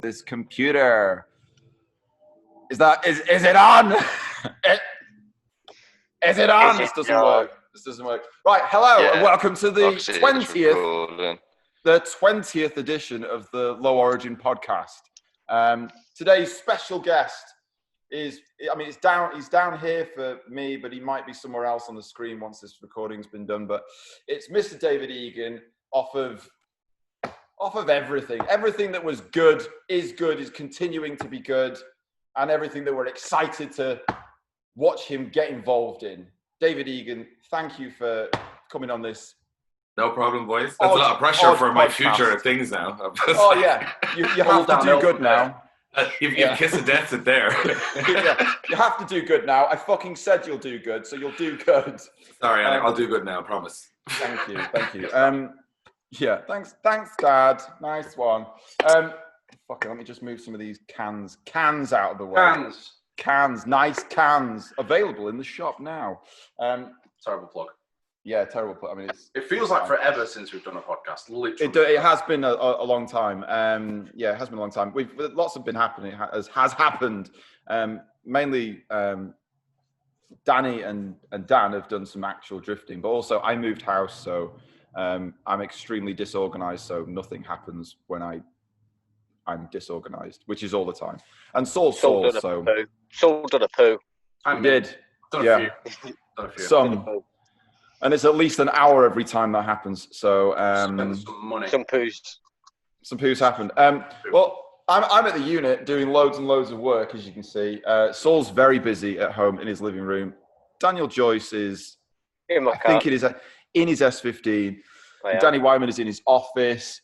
This computer. Is it on? Is it on? This doesn't work. This doesn't work. Right, hello and welcome to the 20th edition of the LowOrigin Podcast. Today's special guest he's down here for me, but he might be somewhere else on the screen once this recording's been done. But it's Mr. David Egan off of everything. Everything that was good, is continuing to be good, and everything that we're excited to watch him get involved in. David Egan, thank you for coming on this. No problem, boys. That's a lot of pressure for my future things now. Yeah, you have to do good now. You kiss of death it there. Yeah, you have to do good now. I fucking said you'll do good, so you'll do good. Sorry, I'll do good now, I promise. Thank you. Yeah, thanks, Dad. Nice one. Let me just move some of these cans out of the way. Cans, nice cans, available in the shop now. Terrible plug. Yeah, terrible plug. I mean, it feels like forever since we've done a podcast. Literally, it has been a long time. Yeah, it has been a long time. Lots have been happening. Has happened. Mainly, Danny and Dan have done some actual drifting, but also I moved house, so I'm extremely disorganized. So nothing happens when I'm disorganized, which is all the time. And Saule done a poo. I did. Done a few. Some. And it's at least an hour every time that happens. So some money. Some poos happened. Well, I'm at the unit doing loads and loads of work, as you can see. Saule's very busy at home in his living room. Daniel Joyce is, in my car. I think it is in his S15. Danny Wyman is in his office.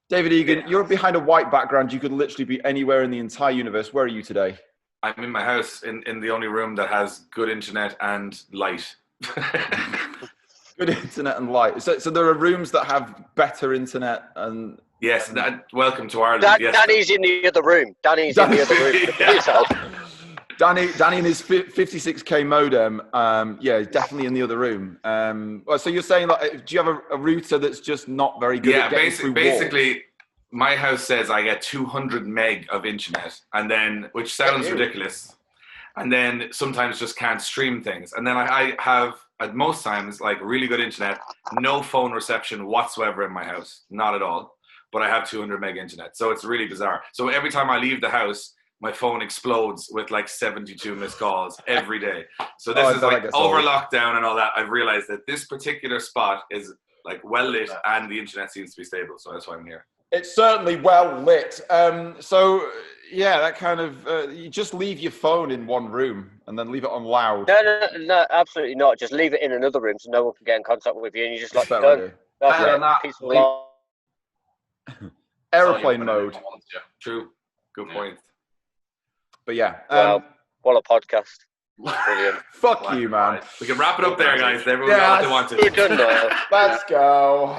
David Egan, you're behind a white background. You could literally be anywhere in the entire universe. Where are you today? I'm in my house in the only room that has good internet and light. Good internet and light. So there are rooms that have better internet and. Yes, welcome to Ireland. Yes. Danny's in the other room. Danny and his 56k modem. Definitely in the other room. So you're saying that? Do you have a router that's just not very good? Yeah, basically, my house says I get 200 meg of internet, and then which sounds ridiculous. And then sometimes just can't stream things. And then I have, at most times, like really good internet, no phone reception whatsoever in my house. Not at all. But I have 200 meg internet. So it's really bizarre. So every time I leave the house, my phone explodes with like 72 missed calls every day. So this is like over lockdown and all that. I've realized that this particular spot is like well lit and the internet seems to be stable. So that's why I'm here. It's certainly well lit. That kind of, you just leave your phone in one room and then leave it on loud. No, absolutely not. Just leave it in another room so no one can get in contact with you and you just like, better than that. Airplane mode. True. Good point. But yeah. What a podcast. Brilliant. Fuck you, man. We can wrap it up there, guys. Everyone got what they wanted. We're done now. Let's go.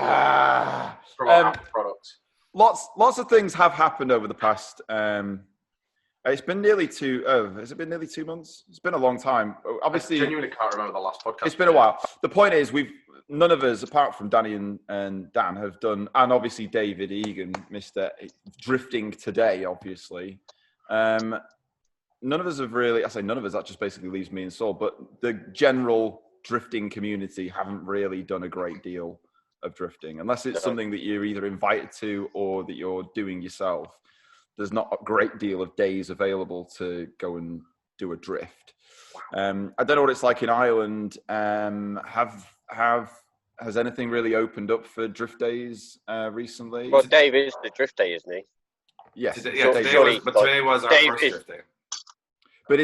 Products. Lots of things have happened over the past. It's been nearly has it been nearly 2 months? It's been a long time. Obviously, I genuinely can't remember the last podcast. It's been a while. The point is, none of us, apart from Danny and Dan, have done, and obviously David Egan, Mr. Drifting Today, obviously. None of us have really. I say none of us. That just basically leaves me and Saule. But the general drifting community haven't really done a great deal of drifting, unless it's something that you're either invited to or that you're doing yourself. There's not a great deal of days available to go and do a drift. I don't know what it's like in Ireland. Has anything really opened up for drift days recently? Well, Dave is the drift day, isn't he? Yes. Today was our first drift day. But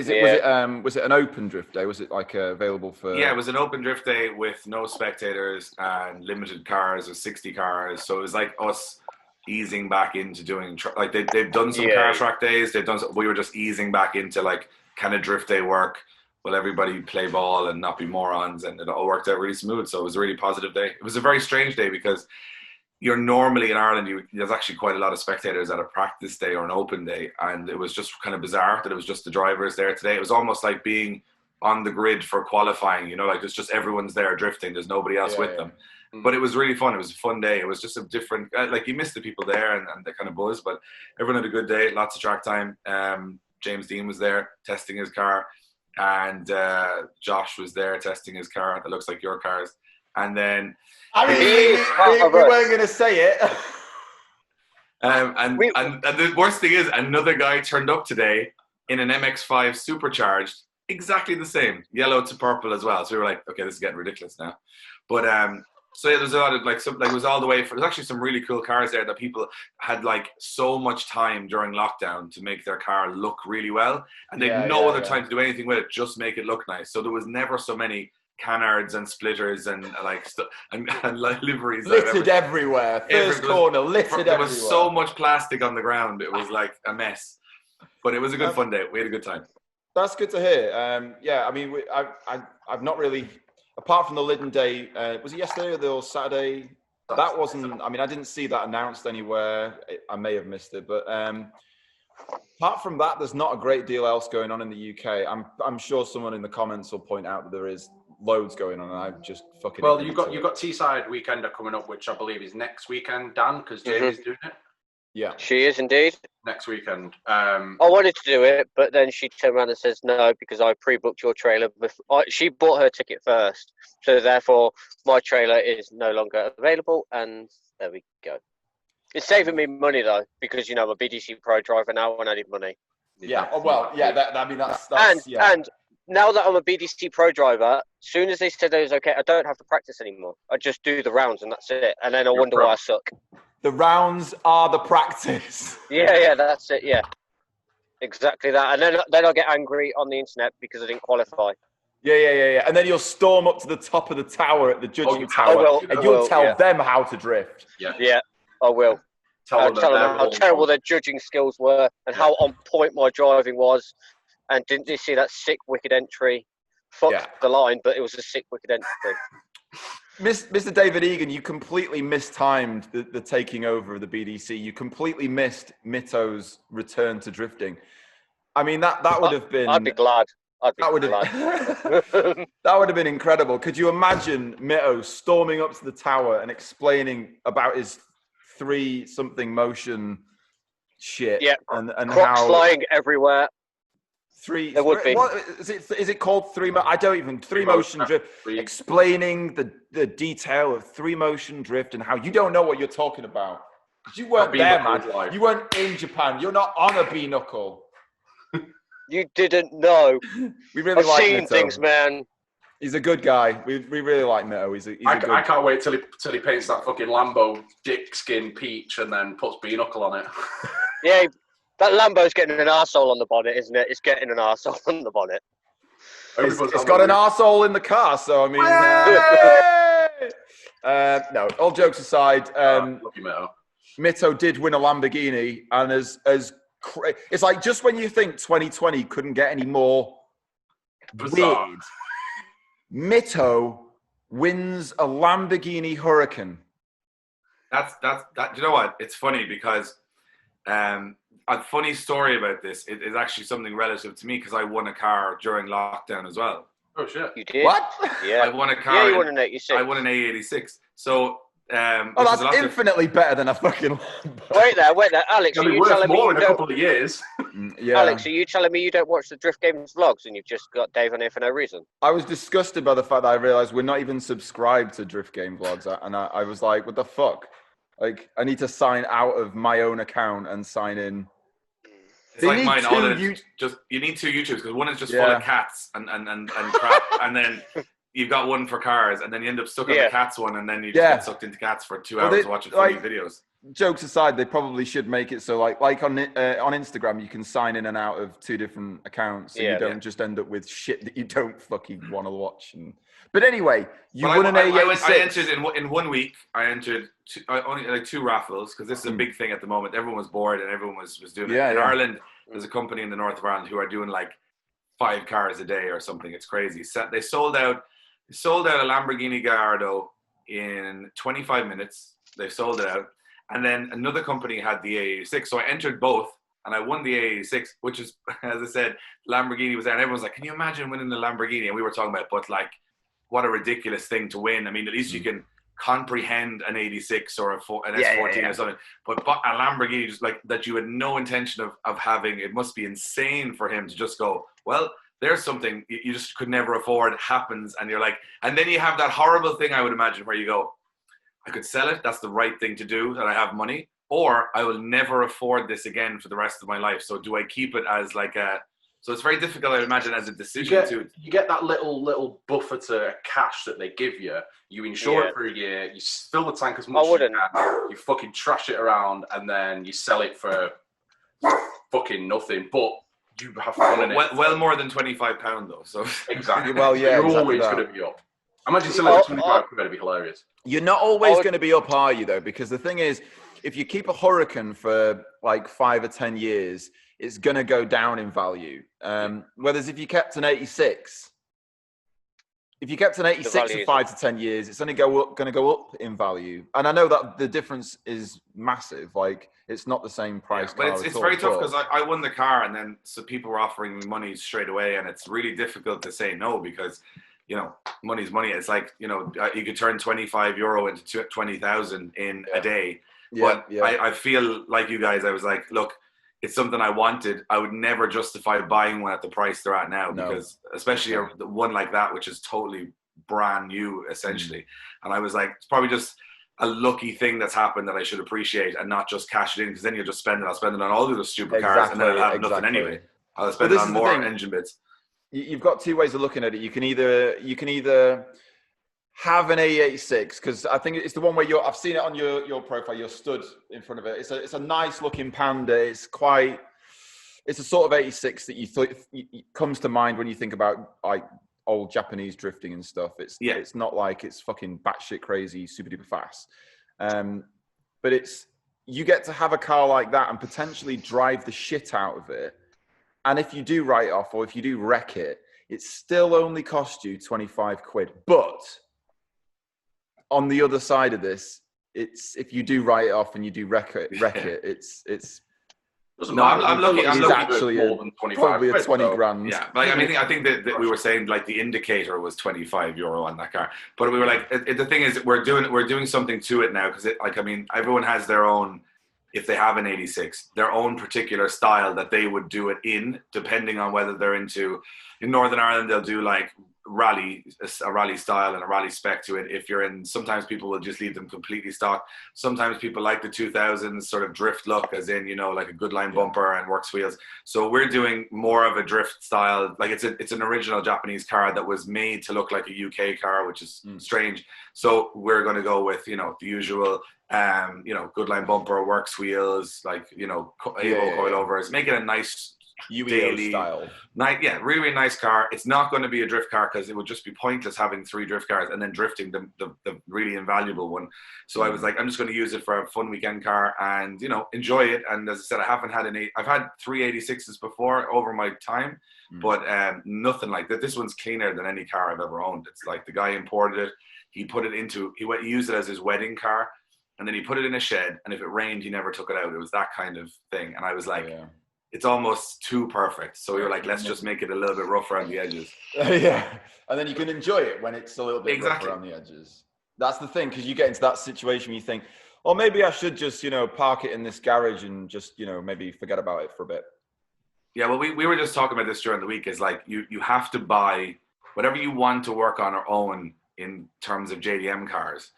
was it an open drift day? Was it like available for? Yeah, it was an open drift day with no spectators and limited cars, with 60 cars. So it was like us easing back into doing they've done some car track days. We were just easing back into like kind of drift day work. Will everybody play ball and not be morons? And it all worked out really smooth. So it was a really positive day. It was a very strange day because you're normally in Ireland, there's actually quite a lot of spectators at a practice day or an open day. And it was just kind of bizarre that it was just the drivers there today. It was almost like being on the grid for qualifying. You know, like it's just everyone's there drifting. There's nobody else with them. But it was really fun. It was a fun day. It was just a different, like you missed the people there and the kind of buzz, but everyone had a good day. Lots of track time. James Dean was there testing his car, and Josh was there testing his car. That looks like your cars. And then we weren't going to say it. And the worst thing is, another guy turned up today in an MX-5 supercharged, exactly the same, yellow to purple as well. So we were like, okay, this is getting ridiculous now. But so yeah, there's a lot of it was all the way for. There's actually some really cool cars there that people had like so much time during lockdown to make their car look really well, and they had no other time to do anything with it, just make it look nice. So there was never so many canards and splitters and like and like liveries littered everywhere. First corner, littered everywhere. There was so much plastic on the ground. It was like a mess, but it was a good fun day. We had a good time. That's good to hear. I mean, I've not really. Apart from the Lyddon Day, was it yesterday or Saturday? That wasn't. I mean, I didn't see that announced anywhere. I may have missed it, but apart from that, there's not a great deal else going on in the UK. I'm sure someone in the comments will point out that there is loads going on, and I'm just fucking. Well, you've got Teesside Weekender coming up, which I believe is next weekend, Dan, because Jamie's doing it. Yeah, she is indeed. Next weekend. I wanted to do it, but then she turned around and says no because I pre-booked your trailer. She bought her ticket first, so therefore my trailer is no longer available, and there we go. It's saving me money though, because I'm a BDC Pro driver now, and I need money. Yeah. Oh well. Yeah. That's and now that I'm a BDC Pro driver, as soon as they said it was okay, I don't have to practice anymore. I just do the rounds and that's it. And then I wonder why I suck. The rounds are the practice. Yeah, that's it. Yeah, exactly that. And then I'll get angry on the internet because I didn't qualify. Yeah. And then you'll storm up to the top of the tower at the judging tower, and you'll tell them how to drift. Yeah, I will. I'll tell them how terrible their judging skills were and how on point my driving was. And didn't you see that sick wicked entry? Fuck the line, but it was a sick wicked entry. Mr. David Egan, you completely mistimed the taking over of the BDC. You completely missed Mito's return to drifting. I mean, that would have been... I'd be glad. That would have been incredible. Could you imagine Mito storming up to the tower and explaining about his 3-something motion shit? Yeah, and Crocs how... flying everywhere. There would be. What, is it called 3 motion drift? Explaining the detail of 3 motion drift and how you don't know what you're talking about. Because you weren't there, man. You weren't in Japan. You're not on a B-knuckle. You didn't know. We really like seen Mito. Things, man. He's a good guy. We really like Mito. I can't wait till he paints that fucking Lambo dick skin peach and then puts B-knuckle on it. Yeah. That Lambo's getting an arsehole on the bonnet, isn't it? It's getting an arsehole on the bonnet. It's got an arsehole in the car, so I mean... no, all jokes aside, Mito did win a Lamborghini, and it's like just when you think 2020 couldn't get any more weird, Mito wins a Lamborghini Huracan. That's you know what? It's funny because... a funny story about this is actually something relative to me because I won a car during lockdown as well. Oh shit! You did? What? Yeah, I won a car. Yeah, you won an 86. I won an A86. So, that's infinitely better than a fucking Lambo. Wait there, Alex. Are you telling me more in a couple of years? Yeah. Alex, are you telling me you don't watch the Drift Games vlogs and you've just got Dave on here for no reason? I was disgusted by the fact that I realised we're not even subscribed to Drift Game vlogs, and I was like, "What the fuck?" Like, I need to sign out of my own account and sign in. It's like mine. You need 2 YouTubes because one is just full of cats and crap, and then you've got one for cars, and then you end up stuck on the cats one, and then you just get sucked into cats for 2 hours watching funny videos. Jokes aside, they probably should make it so like on Instagram, you can sign in and out of 2 different accounts, so you don't just end up with shit that you don't fucking want to watch. But anyway, won an A86. I entered in 1 week. I entered only like 2 raffles because this is a big thing at the moment. Everyone was bored and everyone was doing it. In Ireland, there's a company in the north of Ireland who are doing like 5 cars a day or something. It's crazy. They sold out a Lamborghini Gallardo in 25 minutes. They sold it out, and then another company had the A86. So I entered both, and I won the A86, which is, as I said, Lamborghini was there, and everyone was like, "Can you imagine winning the Lamborghini?" And we were talking about, but like, what a ridiculous thing to win. I mean, at least you can comprehend an 86 or an S14 or something, but a Lamborghini, just like that, you had no intention of having. It must be insane for him to just go, well, there's something you just could never afford, happens, and you're like, and then you have that horrible thing, I would imagine, where you go, I could sell it, that's the right thing to do, that I have money, or I will never afford this again for the rest of my life. So do I keep it as like a, so it's very difficult, I imagine, as a decision. You get that little buffer to cash that they give you. You insure it for a year. You fill the tank as much as you can. You fucking trash it around, and then you sell it for fucking nothing. But you have fun in it. Well, more than £25 though. So exactly. Well, yeah, you're exactly always going to be up. Imagine selling for £25. It'd be hilarious. You're not always going to be up, are you? Though, because the thing is, if you keep a Hurricane for like 5 or 10 years, it's going to go down in value. Whereas if you kept an 86, for 5 to 10 years, it's only going to go up in value. And I know that the difference is massive. Like, it's not the same price. Yeah, but it's very tough, because I won the car, and then so people were offering me money straight away, and it's really difficult to say no, because, you know, money's money. It's like, you know, you could turn €25 into 20,000 in a day. But I feel like you guys, I was like, look, it's something I wanted. I would never justify buying one at the price they're at now, because especially one like that, which is totally brand new, essentially. And I was like, it's probably just a lucky thing that's happened that I should appreciate, and not just cash it in, because then you'll just spend it. I'll spend it on all the stupid cars, and then I'll have nothing anyway. I'll spend it on more engine bits. You've got two ways of looking at it. You can either have an A86, because I think it's the one where I've seen it on your profile. You're stood in front of it. It's a nice looking Panda. It's a sort of 86 that it comes to mind when you think about like old Japanese drifting and stuff. It's not like it's fucking batshit crazy, super duper fast. But you get to have a car like that and potentially drive the shit out of it. And if you do write it off, or if you do wreck it, it still only cost you 25 quid. But on the other side of this, it's if you do write it off and you do wreck it, it's no, I'm looking. It's actually more than 25 probably quid, a 20 grand. Yeah, like I think that we were saying like the indicator was €25 on that car, but we were like, the thing is, we're doing something to it now, because everyone has their own. If they have an 86, their own particular style that they would do it in, depending on whether they're in Northern Ireland, they'll do like a rally style and a rally spec to it. If you're in, sometimes people will just leave them completely stock. Sometimes people like the 2000s sort of drift look, as in, you know, like a good line bumper and works wheels. So we're doing more of a drift style. Like it's an original Japanese car that was made to look like a UK car, which is strange. So we're going to go with, you know, the usual, you know, good line bumper, works wheels, like, you know, coilovers, make it a nice daily style. Really, really nice car. It's not going to be a drift car, because it would just be pointless having 3 drift cars and then drifting the really invaluable one. So I was like, I'm just going to use it for a fun weekend car and, you know, enjoy it. And as I said, I've had 386s before over my time, but nothing like that. This one's cleaner than any car I've ever owned. It's like the guy imported it. He used it as his wedding car, and then he put it in a shed, and if it rained, he never took it out. It was that kind of thing. And I was like, it's almost too perfect. So we were like, let's just make it a little bit rough around the edges. And then you can enjoy it when it's a little bit rough around the edges. That's the thing, because you get into that situation where you think, oh, maybe I should just, you know, park it in this garage and just, you know, maybe forget about it for a bit. Yeah, well, we were just talking about this during the week, is like, you have to buy whatever you want to work on or own in terms of JDM cars.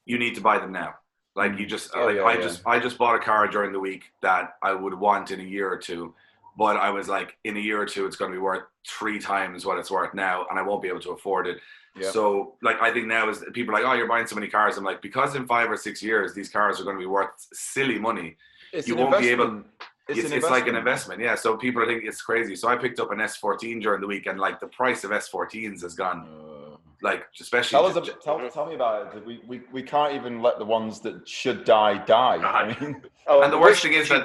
You need to buy them now. Like you just, I just bought a car during the week that I would want in a year or two, but I was like, in a year or two, it's going to be worth 3 times what it's worth now, and I won't be able to afford it. Yeah. So, like, I think now is people are like, oh, you're buying so many cars. I'm like, because in 5 or 6 years, these cars are going to be worth silly money. You won't be able. It's like an investment, yeah. So people are thinking it's crazy. So I picked up an S14 during the week, and like the price of S14s has gone. Like, especially tell me about it. We can't even let the ones that should die. I mean, and the worst thing is that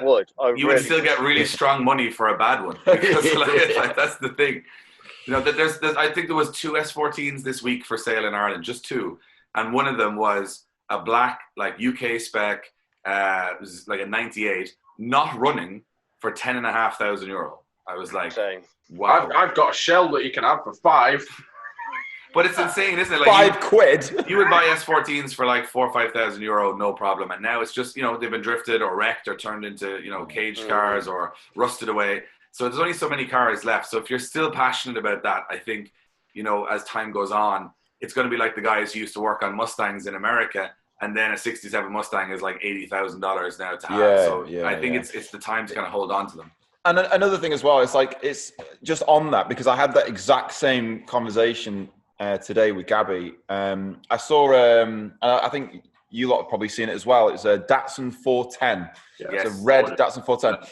you would still get really strong money for a bad one, because like that's the thing. You know, that there's I think there was 2 S14s this week for sale in Ireland, just 2, and one of them was a black like UK spec, it was like a 98, not running, for €10,500. I was like, Same. wow. I've got a shell that you can have for £5. But it's insane, isn't it? Like £5. You would buy S14s for like €4,000 or €5,000, no problem. And now it's just, they've been drifted or wrecked or turned into, caged cars or rusted away. So there's only so many cars left. So if you're still passionate about that, I think, as time goes on, it's going to be like the guys who used to work on Mustangs in America. And then a 67 Mustang is like $80,000 now to have. So I think it's the time to kind of hold on to them. And another thing as well, it's just on that, because I had that exact same conversation today with Gabby. I saw, and I think you lot have probably seen it as well. It's a Datsun 410. Yes. It's a red Datsun 410.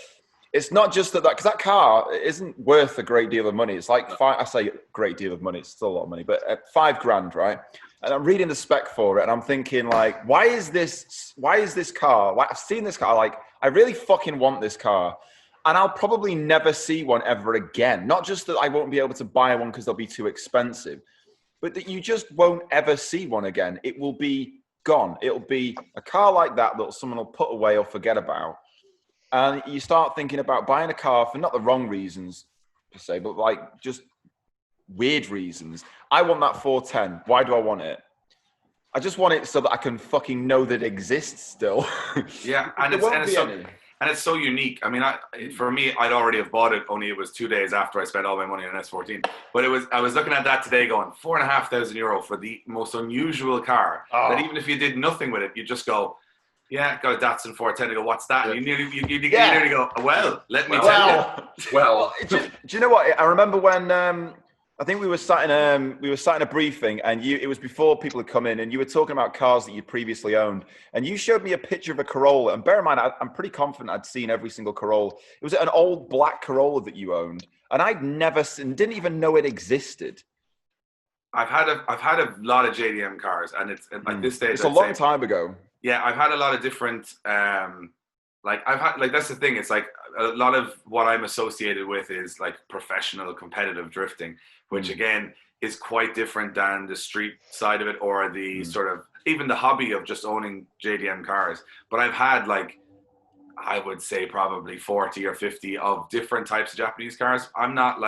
It's not just that, because that car isn't worth a great deal of money. It's like I say great deal of money. It's still a lot of money, but $5,000, right? And I'm reading the spec for it, and I'm thinking, like, why is this car? Like, I've seen this car. Like, I really fucking want this car. And I'll probably never see one ever again. Not just that I won't be able to buy one because they'll be too expensive, but that you just won't ever see one again. It will be gone. It'll be a car like that someone will put away or forget about. And you start thinking about buying a car for not the wrong reasons, per se, but like just weird reasons. I want that 410. Why do I want it? I just want it so that I can fucking know that it exists still. Yeah, and it's so unique. I mean, for me, I'd already have bought it. Only it was 2 days after I spent all my money on an S14. But I was looking at that today, going €4,500 for the most unusual car. That even if you did nothing with it, you just go, yeah, got a Datsun 410. You go, what's that? And you nearly go, well, let me tell you. Well, do you know what? I remember when I think we were sat in a briefing, and it was before people had come in, and you were talking about cars that you previously owned, and you showed me a picture of a Corolla. And bear in mind, I'm pretty confident I'd seen every single Corolla. It was an old black Corolla that you owned, and I'd never seen, didn't even know it existed. I've had a lot of JDM cars, and it's like this stage. It's a long time ago. Yeah, I've had a lot of different. That's the thing. It's like a lot of what I'm associated with is like professional competitive drifting, which again is quite different than the street side of it, or the sort of even the hobby of just owning JDM cars. But I've had I would say probably 40 or 50 of different types of Japanese cars. I'm not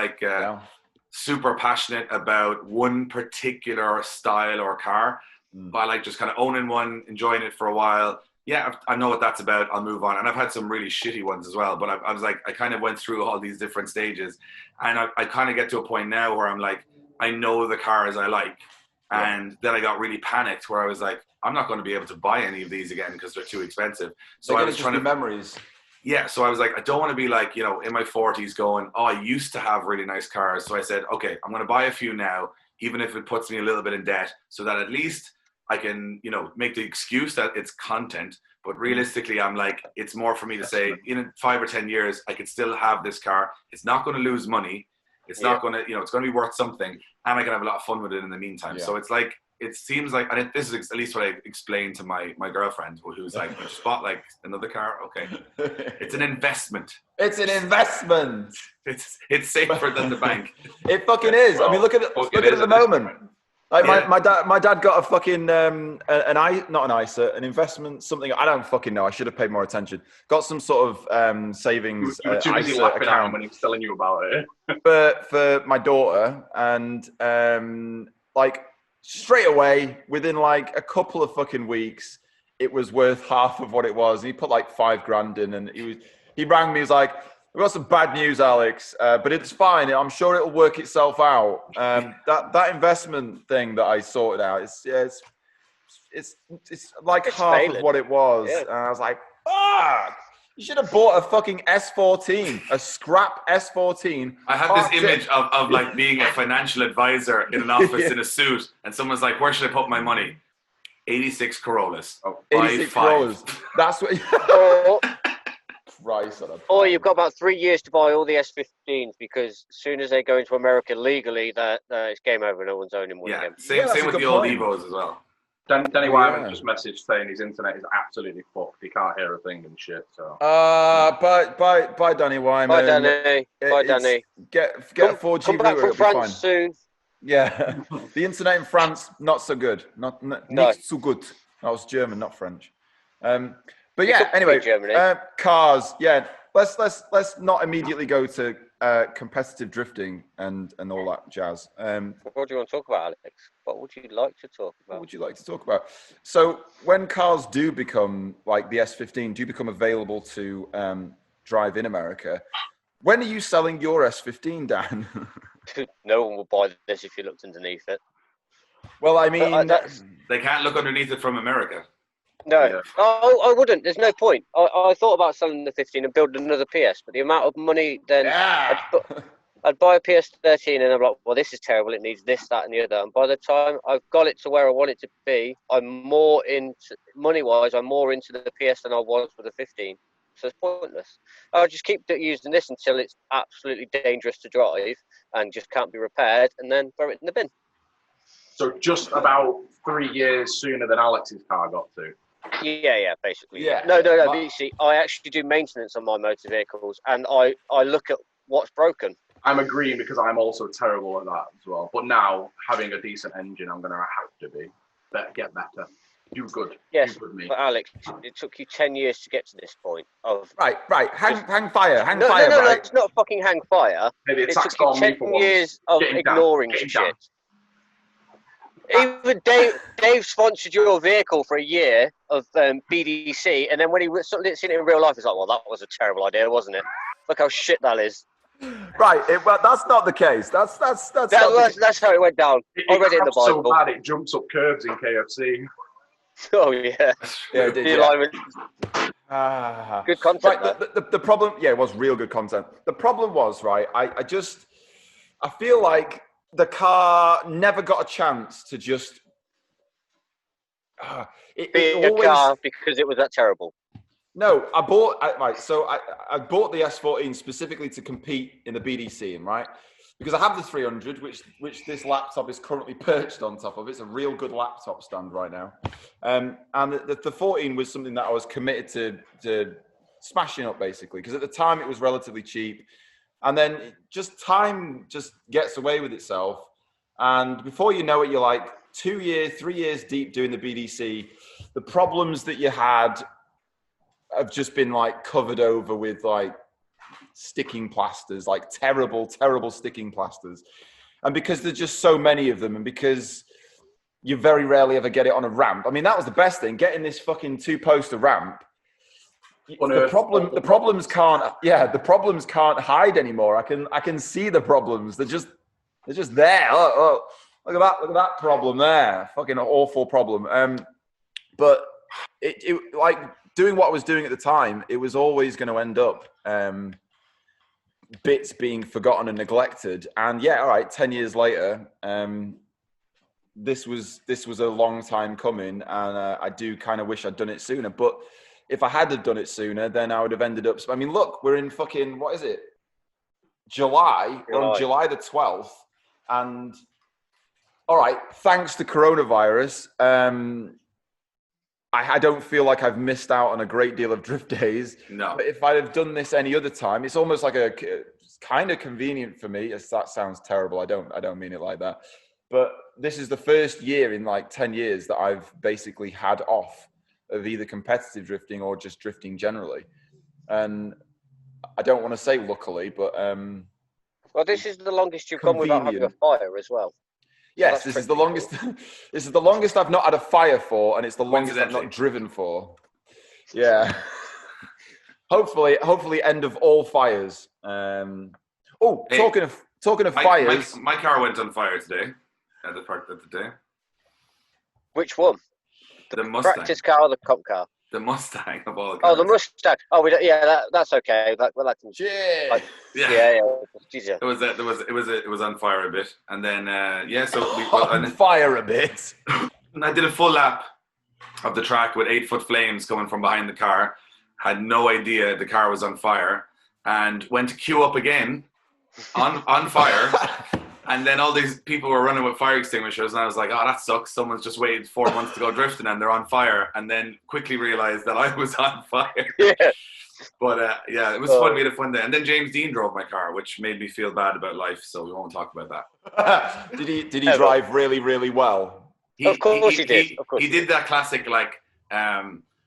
super passionate about one particular style or car, but I like just kind of owning one, enjoying it for a while. Yeah, I know what that's about. I'll move on. And I've had some really shitty ones as well. But I was like, I kind of went through all these different stages. And I kind of get to a point now where I'm like, I know the cars I like. And then I got really panicked where I was like, I'm not going to be able to buy any of these again because they're too expensive. So I was trying to memories. Yeah, so I was like, I don't want to be like, in my 40s going, I used to have really nice cars. So I said, okay, I'm going to buy a few now, even if it puts me a little bit in debt, so that at least I can, make the excuse that it's content. But realistically, I'm like, it's more for me to say, in 5 or 10 years, I could still have this car. It's not going to lose money. It's not going to, it's going to be worth something. And I can have a lot of fun with it in the meantime. Yeah. So it's like, it seems like, and this is at least what I explained to my girlfriend, who's like, you just bought another car. Okay. It's an investment. It's an investment. It's safer than the bank. It fucking is. I mean, look at it at the moment. Like my dad got a fucking not an ISA, an investment, something. I don't fucking know. I should have paid more attention. Got some sort of savings. You were too busy laughing at him when he was telling you about it. for my daughter, and straight away, within a couple of fucking weeks, it was worth half of what it was. And he put $5,000 in, and he rang me. He was like, "We've got some bad news, Alex, but it's fine. I'm sure it'll work itself out." That investment thing that I sorted out, it's like half of what it was. Yeah. And I was like, "Fuck! You should have bought a fucking S14, a scrap S14." I have this image of being a financial advisor in an office in a suit, and someone's like, "Where should I put my money?" 86 Corollas. 86 Corollas. That's what. Or you've got about 3 years to buy all the S15s, because as soon as they go into America legally, it's game over. No one's owning one again. Same with the old Evos as well. Danny Wyman just messaged saying his internet is absolutely fucked. He can't hear a thing and shit. So. Bye, Danny Wyman. Bye, Danny. Bye, Danny. Get a 4G come back from France soon. Yeah, the internet in France not so good. Not so good. That was German, not French. But yeah, anyway, cars. Yeah, let's not immediately go to competitive drifting and all that jazz. What do you want to talk about, Alex? What would you like to talk about? What would you like to talk about? So when cars do become like the S15, do become available to drive in America, when are you selling your S15, Dan? No one will buy this if you looked underneath it. Well, I mean, they can't look underneath it from America. No, Yeah. I wouldn't. There's no point. I thought about selling the 15 and building another PS, but the amount of money then I'd buy a PS13 and I'm like, well, this is terrible. It needs this, that, and the other. And by the time I've got it to where I want it to be, I'm more into money-wise. I'm more into the PS than I was for the 15. So it's pointless. I'll just keep using this until it's absolutely dangerous to drive and just can't be repaired, and then throw it in the bin. So just about 3 years sooner than Alex's car got to. Yeah, basically. Yeah. No. But you see, I actually do maintenance on my motor vehicles, and I look at what's broken. I'm agreeing because I'm also terrible at that as well. But now, having a decent engine, I'm going to have to be. Get better. Do good. Yes, do good, me. but Alex, it took you 10 years to get to this point. Right. Hang fire. No, right? it's not fucking hang fire. Maybe It took you 10 years of ignoring shit. Even Dave sponsored your vehicle for a year of BDC, and then when he seen it in real life, he's like, well, that was a terrible idea, wasn't it? Look how shit that is. Right, well, that's not the case. That's how it went down. I read it in the Bible. So bad it jumps up curves in KFC. Oh yeah, it did. Good content. Right, the problem, it was real good content. The problem was, right, I feel like the car never got a chance to just be a car because it was that terrible. No, I bought the S14 specifically to compete in the BDC, right? Because I have the 300, which this laptop is currently perched on top of. It's a real good laptop stand right now. And the 14 was something that I was committed to smashing up, basically, because at the time it was relatively cheap. And then time just gets away with itself. And before you know it, you're like 2 years, 3 years deep doing the BDC. The problems that you had have just been like covered over with like sticking plasters, like terrible sticking plasters. And because there's just so many of them, and because you very rarely ever get it on a ramp. I mean, that was the best thing, getting this fucking 2-poster ramp. The problems can't hide anymore. I can see the problems. They're just there. Oh, look at that problem there. Fucking awful problem. But it like doing what I was doing at the time, it was always going to end up bits being forgotten and neglected. And 10 years later, this was a long time coming, and I do kind of wish I'd done it sooner. But if I had have done it sooner, then I would have ended up. I mean, look, we're in fucking, what is it? July. We're on July the 12th, and all right, thanks to coronavirus, I don't feel like I've missed out on a great deal of drift days. No. But if I'd have done this any other time, it's almost like it's kind of convenient for me. That sounds terrible. I don't mean it like that. But this is the first year in like 10 years that I've basically had off of either competitive drifting or just drifting generally. And I don't want to say luckily, but well, this is the longest you've gone without having a fire as well. Yes, this is the longest. This is the longest I've not had a fire for, and it's the longest I've not driven for. Yeah. hopefully, end of all fires. Talking of fires, my car went on fire today at the park of the day. Which one? The Mustang. Practice car or the cop car? The Mustang of all cars. Oh, the Mustang. Oh, that's okay. That can. Yeah. Yeah. It was on fire a bit, and then fire a bit. And I did a full lap of the track with 8-foot flames coming from behind the car. Had no idea the car was on fire, and went to queue up again on fire. And then all these people were running with fire extinguishers, and I was like, oh, that sucks. Someone's just waited 4 months to go drifting, and they're on fire. And then quickly realized that I was on fire. Yeah. But it was fun. We had a fun day. And then James Dean drove my car, which made me feel bad about life. So we won't talk about that. Did he drive really, really well? Of course he did. He did that classic, like,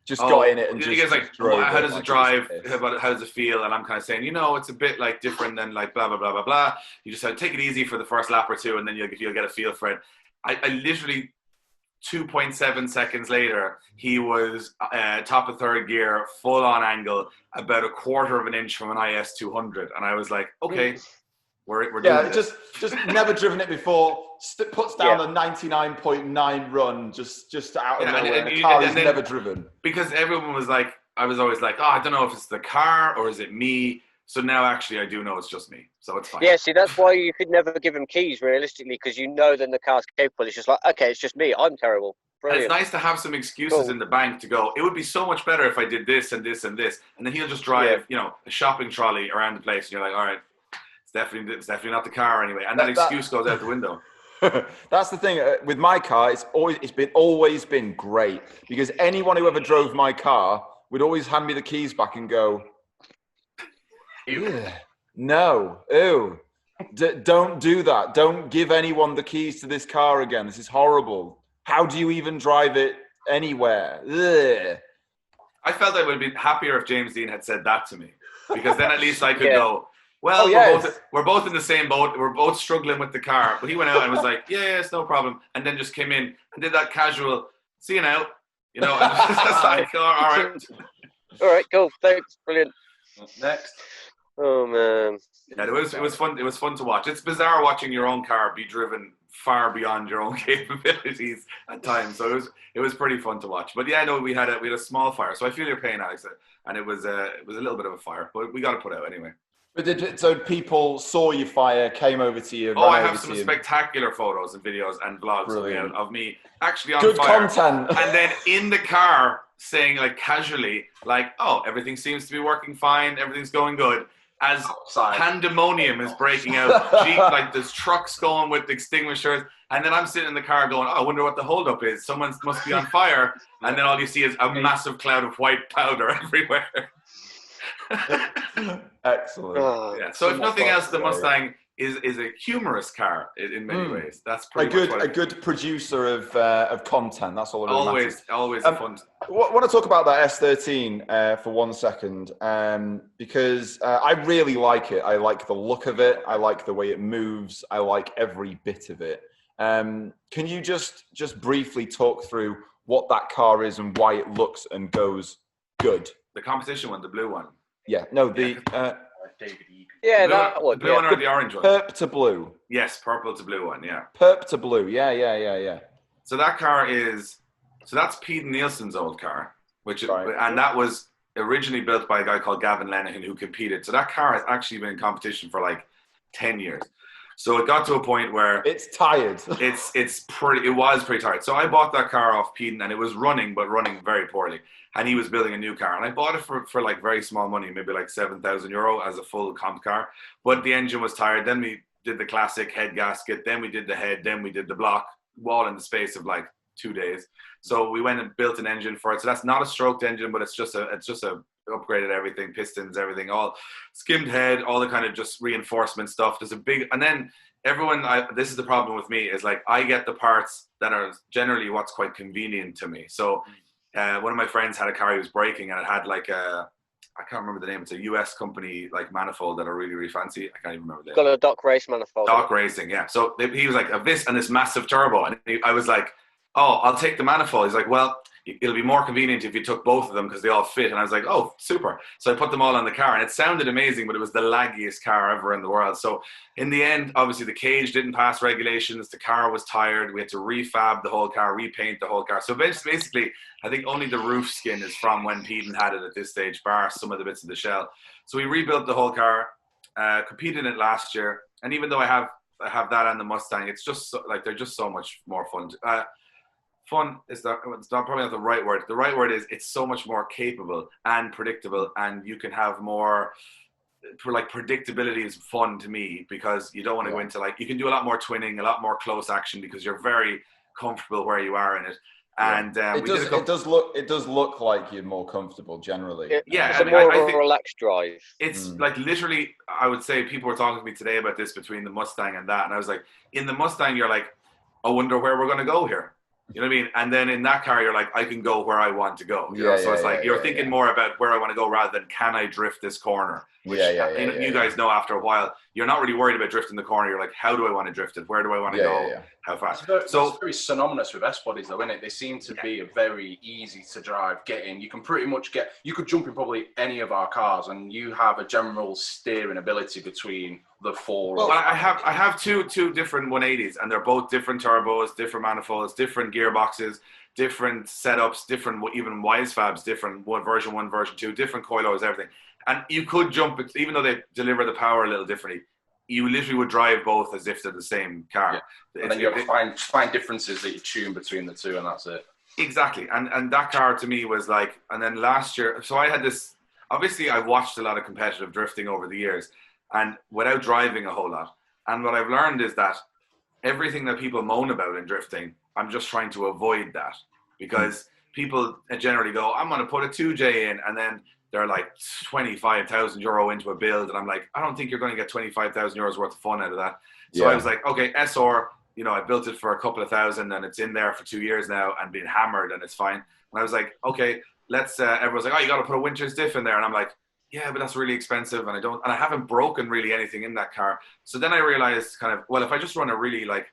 Just got in it and you just guys drove how it does it like drive? it was How does it feel? And I'm kind of saying, it's a bit like different than like blah blah blah blah blah. You just have to take it easy for the first lap or two, and then you'll get a feel for it. I literally 2.7 seconds later, he was top of third gear, full on angle, about a quarter of an inch from an IS 200, and I was like, okay. We're doing this. just never driven it before. Puts down a 99.9 run just out of nowhere. And a car he's never driven. Because everyone was like, I was always like, I don't know if it's the car or is it me. So now actually I do know it's just me. So it's fine. Yeah, see, that's why you could never give him keys realistically, because then the car's capable. It's just like, okay, it's just me. I'm terrible. And it's nice to have some excuses in the bank to go, it would be so much better if I did this and this and this. And then he'll just drive, a shopping trolley around the place. And you're like, all right. It's definitely not the car anyway, and that excuse goes out the window. That's the thing with my car. It's always been great, because anyone who ever drove my car would always hand me the keys back and go, "No, ew, don't do that. Don't give anyone the keys to this car again. This is horrible. How do you even drive it anywhere?" Ugh. I felt I would have been happier if James Dean had said that to me, because then at least I could go, well, we're both in the same boat. We're both struggling with the car. But he went out and was like, yeah, it's no problem. And then just came in and did that casual, see you now. And just like, all right. All right, cool. Thanks. Brilliant. Next. Oh, man. Yeah, it was fun. It was fun to watch. It's bizarre watching your own car be driven far beyond your own capabilities at times. So it was pretty fun to watch. But yeah, no, we had a small fire. So I feel your pain, Alex. And it was a little bit of a fire, but we got to put out anyway. But so people saw you fire, came over to you. I have some spectacular photos and videos and vlogs of me actually on good fire. Content. And then in the car saying like casually, like, oh, everything seems to be working fine, everything's going good. As pandemonium is breaking out, like there's trucks going with extinguishers, and then I'm sitting in the car going, I wonder what the holdup is. Someone must be on fire, and then all you see is a massive cloud of white powder everywhere. Excellent. Yeah. So if nothing else, the Mustang is a humorous car in many ways. That's pretty a good producer of content. That's all. Always fun. I want to talk about that S13 for 1 second, because I really like it. I like the look of it. I like the way it moves. I like every bit of it. Can you just briefly talk through what that car is and why it looks and goes good? The competition one, the blue one. Yeah, no, David Egan. Yeah, that one. The blue one or the orange one? Purp to blue. Yes, purple to blue one, yeah. Purp to blue, yeah. So that car that's Pete Nielsen's old car, and that was originally built by a guy called Gavin Lenihan who competed. So that car has actually been in competition for like 10 years. So it got to a point where it's tired. It was pretty tired. So I bought that car off Pete, and it was running very poorly. And he was building a new car, and I bought it for like very small money, maybe like €7,000 as a full comp car. But the engine was tired. Then we did the classic head gasket. Then we did the head. Then we did the block, all in the space of like 2 days. So we went and built an engine for it. So that's not a stroked engine, but it's just a upgraded everything, pistons, everything, all skimmed head, all the kind of just reinforcement stuff. There's a big, and then this is the problem with me, is like I get the parts that are generally what's quite convenient to me. So one of my friends had a car he was braking, and it had like I can't remember the name. It's a US company like manifold that are really, really fancy. I can't even remember the name. Got a Doc Race manifold. Doc Racing, yeah. So he was like, this massive turbo. And I was like, oh, I'll take the manifold. He's like, well, it'll be more convenient if you took both of them because they all fit. And I was like, oh, super. So I put them all on the car, and it sounded amazing, but it was the laggiest car ever in the world. So in the end, obviously the cage didn't pass regulations. The car was tired. We had to refab the whole car, repaint the whole car. So basically, I think only the roof skin is from when Peden had it at this stage, bar some of the bits of the shell. So we rebuilt the whole car, competed in it last year. And even though I have that and the Mustang, it's just they're just so much more fun. Fun is it's not probably not the right word. The right word is it's so much more capable and predictable, and you can have more predictability is fun to me because you don't want to go into you can do a lot more twinning, a lot more close action because you're very comfortable where you are in it. And it does look like you're more comfortable generally. It's more of a relaxed drive. It's like literally, I would say people were talking to me today about this between the Mustang and that, and I was like, in the Mustang, you're like, I wonder where we're going to go here. You know what I mean? And then in that car, you're like, I can go where I want to go. You know? So it's like you're thinking more about where I want to go rather than can I drift this corner? Which you guys know after a while, you're not really worried about drifting the corner. You're like, how do I want to drift it? Where do I want to go? Yeah. How fast? It's very synonymous with S-bodies though, isn't it? They seem to be a very easy to drive, get in. You can pretty much you could jump in probably any of our cars and you have a general steering ability between the four. Well, I have two different 180s and they're both different turbos, different manifolds, different gearboxes, different setups, different even wise fabs, different version 1, version 2, different coilovers, everything. And you could jump it, even though they deliver the power a little differently. You literally would drive both as if they're the same car. Yeah. And then you find differences that you tune between the two, and that's it. Exactly. And that car to me was like, and then last year, so I had this, obviously I watched a lot of competitive drifting over the years and without driving a whole lot. And what I've learned is that everything that people moan about in drifting, I'm just trying to avoid that because people generally go, I'm going to put a 2J in, and then they're like 25,000 euro into a build. And I'm like, I don't think you're going to get 25,000 euros worth of fun out of that. So I was like, okay, SR, I built it for a couple of thousand and it's in there for 2 years now and been hammered and it's fine. And I was like, okay, let's, everyone's like, oh, you got to put a winter's diff in there. And I'm like, yeah, but that's really expensive. And I haven't broken really anything in that car. So then I realized kind of, well, if I just run a really like,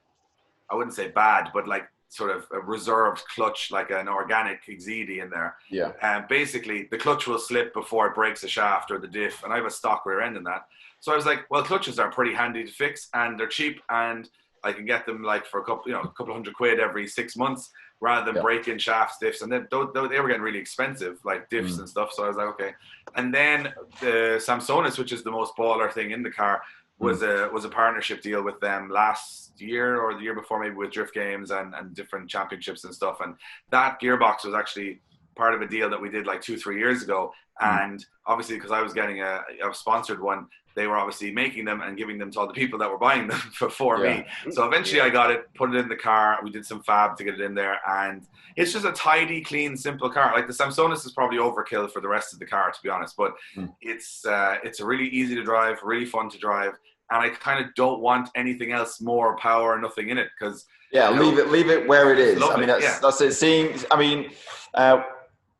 I wouldn't say bad, but like sort of a reserved clutch, like an organic Exidi in there. Yeah. And basically the clutch will slip before it breaks the shaft or the diff. And I have a stock rear end in that. So I was like, well, clutches are pretty handy to fix and they're cheap and I can get them like for a couple hundred quid every 6 months rather than break-in shafts, diffs. And then they were getting really expensive, like diffs and stuff. So I was like, okay. And then the Samsonis, which is the most baller thing in the car, was a partnership deal with them last year or the year before, maybe with Drift Games and different championships and stuff. And that gearbox was actually part of a deal that we did like 2-3 years ago. And obviously, because I was getting a sponsored one, they were obviously making them and giving them to all the people that were buying them for me. So eventually I got it, put it in the car. We did some fab to get it in there. And it's just a tidy, clean, simple car. Like the Samsonis is probably overkill for the rest of the car, to be honest. But it's a really easy to drive, really fun to drive. And I kind of don't want anything else, more power, nothing in it. Because leave it where it is. Lovely. I mean, that's it.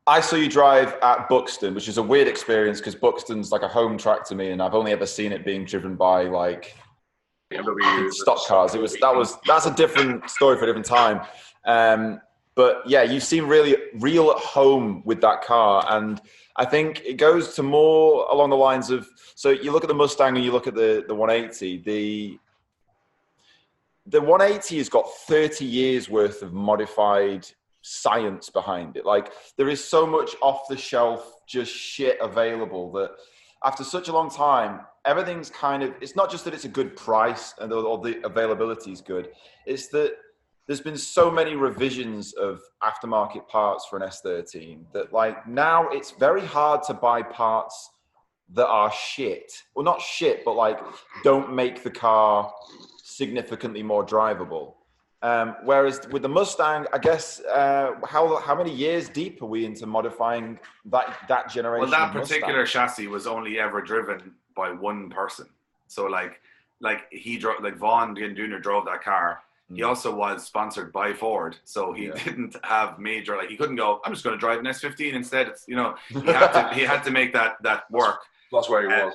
I saw you drive at Buxton, which is a weird experience because Buxton's like a home track to me, and I've only ever seen it being driven by like stock cars. That's a different story for a different time. But yeah, you seem really real at home with that car, and I think it goes to more along the lines of, so you look at the Mustang and you look at the 180. The 180 has got 30 years worth of modified science behind it. Like there is so much off the shelf just shit available that after such a long time, everything's kind of, it's not just that it's a good price and or the availability is good, it's that there's been so many revisions of aftermarket parts for an S13 that like now it's very hard to buy parts that are shit. Well, not shit, but like don't make the car significantly more drivable. Whereas with the Mustang, I guess, how many years deep are we into modifying that generation? Well, that particular chassis was only ever driven by one person. So like he drove, like Vaughn Jr. drove that car. He also was sponsored by Ford, so he didn't have major, like he couldn't go, I'm just going to drive an S15 instead. It's, he had to make that work. That's where he was.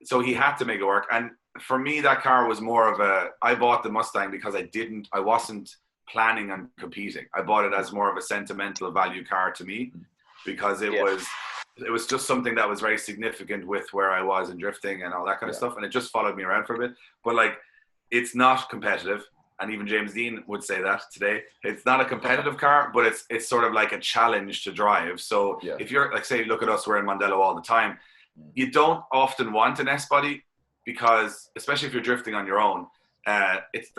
So he had to make it work. And for me, that car was more of I bought the Mustang because I wasn't planning on competing. I bought it as more of a sentimental value car to me because it was just something that was very significant with where I was in drifting and all that kind of stuff. And it just followed me around for a bit. But like, it's not competitive. And even James Dean would say that today. It's not a competitive car, but it's sort of like a challenge to drive. So if you're like, say, look at us, we're in Mondello all the time. You don't often want an S-body because, especially if you're drifting on your own, it's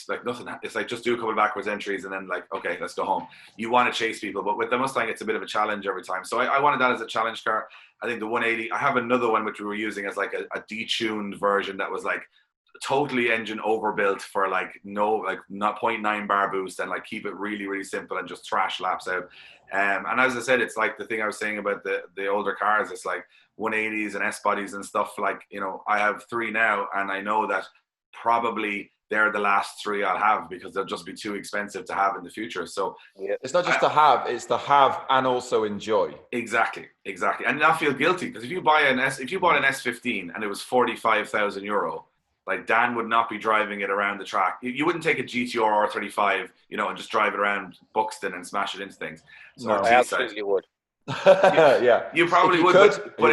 like nothing. It's like just do a couple of backwards entries and then like, okay, let's go home. You want to chase people, but with the Mustang, it's a bit of a challenge every time. So I wanted that as a challenge car. I think the 180. I have another one which we were using as like a detuned version that was like totally engine overbuilt for like not 0.9 bar boost and like keep it really, really simple and just thrash laps out. And as I said, it's like the thing I was saying about the older cars. It's like 180s and S bodies and stuff. Like, I have 3 now, and I know that probably they're the last three I'll have because they'll just be too expensive to have in the future. So it's not just to have, it's to have and also enjoy. Exactly. And not feel guilty, because if you bought an S15 and it was €45,000, like Dan would not be driving it around the track. You wouldn't take a GTR R35, and just drive it around Buxton and smash it into things. So no, I absolutely would. Yeah, you probably would, but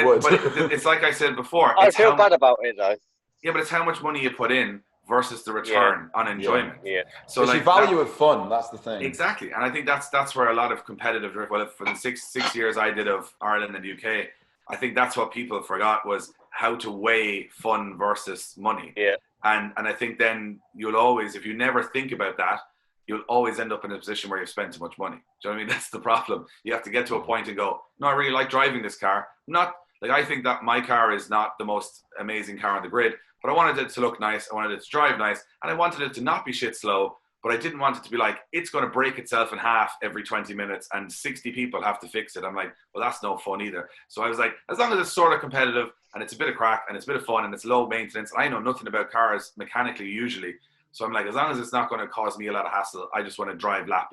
it's like I said before. I feel bad about it though. Yeah, but it's how much money you put in versus the return on enjoyment. Yeah. So it's the value of fun. That's the thing. Exactly, and I think that's where a lot of competitive drift. Well, for the six years I did of Ireland and UK, I think that's what people forgot was how to weigh fun versus money. Yeah. And I think then you'll always, if you never think about that, you'll always end up in a position where you've spent too much money. Do you know what I mean? That's the problem. You have to get to a point and go, no, I really like driving this car. I think that my car is not the most amazing car on the grid, but I wanted it to look nice. I wanted it to drive nice. And I wanted it to not be shit slow, but I didn't want it to be like, it's going to break itself in half every 20 minutes and 60 people have to fix it. I'm like, well, that's no fun either. So I was like, as long as it's sort of competitive and it's a bit of crack and it's a bit of fun and it's low maintenance, I know nothing about cars mechanically usually. So I'm like, as long as it's not going to cause me a lot of hassle, I just want to drive lap.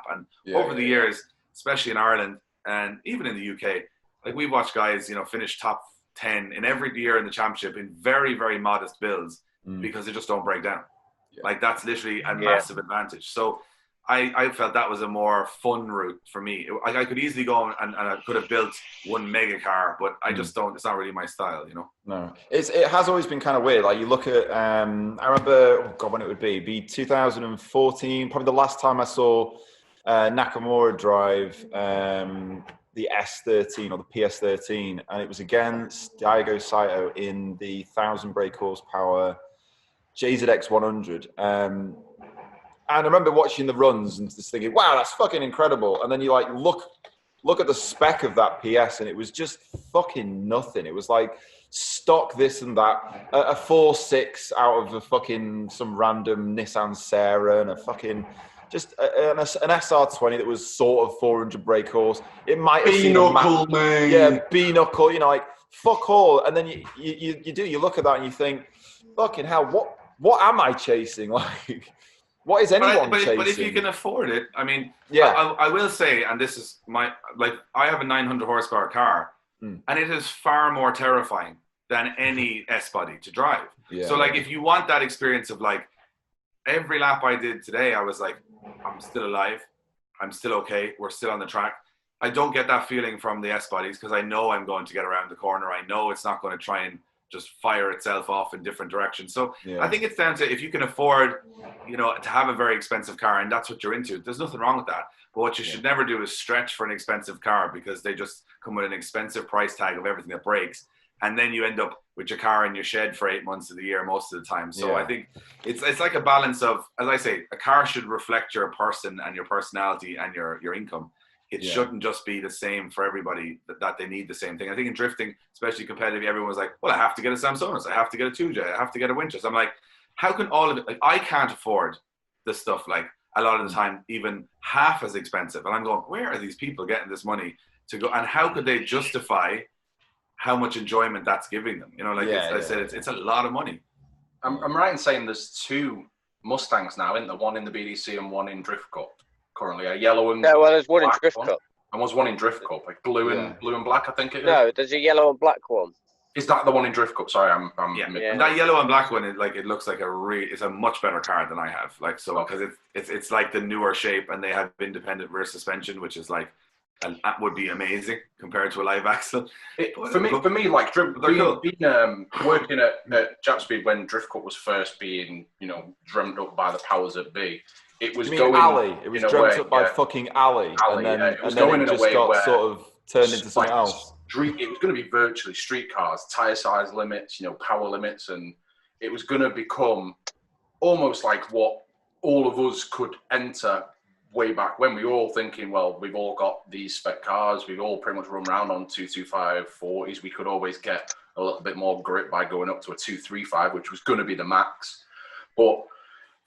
And over the years, especially in Ireland and even in the UK, like we've watched guys, finish top 10 in every year in the championship in very, very modest builds because they just don't break down. Yeah. Like that's literally a massive advantage. So I felt that was a more fun route for me. I could easily go and I could have built one mega car, but I just don't. It's not really my style, No, it has always been kind of weird. Like you look at, I remember, when it would be 2014, probably the last time I saw Nakamura drive the S13 or the PS13, and it was against Daigo Saito in the 1,000 brake horsepower JZX 100. And I remember watching the runs and just thinking, wow, that's fucking incredible. And then you look at the spec of that PS and it was just fucking nothing. It was like stock this and that, a 4.6 out of a fucking some random Nissan Sarah and a fucking just an SR20 that was sort of 400 brake horse. It might have seen B-knuckle, man. Yeah, B-knuckle, like fuck all. And then you look at that and you think, fucking hell, what am I chasing? Like, what is anyone chasing? But if you can afford it, I mean, I will say, and this is I have a 900 horsepower car, and it is far more terrifying than any S-body to drive. Yeah, so, if you want that experience of, every lap I did today, I was like, I'm still alive. I'm still okay. We're still on the track. I don't get that feeling from the S-bodies because I know I'm going to get around the corner. I know it's not going to try and just fire itself off in different directions. So I think it's down to if you can afford, to have a very expensive car and that's what you're into. There's nothing wrong with that. But what you should never do is stretch for an expensive car because they just come with an expensive price tag of everything that breaks. And then you end up with your car in your shed for 8 months of the year most of the time. So I think it's like a balance of, as I say, a car should reflect your person and your personality and your income. It shouldn't just be the same for everybody that they need the same thing. I think in drifting, especially competitive, everyone was like, well, I have to get a Samsonite, I have to get a 2J, I have to get a Winchester. I'm like, how can all of it, I can't afford this stuff, a lot of the time, even half as expensive. And I'm going, where are these people getting this money to go? And how could they justify how much enjoyment that's giving them? I said, it's a lot of money. I'm right in saying there's two Mustangs now, isn't there? One in the BDC and one in Drift Cup. Currently, a yellow and there's one in Drift Cup. And there's one in Drift Cup, blue and black, I think it is. No, there's a yellow and black one. Is that the one in Drift Cup? Sorry, I'm And that yellow and black one, it looks like it's a much better car than I have. Because it's like the newer shape, and they have independent rear suspension, which is and that would be amazing compared to a live axle. For me, being working at Jap Speed when Drift Cup was first being, drummed up by the powers that be. It was going Ali. It was dreamt up by fucking Ali. And then it just got sort of turned into something else. It was going to be virtually street cars, tire size limits, power limits, and it was going to become almost like what all of us could enter way back when. We were all thinking, well, we've all got these spec cars. We've all pretty much run around on 225 40s. We could always get a little bit more grip by going up to a 235, which was going to be the max. But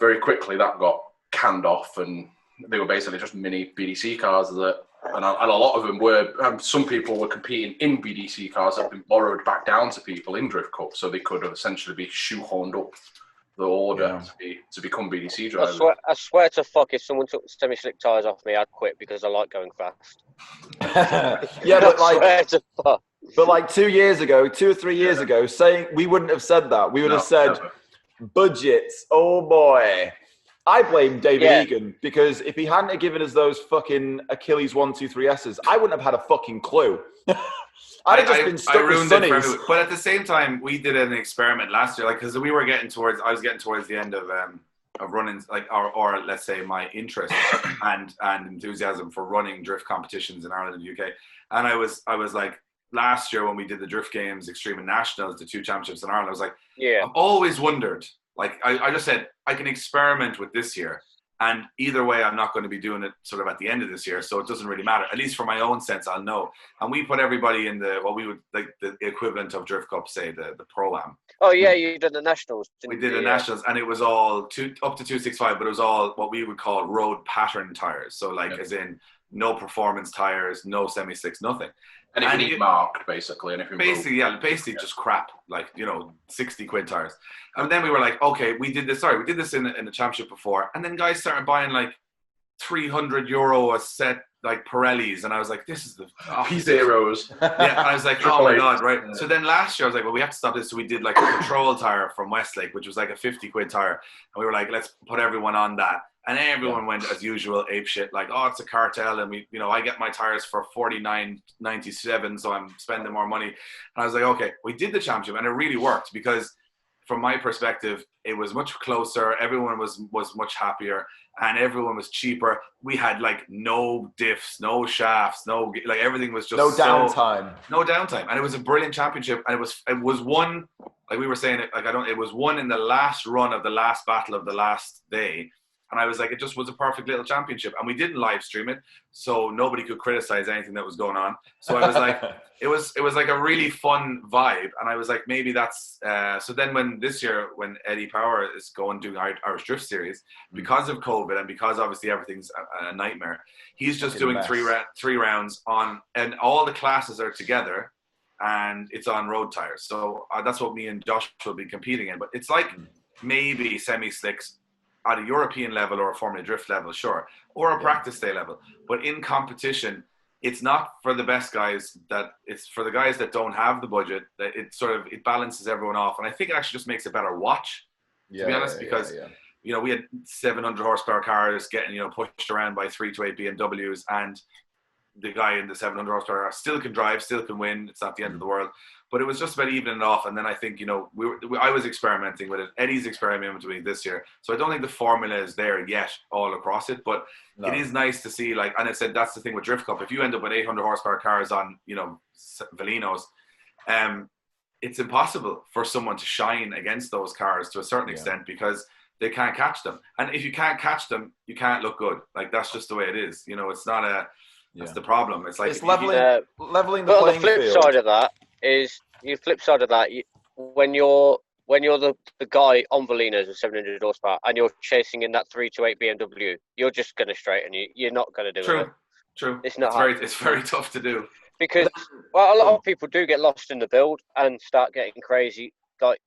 very quickly that got canned off, and they were basically just mini BDC cars and a lot of them were, some people were competing in BDC cars that had been borrowed back down to people in Drift Cup, so they could essentially be shoehorned up the order to become BDC drivers. I swear to fuck, if someone took semi-slick tyres off me, I'd quit because I like going fast. Yeah, but I swear to fuck. But like 2 years ago, 2 or 3 years ago, saying we wouldn't have said that. We would have said budgets. Oh boy. I blame David Egan because if he hadn't have given us those fucking Achilles 1, 2, 3 S's, I wouldn't have had a fucking clue. I'd have just been stuck with Sunnies. But at the same time, we did an experiment last year, like because we were I was getting towards the end of running, like or let's say my interest and enthusiasm for running drift competitions in Ireland and UK, and I was like last year when we did the drift games, Extreme and Nationals, the 2 championships in Ireland, I was like, I've always wondered. Like I just said, I can experiment with this year, and either way, I'm not going to be doing it sort of at the end of this year, so it doesn't really matter. At least for my own sense, I'll know. And we put everybody in what we would like the equivalent of Drift Cup, say the Pro-Am. Oh yeah, you did the Nationals. We did the Nationals, and it was all up to 265, but it was all what we would call road pattern tires. So like as in no performance tires, no semi-slicks, nothing. Anything marked, basically. Basically just crap, like, 60 quid tires. And then we were like, okay, we did this in the championship before. And then guys started buying like €300 a set, like Pirellis. And I was like, this is the P0s. Yeah, and I was like, oh my God, right. Yeah. So then last year I was like, well, we have to stop this. So we did like a control tire from Westlake, which was like a 50 quid tire. And we were like, let's put everyone on that. And everyone went as usual ape shit, like, oh, it's a cartel, and we, I get my tires for $49.97, so I'm spending more money. And I was like, okay, we did the championship, and it really worked because, from my perspective, it was much closer. Everyone was much happier, and everyone was cheaper. We had like no diffs, no shafts, everything was just no downtime, and it was a brilliant championship, and it was won, like we were saying, it was won in the last run of the last battle of the last day. And I was like, it just was a perfect little championship. And we didn't live stream it, so nobody could criticize anything that was going on. So I was like, it was like a really fun vibe. And I was like, maybe that's, so then when Eddie Power is doing Irish Drift Series, because of COVID and because obviously everything's a nightmare, he's just doing three rounds on, and all the classes are together and it's on road tires. So that's what me and Josh will be competing in. But it's like maybe semi-slicks at a European level or a Formula Drift level, sure, or a practice day level. But in competition, it's not for the best guys. It's for the guys that don't have the budget. That it balances everyone off, and I think it actually just makes a better watch. To be honest, because we had 700 horsepower cars getting pushed around by 3 to 8 BMWs, and the guy in the 700 horsepower car still can drive, still can win. It's not the end of the world. But it was just about evening it off. And then I think, I was experimenting with it. Eddie's experimenting with it this year. So I don't think the formula is there yet all across it. But it is nice to see, and I said that's the thing with Drift Cup. If you end up with 800 horsepower cars on, Velinos, it's impossible for someone to shine against those cars to a certain extent because they can't catch them. And if you can't catch them, you can't look good. Like, that's just the way it is. It's not a... That's the problem. It's like... It's leveling the playing field. But on the flip side of that is... when you're the guy on Velinos with 700 horsepower and you're chasing in that 3 to 8 BMW, you're just going to straighten. You're not going to do it. True. It's not. It's very tough to do because a lot of people do get lost in the build and start getting crazy. Like,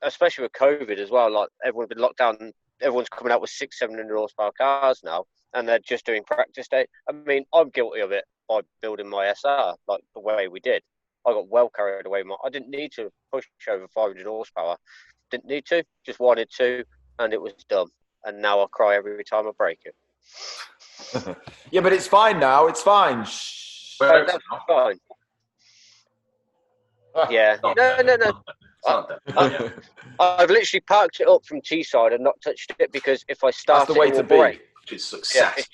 especially with COVID as well. Like, everyone's been locked down. Everyone's coming out with 600-700 horsepower cars now, and they're just doing practice day. I mean, I'm guilty of it by building my SR like the way we did. I got well carried away. I didn't need to push over 500 horsepower. Didn't need to. Just wanted to, and it was dumb. And now I cry every time I break it. Yeah, but it's fine now. It's fine. That's fine. Yeah. No. I've literally parked it up from T-side and not touched it because if I start that's the way to be. Break. It's success.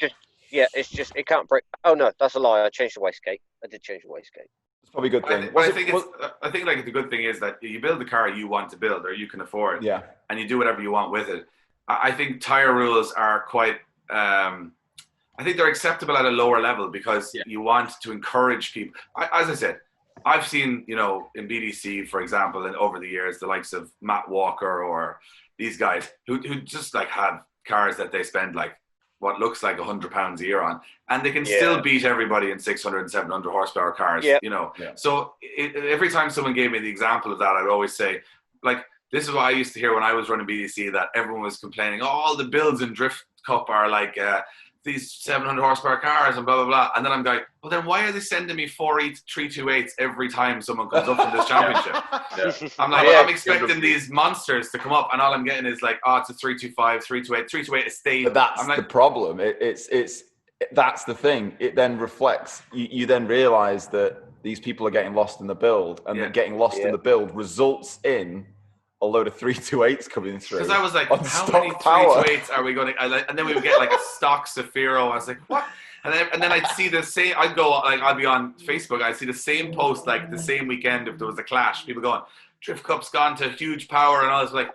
It's just it can't break. Oh no, that's a lie. I changed the wastegate. I did change the wastegate. It's probably a good thing. I think the good thing is that you build the car you want to build or you can afford, and you do whatever you want with it. I think tire rules are quite. I think they're acceptable at a lower level because you want to encourage people. As I said, I've seen in BDC, for example, and over the years, the likes of Matt Walker or these guys who just like have cars that they spend like what looks like £100 a year on, and they can still beat everybody in 600 and 700 horsepower cars. So every time someone gave me the example of that, I'd always say, like, this is what I used to hear when I was running BDC, that everyone was complaining, all the builds in Drift Cup are like these 700 horsepower cars and blah, blah, blah. And then I'm going, well, then why are they sending me 328s every time someone comes up in this championship? I'm like, well, I'm expecting these monsters to come up, and all I'm getting is like, it's a 325, 328, 328 estate. But that's the problem. That's the thing. It then reflects, you then realize that these people are getting lost in the build, and that getting lost in the build results in a load of 328s coming through. Because I was like, how many 328s are we going to... And then we would get like a stock Zafiro. I was like, what? And then I'd see the same... I'd be on Facebook. I'd see the same post like the same weekend if there was a clash. People going, Drift Cup's gone to huge power. And I was like,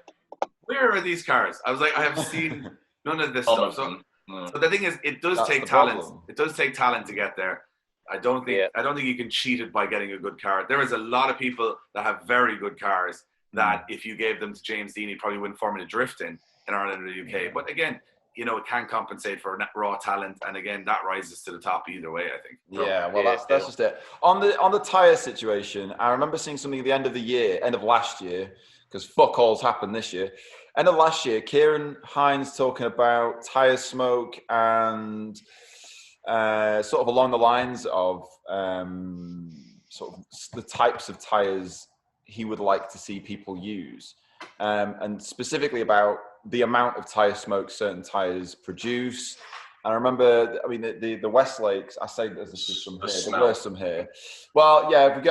where are these cars? I was like, I have seen none of this stuff. So the thing is, it does take talent. It does take talent to get there. I don't think you can cheat it by getting a good car. There is a lot of people that have very good cars that if you gave them to James Dean, he probably wouldn't Formula Drift in Ireland or the UK. But again, it can compensate for raw talent, and again, that rises to the top either way, I think. Yeah, well, that's just it. On the tyre situation, I remember seeing something at the end of last year, because fuck all's happened this year. End of last year, Kieran Hines talking about tyre smoke and sort of along the lines of sort of the types of tyres he would like to see people use, and specifically about the amount of tyre smoke certain tyres produce. And I remember, the Westlakes. I say there's some here. There were some here. Well, yeah.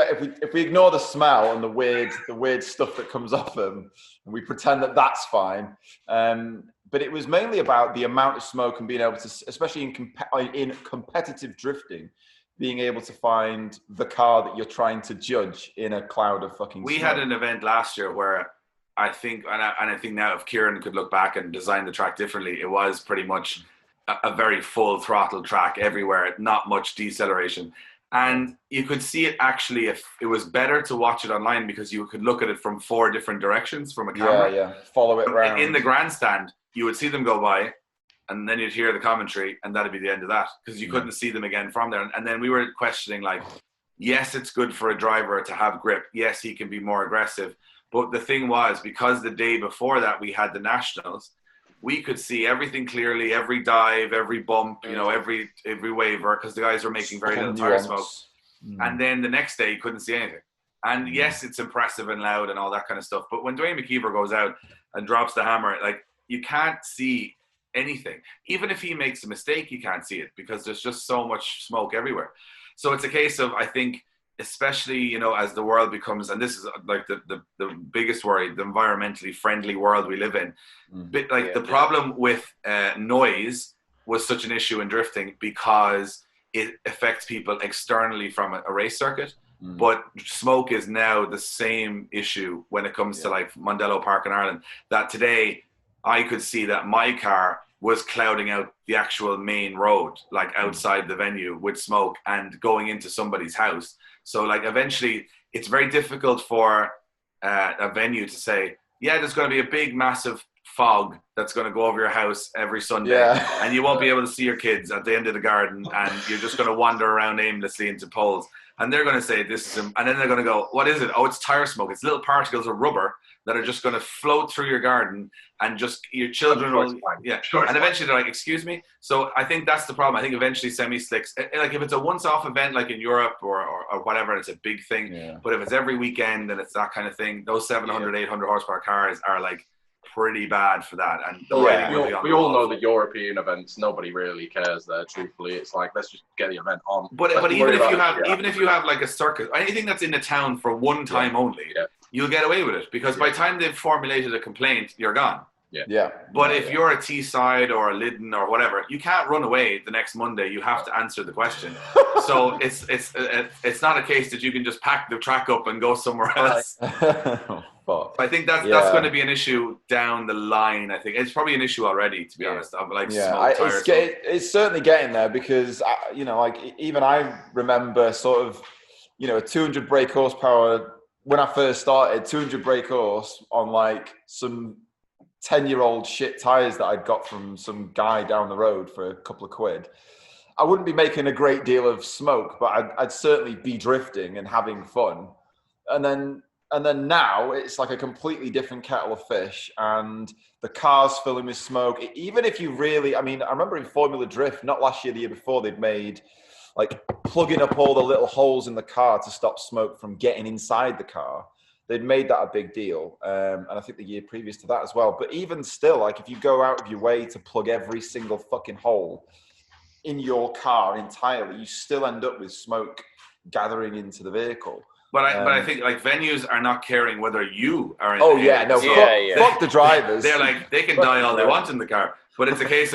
If we ignore the smell and the weird stuff that comes off them, and we pretend that that's fine. But it was mainly about the amount of smoke and being able to, especially in competitive drifting, being able to find the car that you're trying to judge in a cloud of fucking smoke. We had an event last year where I think, and I think now if Kieran could look back and design the track differently, it was pretty much a very full throttle track everywhere, not much deceleration. And you could see it actually, if it was better to watch it online, because you could look at it from 4 different directions from a camera. Follow it around. In the grandstand, you would see them go by, and then you'd hear the commentary, and that'd be the end of that, because you couldn't see them again from there. And then we were questioning, like, yes, it's good for a driver to have grip. Yes, he can be more aggressive. But the thing was, because the day before that we had the Nationals, we could see everything clearly, every dive, every bump, every waver, because the guys were making very little tire smoke. And then the next day, you couldn't see anything. And yes, it's impressive and loud and all that kind of stuff. But when Dwayne McKeever goes out and drops the hammer, like, you can't see anything. Even if he makes a mistake, you can't see it, because there's just so much smoke everywhere. So it's a case of, I think, especially, as the world becomes, and this is like the biggest worry, the environmentally friendly world we live in. The problem with noise was such an issue in drifting because it affects people externally from a race circuit. But smoke is now the same issue when it comes to like Mondello Park in Ireland, that today I could see that my car was clouding out the actual main road, like outside the venue with smoke and going into somebody's house. So like eventually it's very difficult for a venue to say, yeah, there's going to be a big, massive fog that's going to go over your house every Sunday and you won't be able to see your kids at the end of the garden, and you're just going to wander around aimlessly into poles. And they're going to say this is, and then they're going to go, what is it? Oh, it's tire smoke. It's little particles of rubber that are just going to float through your garden, and just your children will, and eventually they're like, excuse me. So I think that's the problem. I think eventually semi-slicks, like if it's a once-off event like in Europe or whatever, it's a big thing. But if it's every weekend and it's that kind of thing, those 700, 800 horsepower cars are like pretty bad for that. And we all know the European events, nobody really cares there, truthfully. It's like, let's just get the event on. But even if you have like a circuit, anything that's in the town for one time only, you'll get away with it, because by the time they've formulated a complaint, you're gone. But if you're a Teesside or a Liddon or whatever, you can't run away the next Monday. You have to answer the question. So it's not a case that you can just pack the track up and go somewhere else. I think that's going to be an issue down the line. I think it's probably an issue already, to be honest. Of like it's certainly getting there, because even I remember sort of a 200 brake horsepower when I first started, 200 brake horse on like some 10-year-old shit tires that I'd got from some guy down the road for a couple of quid. I wouldn't be making a great deal of smoke, but I'd certainly be drifting and having fun. And then And then now it's like a completely different kettle of fish, and the car's filling with smoke. Even if you really, I mean, I remember in Formula Drift, not last year, the year before, they'd made like plugging up all the little holes in the car to stop smoke from getting inside the car. They'd made that a big deal. And I think the year previous to that as well. But even still, like if you go out of your way to plug every single fucking hole in your car entirely, you still end up with smoke gathering into the vehicle. But I think like venues are not caring whether you are in fuck the drivers. They're like, they can die all they want in the car. But it's a case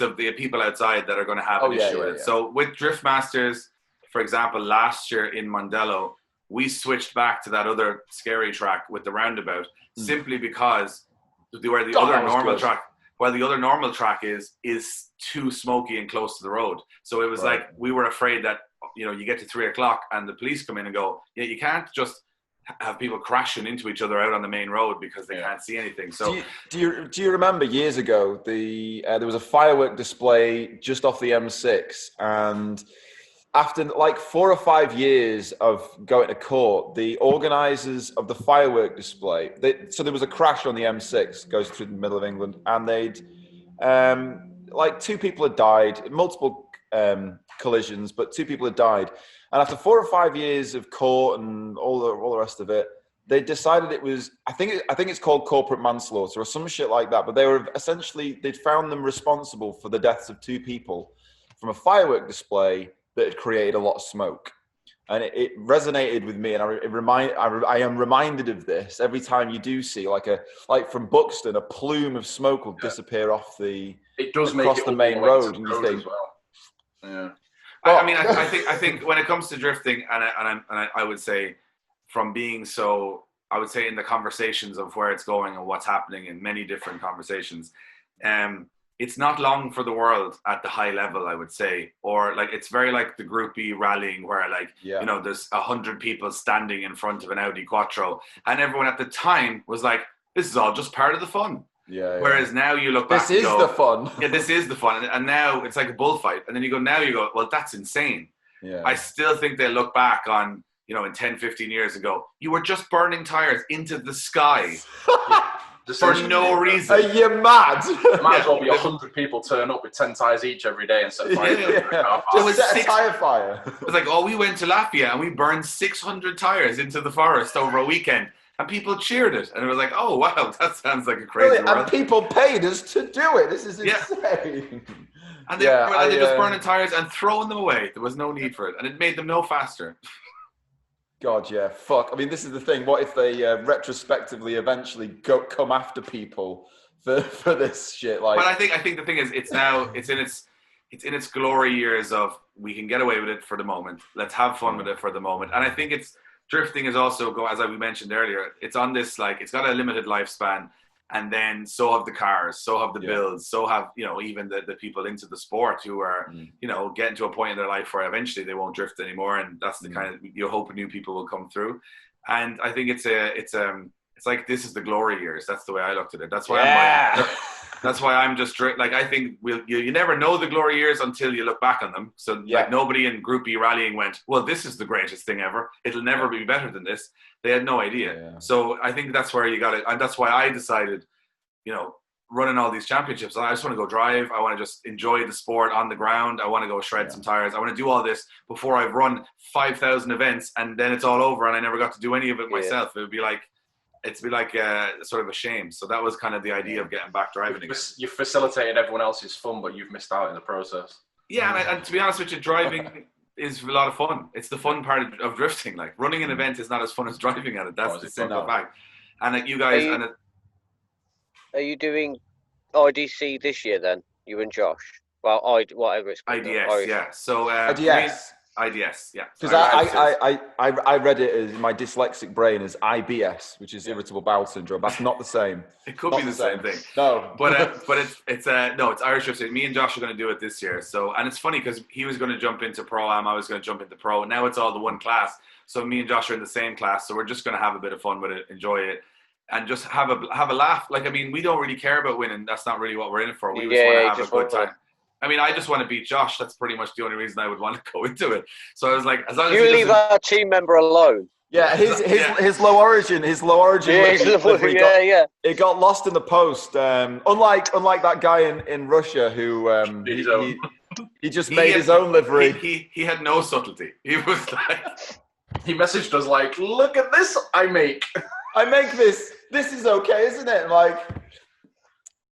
of the people outside that are going to have an issue with it. So with Drift Masters, for example, last year in Mondello, we switched back to that other scary track with the roundabout simply because where the other normal track is too smoky and close to the road. So it was like we were afraid that, you know, you get to 3:00 and the police come in and go, yeah, you can't just have people crashing into each other out on the main road because they can't see anything. So do you remember years ago there was a firework display just off the M6, and after like 4 or 5 years of going to court, the organisers of the firework display, so there was a crash on the M6, goes through the middle of England, and they'd like 2 people had died, multiple collisions, but 2 people had died. And after 4 or 5 years of court and all the rest of it, they decided it was, I think it's called corporate manslaughter or some shit like that. But they were they'd found them responsible for the deaths of 2 people from a firework display that had created a lot of smoke. And it resonated with me, and I am reminded of this every time you do see like from Buxton, a plume of smoke will disappear off the across the main road, and you think, yeah. I mean, I think when it comes to drifting, and I would say from being so, I would say in the conversations of where it's going and what's happening in many different conversations, it's not long for the world at the high level, I would say, or like it's very like the groupie rallying where like, you know, there's 100 people standing in front of an Audi Quattro, and everyone at the time was like, this is all just part of the fun. Yeah. Whereas now you look back, this is the fun. Yeah, this is the fun, and now it's like a bullfight. And then you go, well, that's insane. Yeah. I still think they look back on, you know, in 10, 15 years ago, you were just burning tires into the sky for no reason. Are you mad? Might as well be 100 people turn up with 10 tires each every day and set fire. It was a tire fire. It was like, we went to Latvia and we burned 600 tires into the forest over a weekend. And people cheered it. And it was like, oh, wow, that sounds like a crazy world. And people paid us to do it. This is insane. And they just burning tires and throwing them away. There was no need for it. And it made them no faster. God, yeah, fuck. I mean, this is the thing. What if they retrospectively eventually come after people for this shit? Like, but I think the thing is, it's in its glory years of we can get away with it for the moment. Let's have fun with it for the moment. And I think drifting is also, as we mentioned earlier, it's on this, like, it's got a limited lifespan, and then so have the cars, so have the builds, so have, you know, even the people into the sport who are, you know, getting to a point in their life where eventually they won't drift anymore, and that's the kind of, you hope new people will come through. And I think it's like, this is the glory years. That's the way I looked at it. That's why that's why I'm just like, I think you never know the glory years until you look back on them. So like nobody in groupie rallying went, well, this is the greatest thing ever. It'll never be better than this. They had no idea. Yeah. So I think that's where you got it. And that's why I decided, you know, running all these championships, I just want to go drive. I want to just enjoy the sport on the ground. I want to go shred some tires. I want to do all this before I've run 5,000 events and then it's all over and I never got to do any of it myself. It would be like, sort of a shame. So that was kind of the idea of getting back driving again. You've facilitated everyone else's fun, but you've missed out in the process. Yeah, and to be honest with you, driving is a lot of fun. It's the fun part of drifting. Like, running an event is not as fun as driving at it. That's the simple fact. And like, you guys... Are you doing IDC this year then? You and Josh? Well, whatever it's called. IDS, yeah. So... IDS, yeah. Because I read it as my dyslexic brain as IBS, which is irritable bowel syndrome. That's not the same. It could be the same thing. No, but it's Irish drifting. Me and Josh are going to do it this year. So, and it's funny because he was going to jump into Pro-Am, I was going to jump into Pro. Now it's all the one class. So me and Josh are in the same class. So we're just going to have a bit of fun with it, enjoy it, and just have a laugh. Like, I mean, we don't really care about winning. That's not really what we're in it for. We just want to have a good time. I mean, I just want to beat Josh. That's pretty much the only reason I would want to go into it. So I was like, as long as you leave our team member alone. Yeah, his low origin. It got lost in the post. Unlike that guy in Russia who he just made his own livery. He had no subtlety. He was like, he messaged us like, "Look at this, I make this. This is okay, isn't it?" Like,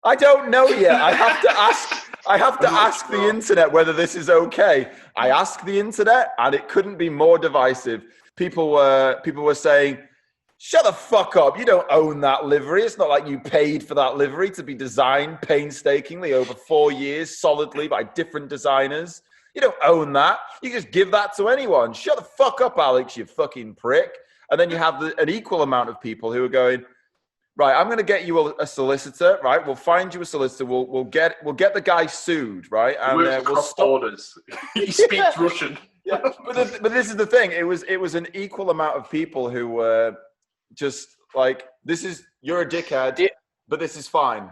I don't know yet. I have to ask the internet whether this is okay. I asked the internet, and it couldn't be more divisive. People were saying, "Shut the fuck up! You don't own that livery. It's not like you paid for that livery to be designed painstakingly over 4 years, solidly by different designers. You don't own that. You just give that to anyone. Shut the fuck up, Alex, you fucking prick." And then you have an equal amount of people who are going, "Right, I'm going to get you a solicitor. Right, we'll find you a solicitor. We'll get the guy sued. Right, and we'll stop orders. He speaks Russian." Yeah, but this is the thing. It was an equal amount of people who were just like, "You're a dickhead, but this is fine."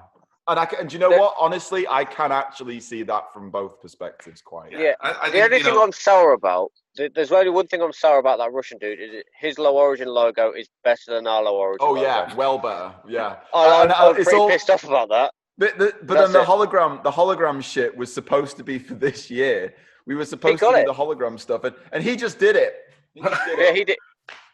And do you know what? Honestly, I can actually see that from both perspectives quite. Yeah. The only thing I'm sour about, there's only one thing I'm sour about that Russian dude, is his Low Origin logo is better than our Low Origin logo. Yeah, well better. Yeah. I'm pretty pissed off about that. But then the hologram shit was supposed to be for this year. We were supposed to do the hologram stuff, and he just did it. He did.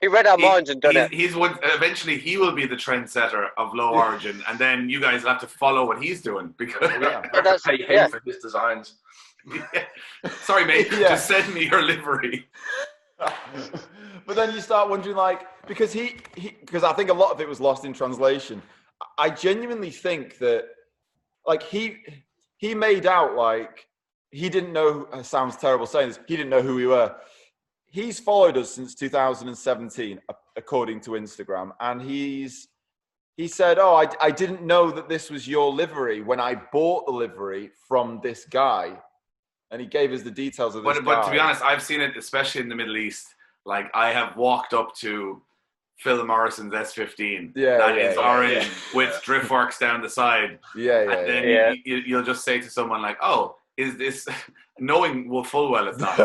He read our minds and done it. Eventually, he will be the trendsetter of Low Origin, and then you guys will have to follow what he's doing because that's pay him for his designs. Yeah. Sorry, mate. Just send me your livery. But then you start wondering, like, because because I think a lot of it was lost in translation. I genuinely think that, like, he made out like he didn't know. It sounds terrible saying this. He didn't know who we were. He's followed us since 2017, according to Instagram, and he said, "Oh, I didn't know that this was your livery when I bought the livery from this guy," and he gave us the details of this guy. But to be honest, I've seen it, especially in the Middle East. Like, I have walked up to Phil Morrison's S15 that is orange with Driftworks down the side. And then you'll just say to someone like, "Oh, is this," knowing full well it's not,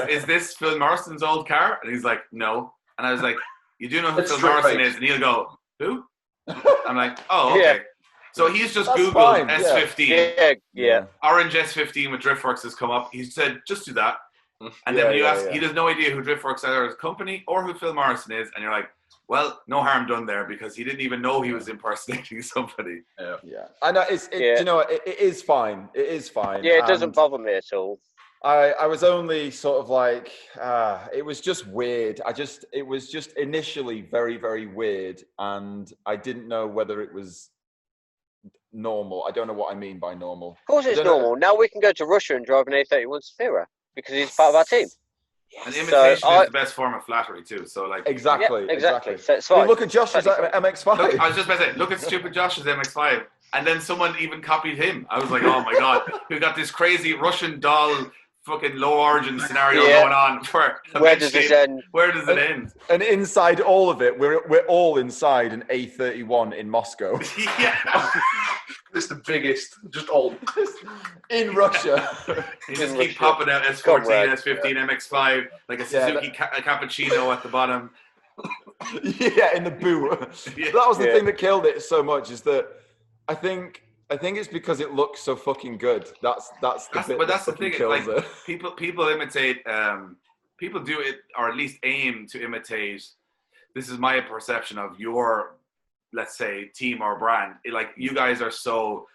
is this Phil Morrison's old car? And he's like, "No." And I was like, "You do know who Phil Morrison is?" And he'll go, "Who?" I'm like, "Oh, okay." Yeah. So he's just Googled S15. Yeah. Orange S15 with Driftworks has come up. He said, "Just do that." And then when you ask, he has no idea who Driftworks are as a company or who Phil Morrison is. And you're like, well, no harm done there, because he didn't even know he was impersonating somebody. Yeah. I know. You know, it is fine. It is fine. Yeah, it doesn't bother me at all. I was only sort of like, it was just weird. It was just initially very, very weird. And I didn't know whether it was normal. I don't know what I mean by normal. Of course it's normal. Now we can go to Russia and drive an A31 Sphera because he's part of our team. Yes. And imitation is the best form of flattery too. So like exactly. So it's fine. Look at Josh's MX-5. Look, I was just about to say, look at stupid Josh's MX-5, and then someone even copied him. I was like, oh my god, we've got this crazy Russian doll fucking Low Origin scenario going on. Where does this end? Where does it end? And inside all of it, we're all inside an A31 in Moscow. It's the biggest, just all in Russia. You just keep popping out S14, S15, MX-5, like a Suzuki cappuccino at the bottom. Yeah, in the boot. That was the thing that killed it so much, is that I think it's because it looks so fucking good. That's the bit. But that's the thing. Like, people imitate. People do it, or at least aim to imitate. This is my perception of your, let's say, team or brand. Like, you guys are so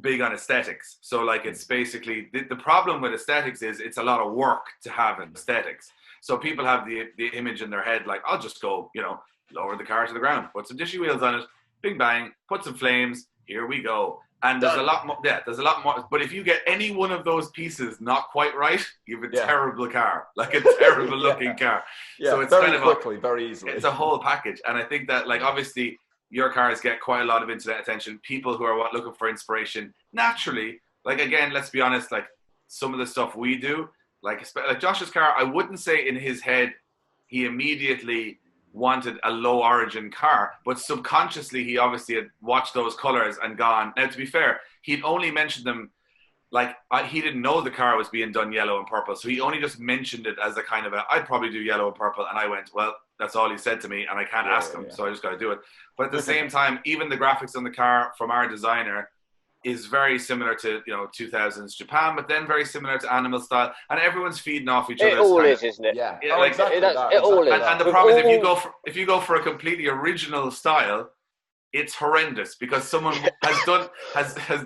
big on aesthetics. So like, it's basically the problem with aesthetics is it's a lot of work to have aesthetics. So people have the image in their head, like, I'll just go, lower the car to the ground, put some dishy wheels on it, bing bang, put some flames. Here we go. And there's a lot more. Yeah, there's a lot more. But if you get any one of those pieces not quite right, you have a terrible car, like a terrible looking car. Yeah, so it's very quickly, very easily. It's a whole package. And I think that, like, obviously your cars get quite a lot of internet attention. People who are looking for inspiration, naturally, like, again, let's be honest, like, some of the stuff we do, like Josh's car, I wouldn't say in his head he immediately wanted a Low Origin car, but subconsciously he obviously had watched those colors and gone. Now, to be fair, he'd only mentioned them, like, he didn't know the car was being done yellow and purple, so he only just mentioned it as a kind of I'd probably do yellow and purple, and I went, well, That's all he said to me, and I can't ask him, so I just got to do it. But at the same time, even the graphics on the car from our designer is very similar to 2000s Japan, but then very similar to Animal Style, and everyone's feeding off each other. It all is, isn't it? Yeah, exactly. It all is. And the problem is, if you go for a completely original style, it's horrendous because someone has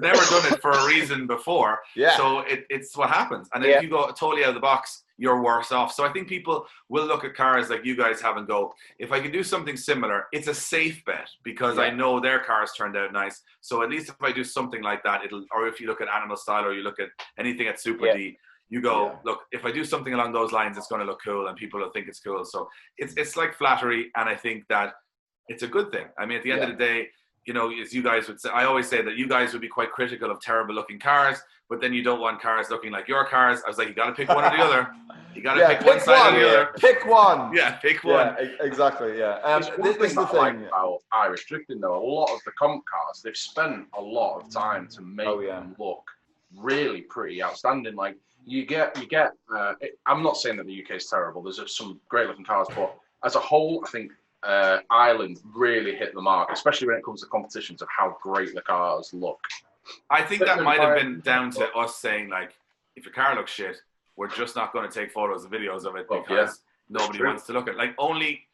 never done it for a reason before. Yeah. So it's what happens. And if you go totally out of the box, you're worse off. So I think people will look at cars like you guys have and go, if I can do something similar, it's a safe bet because I know their cars turned out nice. So at least if I do something like that, or if you look at Animal Style or you look at anything at Super D, you go, look, if I do something along those lines, it's going to look cool and people will think it's cool. So it's like flattery. And I think that it's a good thing. I mean, at the end of the day, as you guys would say, I always say that you guys would be quite critical of terrible looking cars, but then you don't want cars looking like your cars. I was like, you got to pick one or the other. You got to pick one side or the other. Pick one. Yeah, pick one. Yeah, exactly. Yeah. This is the thing about Irish drifting, though. A lot of the comp cars, they've spent a lot of time to make them look really pretty outstanding. Like you get. I'm not saying that the UK is terrible. There's some great looking cars, but as a whole, I think Ireland really hit the mark, especially when it comes to competitions of how great the cars look. I think that might have been down to us saying, like, if your car looks shit, we're just not going to take photos and videos of it because nobody wants to look at it. Like, only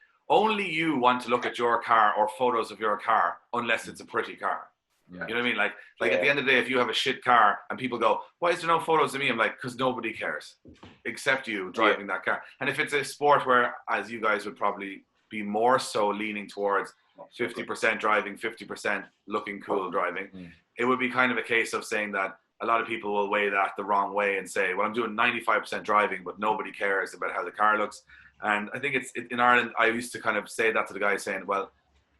you want to look at your car or photos of your car unless it's a pretty car. Yeah. You know what I mean? Like at the end of the day, if you have a shit car and people go, why is there no photos of me? I'm like, because nobody cares except you driving that car. And if it's a sport where, as you guys would probably be more so leaning towards 50% driving, 50% looking cool driving, it would be kind of a case of saying that a lot of people will weigh that the wrong way and say, well, I'm doing 95% driving, but nobody cares about how the car looks. And I think in Ireland, I used to kind of say that to the guys saying, well,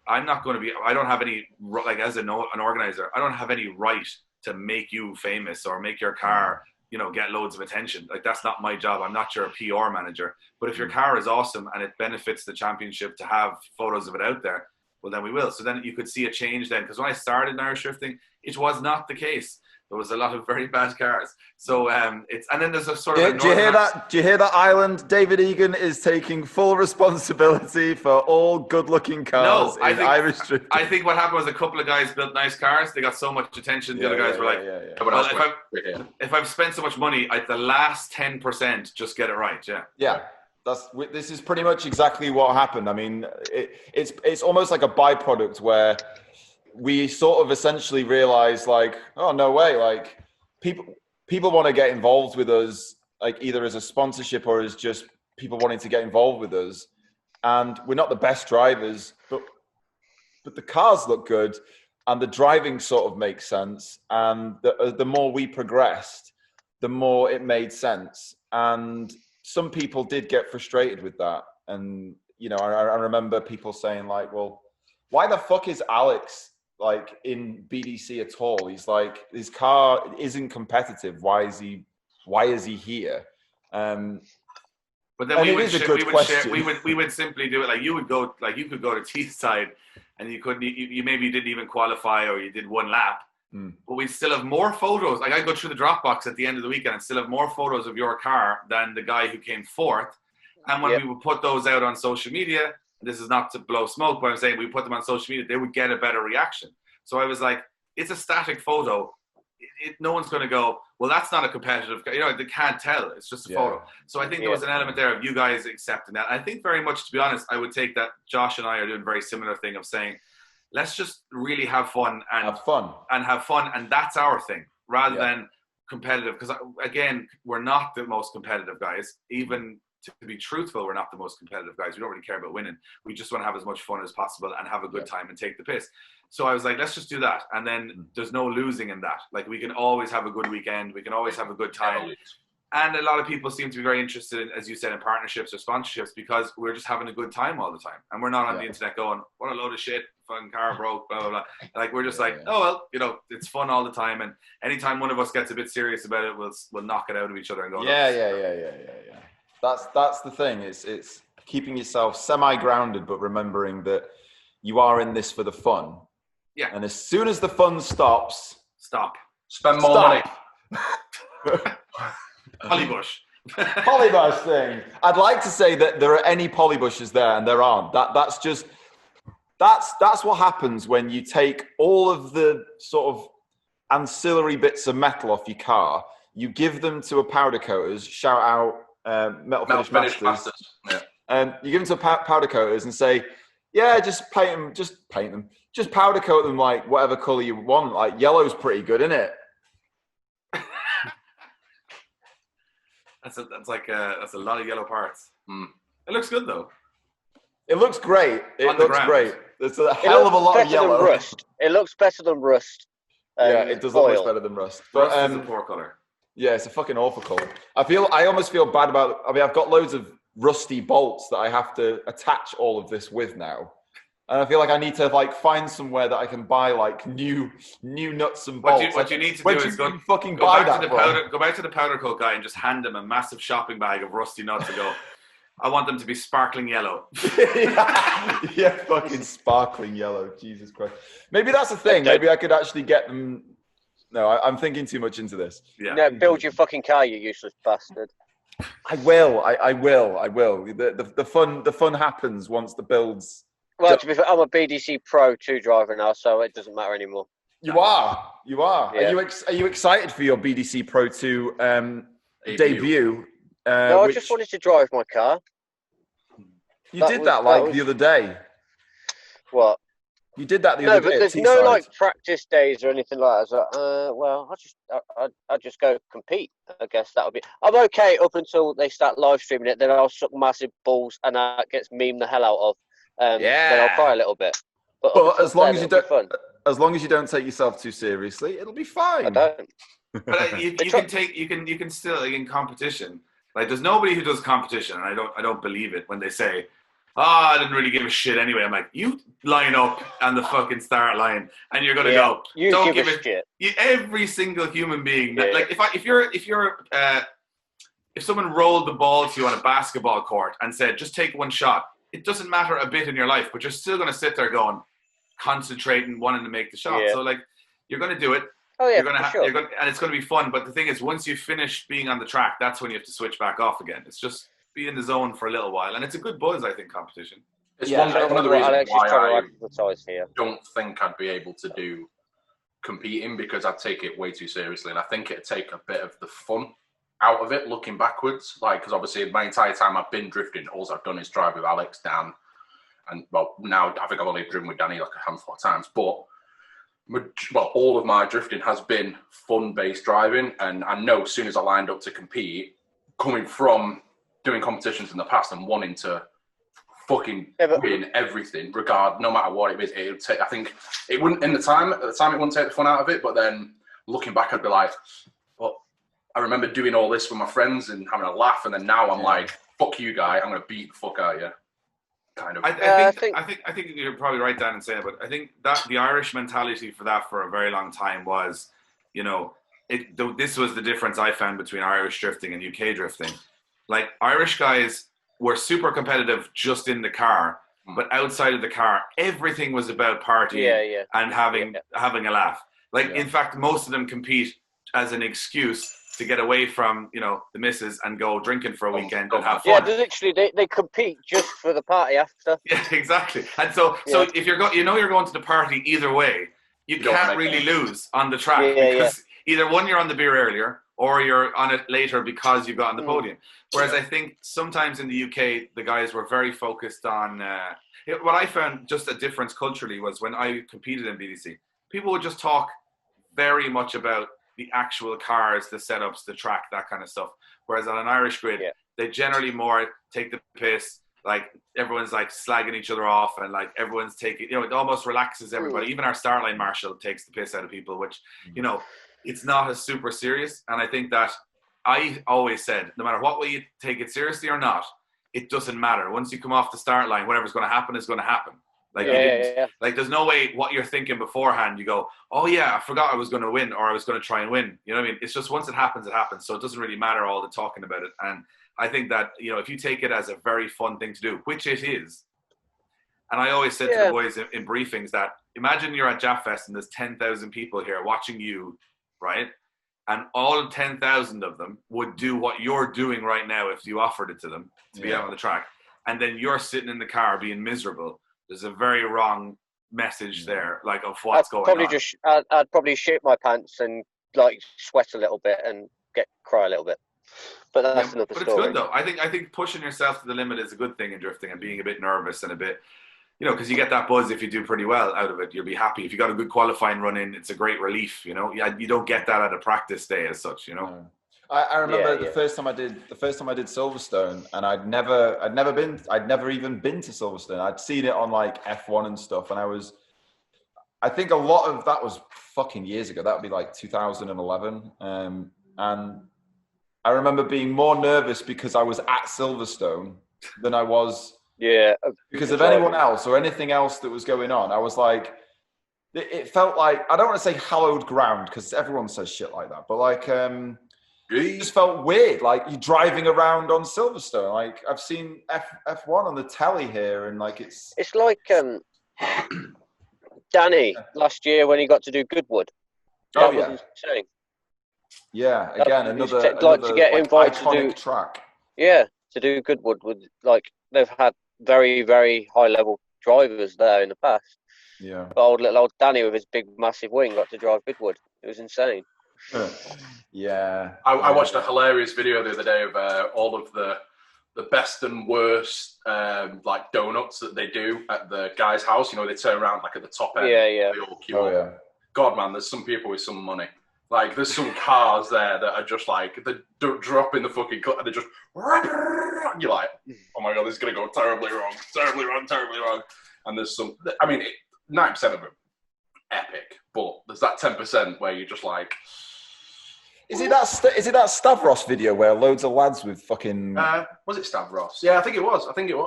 I don't have any, like as an organizer, I don't have any right to make you famous or make your car, get loads of attention. Like that's not my job. I'm not your PR manager. But if your car is awesome and it benefits the championship to have photos of it out there, well, then we will. So then you could see a change then. Because when I started in Irish drifting, it was not the case. There was a lot of very bad cars. So and then there's a sort of. Do you hear that? Do you hear that, Ireland? David Egan is taking full responsibility for all good-looking cars in Irish drifting. I think what happened was a couple of guys built nice cars. They got so much attention. The other guys were like, well, if I've spent so much money, the last 10% just get it right. Yeah. Yeah. This is pretty much exactly what happened. I mean, it's almost like a byproduct where we sort of essentially realized, like, oh, no way, like people want to get involved with us, like either as a sponsorship or as just people wanting to get involved with us. And we're not the best drivers, but the cars look good and the driving sort of makes sense. And the more we progressed, the more it made sense. And some people did get frustrated with that. And, I remember people saying like, well, why the fuck is Alex like in BDC at all? He's like, his car isn't competitive. Why is he here? But then we would simply do it. Like you could go to Teesside and you maybe didn't even qualify or you did one lap. But we still have more photos. Like I go through the Dropbox at the end of the weekend and still have more photos of your car than the guy who came fourth. And when we would put those out on social media, this is not to blow smoke, but I'm saying we put them on social media, they would get a better reaction. So I was like, it's a static photo. No one's going to go, well, that's not a competitive, they can't tell. It's just a photo. So I think there was an element there of you guys accepting that. I think very much, to be honest, I would take that Josh and I are doing a very similar thing of saying, let's just really have fun. And that's our thing rather than competitive. Because again, we're not the most competitive guys. Even to be truthful, we're not the most competitive guys. We don't really care about winning. We just want to have as much fun as possible and have a good time and take the piss. So I was like, let's just do that. And then there's no losing in that. Like we can always have a good weekend. We can always have a good time. And a lot of people seem to be very interested in, as you said, in partnerships or sponsorships because we're just having a good time all the time. And we're not on the internet going, what a load of shit, fucking car broke, blah, blah, blah. Like we're just oh, well, it's fun all the time. And anytime one of us gets a bit serious about it, we'll knock it out of each other and go, yeah. That's the thing. It's keeping yourself semi-grounded, but remembering that you are in this for the fun. Yeah. And as soon as the fun stops, stop. Spend more money. Hollybush. Polybush thing. I'd like to say that there are any polybushes there, and there aren't. That's what happens when you take all of the sort of ancillary bits of metal off your car. You give them to a powder coaters. Shout out Metal Finish Masters. Yeah. You give them to powder coaters and say, yeah, just paint them. Just powder coat them like whatever color you want. Like yellow's pretty good, isn't it? That's a lot of yellow parts. It looks good though. It looks great. It looks great. There's a hell of a lot of yellow. Rust. It looks better than rust. Yeah, it does look much better than rust. But rust is a poor color. Yeah, it's a fucking awful color. I almost feel bad about. I mean, I've got loads of rusty bolts that I have to attach all of this with now, and I feel like I need to like find somewhere that I can buy like new nuts and bolts. What you need to do is go back to the powder coat guy and just hand him a massive shopping bag of rusty nuts and go, I want them to be sparkling yellow. yeah, fucking sparkling yellow. Jesus Christ. Maybe that's the thing. Maybe I could actually get them. No, I'm thinking too much into this. Yeah. No, build your fucking car, you useless bastard. I will. The fun happens once the builds. Well, to be fair, I'm a BDC Pro 2 driver now, so it doesn't matter anymore. You are. Yeah. Are you excited for your BDC Pro 2 debut? No, I just wanted to drive my car. You did that the other day. What? You did that the other day. No, but there's no like practice days or anything like that. So, well, I just go compete. I guess that would be. I'm okay up until they start live streaming it. Then I'll suck massive balls, and that gets memed the hell out of. Then I'll cry a little bit. But as long as you don't take yourself too seriously, it'll be fine. I don't. But you can still like in competition. Like there's nobody who does competition, and I don't believe it when they say, I didn't really give a shit anyway. I'm like, you line up on the fucking start line, and you're gonna go. You don't give a shit. Every single human being, like if someone rolled the ball to you on a basketball court and said, just take one shot, it doesn't matter a bit in your life, but you're still gonna sit there going, concentrating, wanting to make the shot. So like, you're gonna do it. Oh yeah, and it's gonna be fun. But the thing is, once you finish being on the track, that's when you have to switch back off again. It's just be in the zone for a little while, and it's a good buzz, I think, competition. It's one of the reasons why I don't think I'd be able to do competing, because I'd take it way too seriously, and I think it'd take a bit of the fun out of it looking backwards. Like, because obviously my entire time I've been drifting, all I've done is drive with Alex, Dan, and well, now I think I've only driven with Danny like a handful of times, but all of my drifting has been fun-based driving, and I know as soon as I lined up to compete, coming from doing competitions in the past and wanting to fucking win everything, no matter what it is, it would take. I think it wouldn't at the time it wouldn't take the fun out of it, but then looking back, I'd be like, well, I remember doing all this with my friends and having a laugh, and then now I'm like, fuck you, guy, I'm gonna beat the fuck out of you. Kind of. I think you're probably right, Dan, in saying it, but I think that the Irish mentality for that for a very long time was, this was the difference I found between Irish drifting and UK drifting. Like, Irish guys were super competitive just in the car, but outside of the car, everything was about partying and having a laugh. Like, in fact, most of them compete as an excuse to get away from, the missus and go drinking for a weekend and have fun. Yeah, literally, they compete just for the party after. Yeah, exactly. And so if you're you're going to the party either way, you can't really lose on the track because either one, you're on the beer earlier, or you're on it later because you got on the podium. Whereas I think sometimes in the UK, the guys were very focused on... what I found just a difference culturally was when I competed in BDC, people would just talk very much about the actual cars, the setups, the track, that kind of stuff. Whereas on an Irish grid, they generally more take the piss. Like, everyone's like slagging each other off, and like everyone's taking, it almost relaxes everybody. Even our start line marshal takes the piss out of people, which, it's not as super serious. And I think that I always said, no matter what way you take it seriously or not, it doesn't matter. Once you come off the start line, whatever's going to happen is going to happen. Like, like, there's no way what you're thinking beforehand, you go, oh yeah, I forgot I was going to win, or I was going to try and win. You know what I mean? It's just once it happens, it happens. So it doesn't really matter all the talking about it. And I think that, if you take it as a very fun thing to do, which it is, and I always said to the boys in briefings that imagine you're at Jaffa Fest and there's 10,000 people here watching you, right? and all 10,000 of them would do what you're doing right now if you offered it to them to be out on the track, and then you're sitting in the car being miserable, there's a very wrong message there, like, of what's going on. I'd probably shit my pants and like sweat a little bit and cry a little bit. But that's another story. But it's good though. I think pushing yourself to the limit is a good thing in drifting, and being a bit nervous and a bit, because you get that buzz if you do pretty well out of it. You'll be happy. If you got a good qualifying run in, it's a great relief. You don't get that at a practice day as such. I remember the first time I did Silverstone, and I'd never even been to Silverstone. I'd seen it on like F1 and stuff, and I think a lot of that was fucking years ago. That would be like 2011, and I remember being more nervous because I was at Silverstone than I was because of anyone else or anything else that was going on. I was like, it felt like, I don't want to say hallowed ground because everyone says shit like that, but like, it just felt weird. Like you're driving around on Silverstone. Like I've seen F1 on the telly here, and like it's like Danny last year when he got to do Goodwood. That was insane. Yeah, again, another to get invited iconic to do track. Yeah, to do Goodwood with they've had very, very high level drivers there in the past. Yeah. But old Danny with his big massive wing got to drive Goodwood. It was insane. Yeah. I watched a hilarious video the other day of all of the best and worst like donuts that they do at the guy's house. They turn around like at the top end. Yeah. They all queue up. God, man, there's some people with some money. Like, there's some cars there that are just like, they're dropping the fucking cut and they're just, you're like, oh my God, this is going to go terribly wrong. And there's some, 9% of them, epic. But there's that 10% where you're just like... Is it that Stavros video where loads of lads with fucking... was it Stavros? Yeah, I think it was.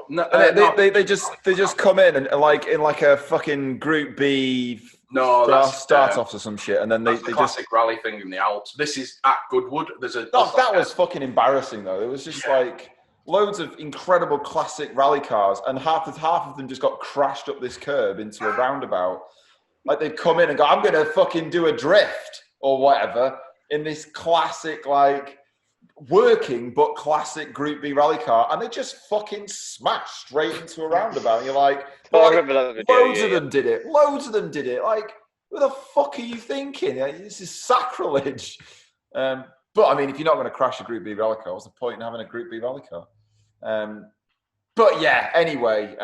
No, they just come in and like in like a fucking Group B... No, that's start-offs or some shit, and then they classic rally thing in the Alps. This is at Goodwood. That was fucking embarrassing though. It was just like loads of incredible classic rally cars, and half of them just got crashed up this curb into a roundabout. Like they'd come in and go, "I'm gonna fucking do a drift or whatever," in this classic like working but classic Group B rally car, and they just fucking smashed straight into a roundabout. And you're like, I remember that video. Loads of them did it. Like, what the fuck are you thinking? This is sacrilege. But I mean, if you're not going to crash a Group B rally car, what's the point in having a Group B rally car? But yeah, anyway,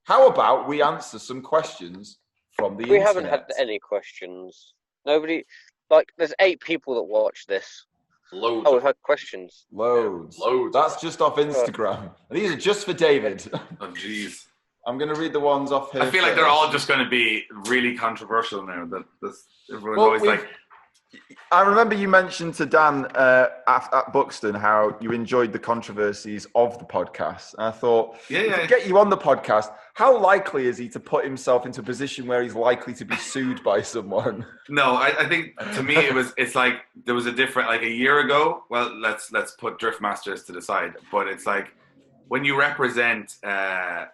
how about we answer some questions from the internet? We haven't had any questions. Nobody, there's 8 people that watch this. Loads. Oh, we've had questions. Loads. That's just off Instagram. These are just for David. Oh, jeez. I'm going to read the ones off here. I feel like they're all just going to be really controversial now. Everyone's always like... I remember you mentioned to Dan at Buxton how you enjoyed the controversies of the podcast. And I thought, get you on the podcast, how likely is he to put himself into a position where he's likely to be sued by someone? No, I think to me it's like there was a different, like a year ago, well, let's put Drift Masters to the side, but it's like when you represent an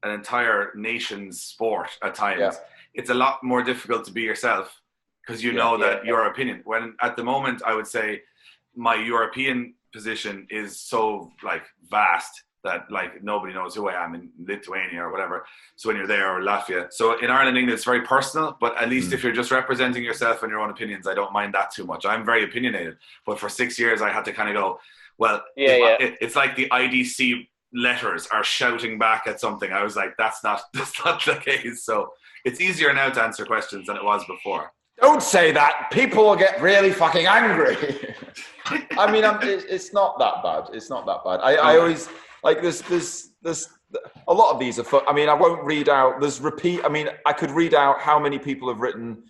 entire nation's sport at times, it's a lot more difficult to be yourself. Because that your opinion. When at the moment, I would say my European position is so vast that nobody knows who I am in Lithuania or whatever. So when you're there, or Latvia. So in Ireland, England, it's very personal. But at least if you're just representing yourself and your own opinions, I don't mind that too much. I'm very opinionated. But for 6 years, I had to kind of go, well, it's like the IDC letters are shouting back at something. I was like, that's not the case. So it's easier now to answer questions than it was before. Don't say that. People will get really fucking angry. I mean, it's not that bad. It's not that bad. I always like this. A lot of these are. I mean, I won't read out. There's repeat. I mean, I could read out how many people have written.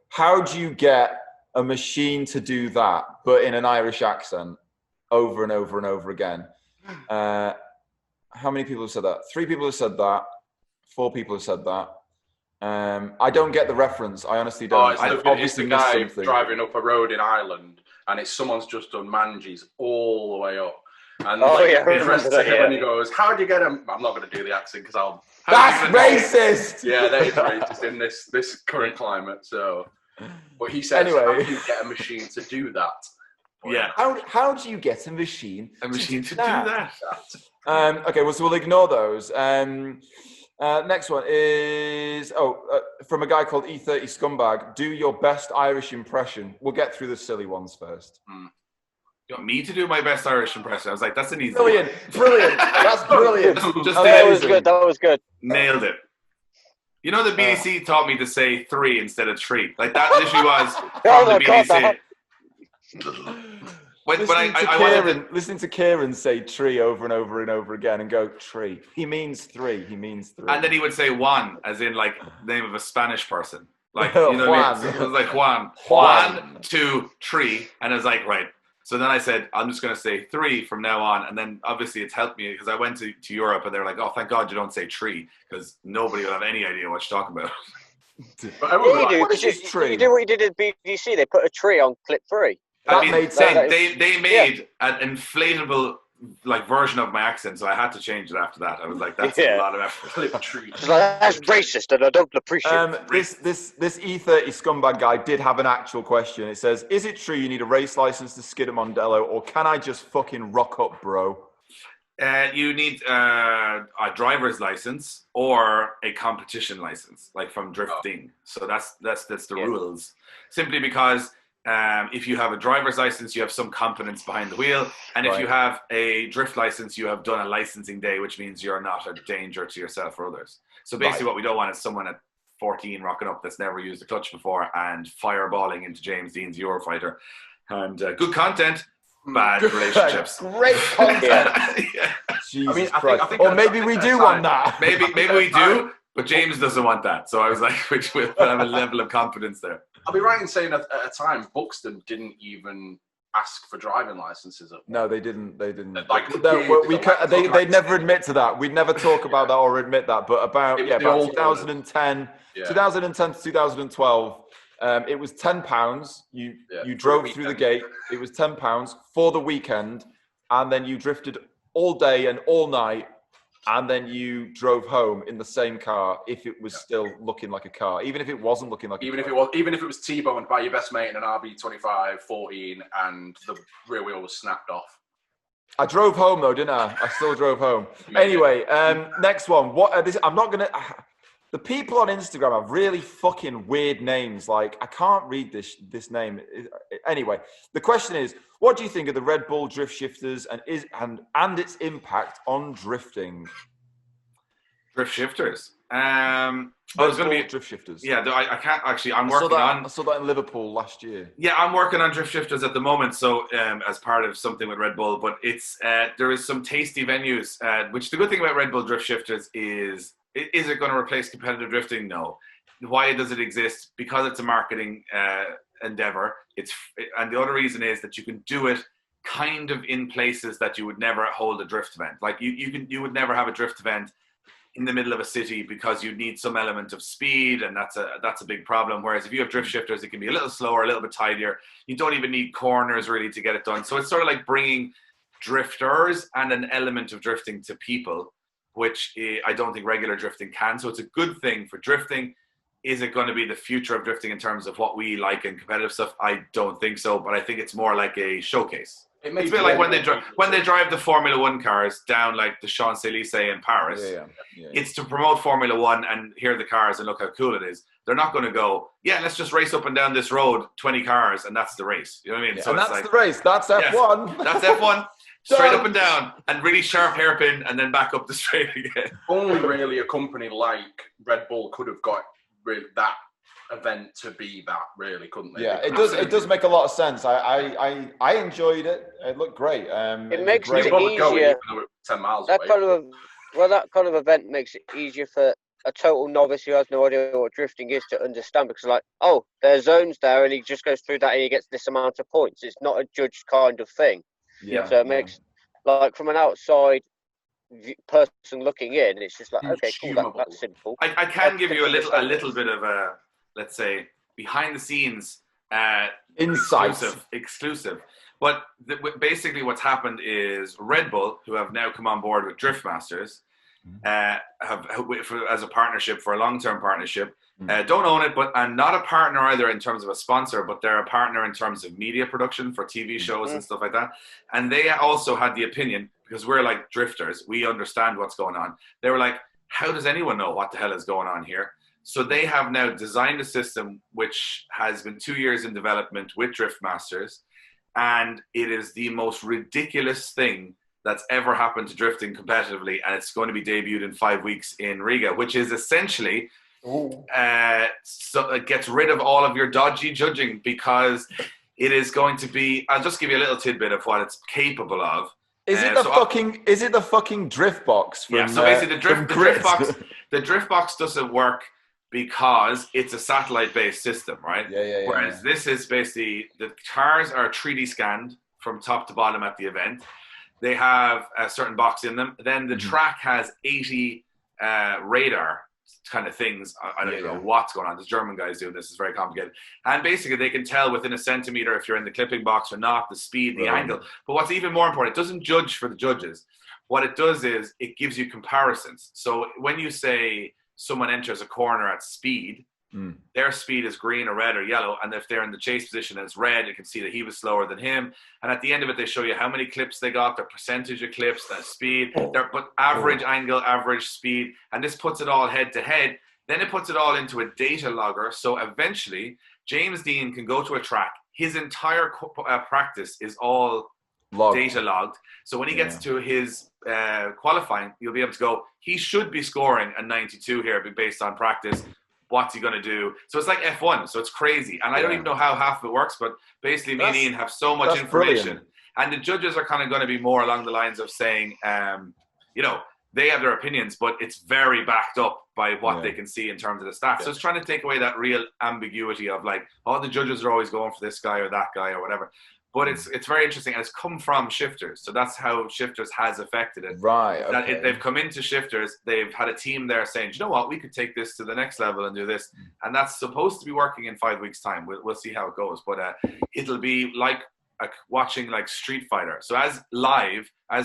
How do you get a machine to do that, but in an Irish accent, over and over and over again? How many people have said that? 3 people have said that. 4 people have said that. I don't get the reference. I honestly don't. I obviously missed something. Driving up a road in Ireland, and it's someone's just done Manji's all the way up. And when he goes, "How do you get him?" I'm not going to do the accent because I'll. That's racist. Yeah, that is racist in this current climate. So But he says, anyway, how do you get a machine to do that? Yeah. How do you get a machine to do that? Okay, well, so we'll ignore those. Next one is from a guy called E30 Scumbag. Do your best Irish impression. We'll get through the silly ones first. You want me to do my best Irish impression? I was like, that's an easy Brilliant. That's brilliant. That was good. Nailed it. You know, the BBC taught me to say 3 instead of 3. Like, that literally was from the BBC. Listening to Kieran say tree over and over and over again and go, tree. He means 3. And then he would say Juan, as in, like, the name of a Spanish person. Like, you know what I mean? It was like Juan. 1, 2, 3. And I was like, right. So then I said, I'm just going to say 3 from now on. And then obviously it's helped me because I went to Europe and they're like, oh, thank God you don't say tree because nobody will have any idea what you're talking about. You did what you did at BBC. They put a tree on clip 3. Made sense. They made an inflatable like version of my accent, so I had to change it after that. I was like, that's a lot of effort. Clip tree. That's racist and I don't appreciate it. This E30 Scumbag guy did have an actual question. It says, is it true you need a race license to skid a Mondello, or can I just fucking rock up, bro? You need a driver's license or a competition license, like from drifting. So that's the rules. Simply because if you have a driver's license, you have some confidence behind the wheel. And if you have a drift license, you have done a licensing day, which means you're not a danger to yourself or others. So basically what we don't want is someone at 14 rocking up that's never used a clutch before and fireballing into James Dean's Eurofighter. And good content, bad relationships. Great content. Jesus Christ. I think or maybe we do want that. Maybe we do, but James doesn't want that. So I was like, which will have a level of confidence there. I'll be right in saying at a time, Buxton didn't even ask for driving licenses. No, they didn't. Like, they'd never admit to that. We'd never talk about that or admit that. But about 2010 to 2012, it was £10. You drove through the gate. It was £10 for the weekend, and then you drifted all day and all night. And then you drove home in the same car if it was still looking like a car, even if it wasn't looking like a car. Even if it was T-boned by your best mate in an RB25 14 and the rear wheel was snapped off. I drove home though, didn't I? I still drove home. Anyway, next one. I'm not gonna. The people on Instagram have really fucking weird names. Like, I can't read this name. Anyway, the question is, what do you think of the Red Bull drift shifters and its impact on drifting? Drift shifters. Drift shifters. Yeah, I can't actually. I saw that in Liverpool last year. Yeah, I'm working on drift shifters at the moment. So as part of something with Red Bull, but it's there is some tasty venues. Which the good thing about Red Bull drift shifters is it going to replace competitive drifting? No. Why does it exist? Because it's a marketing endeavor. And the other reason is that you can do it kind of in places that you would never hold a drift event. Like you would never have a drift event in the middle of a city because you need some element of speed, and that's a big problem. Whereas if you have drift shifters, it can be a little slower, a little bit tidier. You don't even need corners really to get it done. So it's sort of like bringing drifters and an element of drifting to people, which I don't think regular drifting can. So it's a good thing for drifting. Is it going to be the future of drifting in terms of what we like in competitive stuff? I don't think so, but I think it's more like a showcase. It's a bit like when they drive the Formula One cars down like the Champs-Élysées in Paris. Yeah. It's to promote Formula One and hear the cars and look how cool it is. They're not going to go, let's just race up and down this road, 20 cars, and that's the race. You know what I mean? Yeah, so and that's like, the race. That's F1. Yes, that's F1. Straight up and down, and really sharp hairpin, and then back up the straight again. Only really a company like Red Bull could have got that event to be that, really, couldn't they? Yeah, it does make a lot of sense. I enjoyed it. It looked great. It makes it easier. 10 miles that away. That kind of event makes it easier for a total novice who has no idea what drifting is to understand, because there's zones there, and he just goes through that and he gets this amount of points. It's not a judged kind of thing. Yeah. So it makes, from an outside person looking in, it's just like, okay, cool, that's simple. I can give you a little bit of a, let's say, behind the scenes exclusive. But basically what's happened is Red Bull, who have now come on board with Drift Masters, as a partnership, for a long-term partnership, Don't own it, and not a partner either in terms of a sponsor, but they're a partner in terms of media production for TV shows and stuff like that. And they also had the opinion, because we're like drifters, we understand what's going on. They were like, how does anyone know what the hell is going on here? So they have now designed a system which has been 2 years in development with Drift Masters, and it is the most ridiculous thing that's ever happened to drifting competitively, and it's going to be debuted in 5 weeks in Riga, which is essentially so it gets rid of all of your dodgy judging, because it is going to be, I'll just give you a little tidbit of what it's capable of. Is it the fucking drift box? So basically the drift box doesn't work because it's a satellite-based system, right? Whereas this is basically, the cars are 3D scanned from top to bottom at the event. They have a certain box in them. Then the track has 80 radar kind of things. I don't know what's going on. The German guys doing this. Is very complicated. And basically they can tell within a centimeter if you're in the clipping box or not, the speed, the angle. But what's even more important, it doesn't judge for the judges. What it does is it gives you comparisons. So when you say someone enters a corner at speed, their speed is green or red or yellow, and if they're in the chase position and it's red, you can see that he was slower than him. And at the end of it, they show you how many clips they got, their percentage of clips, their speed, but average angle, average speed, and this puts it all head to head. Then it puts it all into a data logger, so eventually James Dean can go to a track. His entire practice is all data logged. So when he gets to his qualifying, you'll be able to go, he should be scoring a 92 here based on practice. What's he going to do? So it's like F1. So it's crazy. And I don't even know how half of it works, but basically me and Ian have so much information. Brilliant. And the judges are kind of going to be more along the lines of saying, they have their opinions, but it's very backed up by what they can see in terms of the stats. So it's trying to take away that real ambiguity of like, the judges are always going for this guy or that guy or whatever. But it's very interesting, and it's come from Shifters. So that's how Shifters has affected it. Right. Okay. They've come into Shifters. They've had a team there saying, you know what, we could take this to the next level and do this. And that's supposed to be working in 5 weeks' time. We'll see how it goes. But it'll be like watching like Street Fighter. So as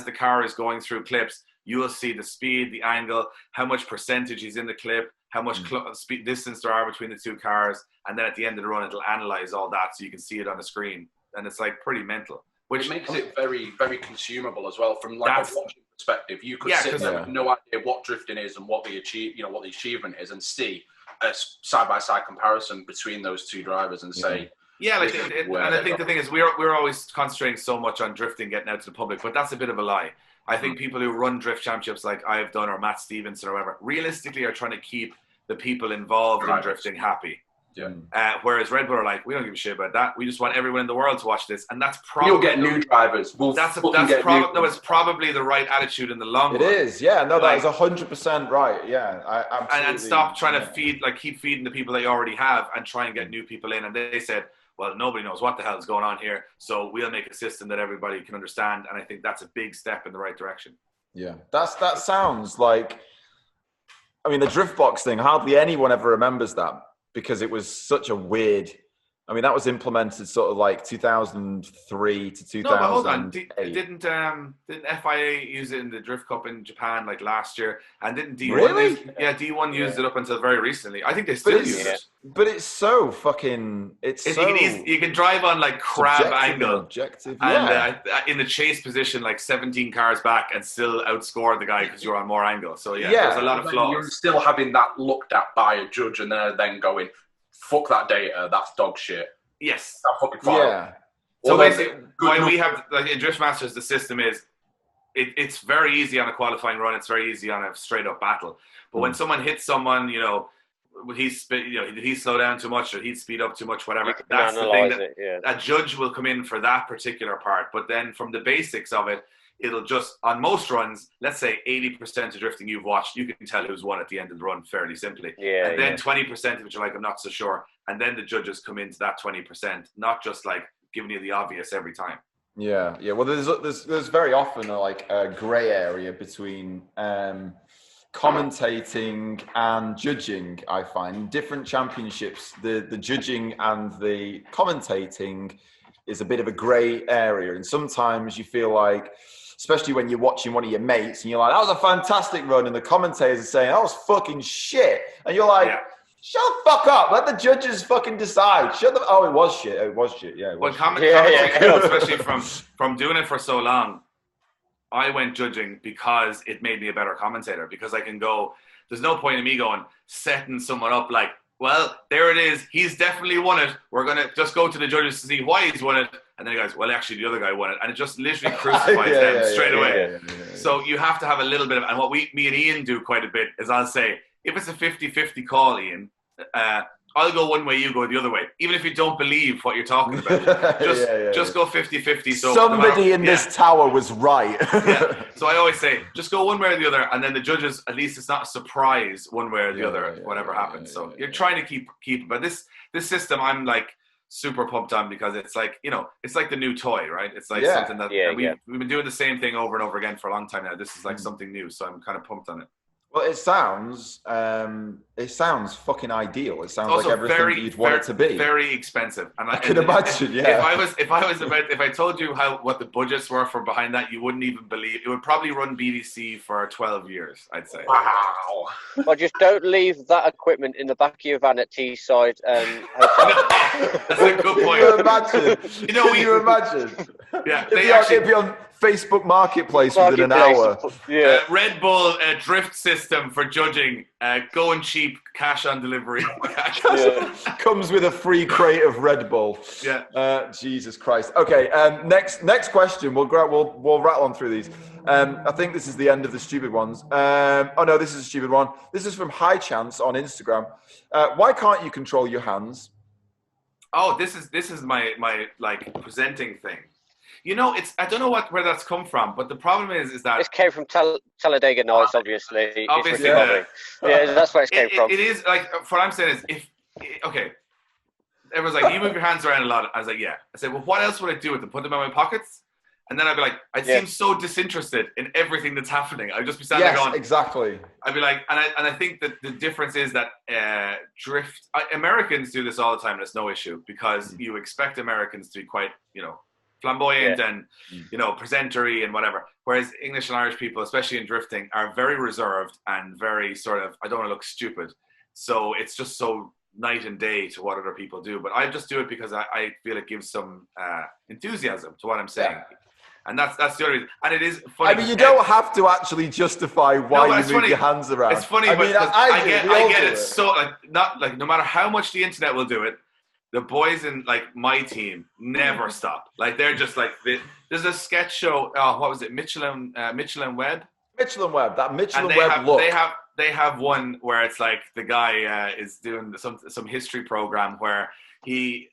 the car is going through clips, you will see the speed, the angle, how much percentage is in the clip, how much speed distance there are between the two cars. And then at the end of the run, it'll analyze all that so you can see it on the screen. And it's like pretty mental, which makes it very, very consumable as well from like a watching perspective. You could sit there with no idea what drifting is and what the achievement is, and see a side-by-side comparison between those two drivers and say, and I think the thing is we're always concentrating so much on drifting getting out to the public, but that's a bit of a lie. I think people who run drift championships like I've done or Matt Stevenson or whatever realistically are trying to keep the people involved in drifting happy. Whereas Red Bull are like, we don't give a shit about that. We just want everyone in the world to watch this, and that's probably you'll get new drivers. It's probably the right attitude in the long run. It is, that is 100% right. Yeah, I absolutely. And stop trying to keep feeding the people they already have, and try and get new people in. And they said, well, nobody knows what the hell is going on here, so we'll make a system that everybody can understand. And I think that's a big step in the right direction. Yeah, that sounds like. I mean, the drift box thing. Hardly anyone ever remembers that, because it was such a weird. I mean, that was implemented sort of like 2003 to 2008. No, but hold on. Didn't FIA use it in the Drift Cup in Japan like last year? And didn't D1 really? D1 used it up until very recently. I think they still use it. But it's so fucking. You can drive on like crab angle. Objective. And in the chase position, like 17 cars back, and still outscore the guy because you're on more angle. So there's a lot of flaws. You're still having that looked at by a judge, and they're then going, fuck that data, that's dog shit. Yes. That fucking file. Yeah. So basically, why we have, like in Drift Masters, the system is, it's very easy on a qualifying run, it's very easy on a straight up battle. But when someone hits someone, did he slow down too much or he'd speed up too much, whatever. That's the thing that a judge will come in for that particular part. But then from the basics of it, it'll just, on most runs, let's say 80% of drifting you've watched, you can tell who's won at the end of the run fairly simply. And then 20% of which you're like, I'm not so sure. And then the judges come into that 20%, not just like giving you the obvious every time. Yeah. Well, there's very often a grey area between commentating and judging. I find different championships, the judging and the commentating is a bit of a grey area, and sometimes you feel like, especially when you're watching one of your mates and you're like, that was a fantastic run, and the commentators are saying that was fucking shit, and you're like, Shut the fuck up. Let the judges fucking decide. Oh, it was shit. It was shit. Yeah. Especially from doing it for so long, I went judging because it made me a better commentator. Because I can go. There's no point in me going setting someone up like, well, there it is. He's definitely won it. We're gonna just go to the judges to see why he's won it. And then he goes, well, actually, the other guy won it. And it just literally crucifies them straight away. So you have to have a little bit of, and what me and Ian do quite a bit is I'll say, if it's a 50-50 call, Ian, I'll go one way, you go the other way. Even if you don't believe what you're talking about. Just go 50-50. So somebody in this tower was right. So I always say, just go one way or the other. And then the judges, at least it's not a surprise one way or the other, whatever happens. So you're trying to keep, but this system, I'm like, super pumped on because it's like, it's like the new toy, right? It's like something that we've been doing the same thing over and over again for a long time now. This is like something new, so I'm kind of pumped on it. Well, it sounds fucking ideal. It sounds also like everything you'd want it to be. Very expensive, and I could imagine. If I told you what the budgets were for behind that, you wouldn't even believe. It would probably run BDC for 12 years, I'd say. Wow. Well, just don't leave that equipment in the back of your van at Teesside Hotel. That's a good point. Can you imagine? Yeah, it'd be on Facebook Marketplace within an hour. Yeah. Red Bull drift system for judging. Going cheap, cash on delivery. Comes with a free crate of Red Bull. Yeah. Jesus Christ. Okay. Next question. We'll rattle on through these. I think this is the end of the stupid ones. This is a stupid one. This is from High Chance on Instagram. Why can't you control your hands? Oh, this is my like presenting thing. I don't know where that's come from, but the problem is that it came from Talladega Nights, obviously. Obviously, that's where it came from. It is like what I'm saying is everyone's like, you move your hands around a lot. I was like, yeah. I said, well, what else would I do with them? Put them in my pockets? And then I'd be like, I seem so disinterested in everything that's happening. I'd just be standing there going, exactly. I'd be like, and I think that the difference is that Americans do this all the time, and it's no issue because you expect Americans to be quite, flamboyant and presentery and whatever, whereas English and Irish people, especially in drifting, are very reserved and very sort of, I don't want to look stupid, so it's just so night and day to what other people do. But I just do it because I feel it gives some enthusiasm to what I'm saying. And that's the only reason. And it is funny. I mean, you don't have to actually justify why you move your hands around. It's funny, but I get it. So no matter how much the internet will do it, the boys in like my team never stop. Like they're just like there's a sketch show. Oh, what was it? Michelin Web. Michelin Web. That Michelin Web look. They have one where it's like the guy is doing some history program where he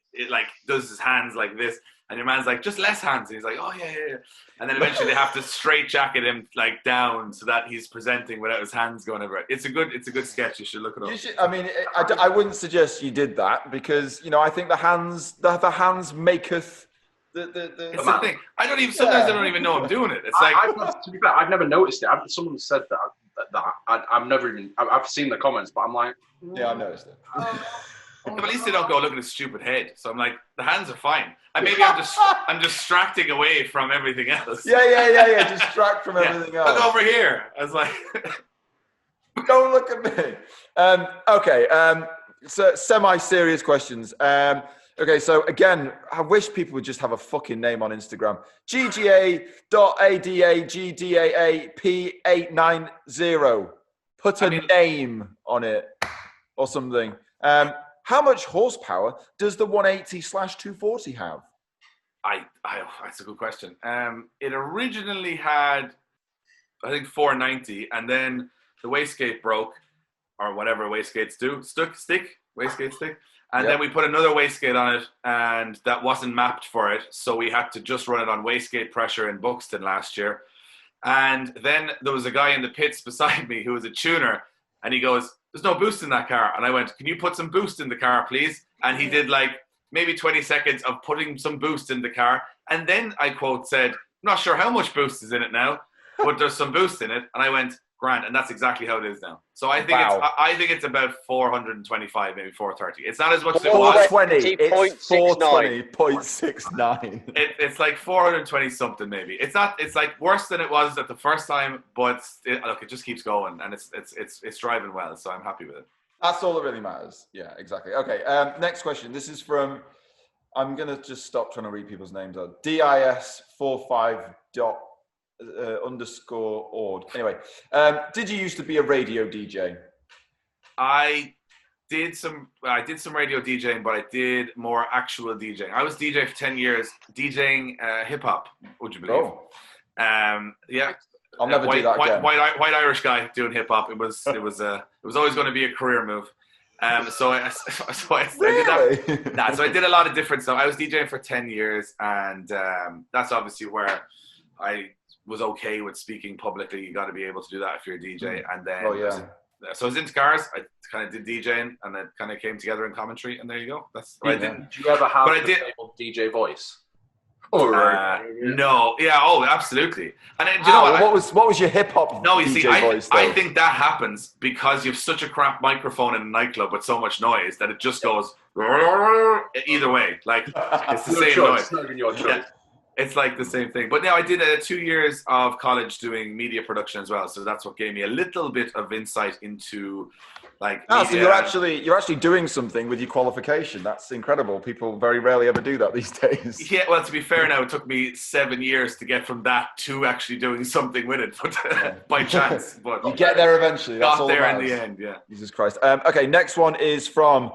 does his hands like this. And your man's like, just less hands. And he's like, oh, yeah. And then eventually they have to straight jacket him like down so that he's presenting without his hands going everywhere. It's a good sketch. You should look it up. I wouldn't suggest you did that because, I think the hands maketh the It's the thing. Sometimes I don't even know I'm doing it. It's like, to be fair, I've never noticed it. Someone said that I've seen the comments, but I'm like, yeah, I've noticed it. But at least they don't go look at his stupid head. So I'm like, the hands are fine. And maybe I'm distracting away from everything else. Yeah. Distract from everything else. Look over here. I was like, don't look at me. Okay. So semi-serious questions. Okay. So again, I wish people would just have a fucking name on Instagram. GGA.ADAGDAAP890. Put a name on it or something. How much horsepower does the 180/240 have? That's a good question. It originally had, I think, 490, and then the wastegate broke, or whatever wastegates do, wastegate stick, and then we put another wastegate on it, and that wasn't mapped for it, so we had to just run it on wastegate pressure in Buxton last year. And then there was a guy in the pits beside me who was a tuner, and he goes, there's no boost in that car. And I went, can you put some boost in the car, please? And he did like maybe 20 seconds of putting some boost in the car. And then I quote said, I'm not sure how much boost is in it now, but there's some boost in it. And I went, grand. And that's exactly how it is now. So I think it's about 425, maybe 430. It's not as much as it was. 420. It's 420.69. It's like 420 something maybe. It's like worse than it was at the first time, but it just keeps going and it's driving well. So I'm happy with it. That's all that really matters. Yeah, exactly. Okay, next question. This is from, I'm going to just stop trying to read people's names. dis45._ord. Anyway, did you used to be a radio DJ? I did some radio DJing, but I did more actual DJing. I was DJ for 10 years, DJing hip hop, would you believe? Oh. Yeah. I'll never do that again. White Irish guy doing hip hop. It was always going to be a career move. So I did that. So I did a lot of different stuff. I was DJing for 10 years, and that's obviously where I was okay with speaking publicly. You got to be able to do that if you're a DJ. And then, so I was into cars. I kind of did DJing, and it kind of came together in commentary. And there you go. That's what I did. Did you ever have DJ voice? No, yeah, absolutely. And then, what was your hip hop? No, you DJ see, voice, I think that happens because you have such a crap microphone in a nightclub with so much noise that it just goes either way. Like it's the same noise. It's not even your choice. It's like the same thing. But now I did 2 years of college doing media production as well, so that's what gave me a little bit of insight into media. So you're actually doing something with your qualification. That's incredible. People very rarely ever do that these days. Yeah, well, to be fair, now it took me 7 years to get from that to actually doing something with it, but by chance. But you get there eventually. That's got there in the end. Yeah. Jesus Christ. Okay, next one is from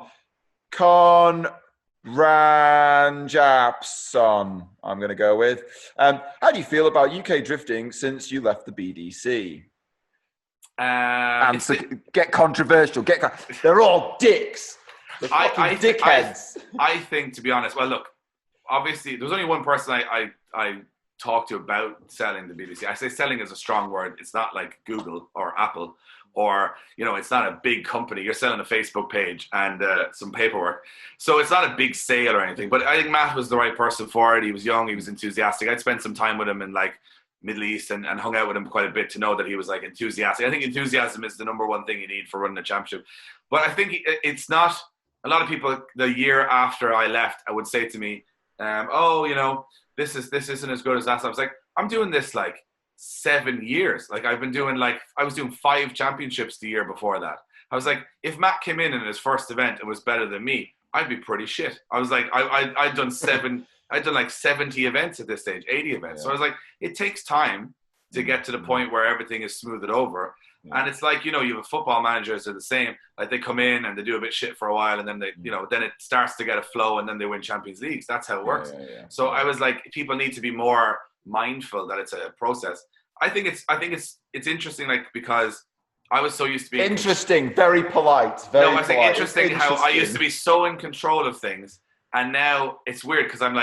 Ranjapson, I'm going to go with. How do you feel about UK drifting since you left the BDC? Get controversial. They're all dicks. They're fucking dickheads. I think, to be honest, well, look, obviously, there's only one person I talk to about selling the BDC. I say selling is a strong word. It's not like Google or Apple. Or, it's not a big company. You're selling a Facebook page and some paperwork. So it's not a big sale or anything. But I think Matt was the right person for it. He was young. He was enthusiastic. I'd spent some time with him in Middle East and hung out with him quite a bit to know that he was enthusiastic. I think enthusiasm is the number one thing you need for running a championship. But I think it's not, a lot of people, the year after I left, I would say to me, this isn't as good as last time. I was like, I'm doing this 7 years. I've been doing I was doing 5 championships the year before that. I was like, if Matt came in his first event and was better than me, I'd be pretty shit. I was like, I'd done 70 events at this stage, 80 events. Yeah. So I was like, it takes time to get to the point where everything is smoothed over. Yeah. And it's you have football managers are the same. They come in and they do a bit shit for a while, and then they, then it starts to get a flow, and then they win Champions Leagues. That's how it works. Yeah. So I was like, people need to be more mindful that it's a process. I think it's interesting, because I was so used to being interesting, very polite. I think interesting how I used to be so in control of things, and now it's weird because I'm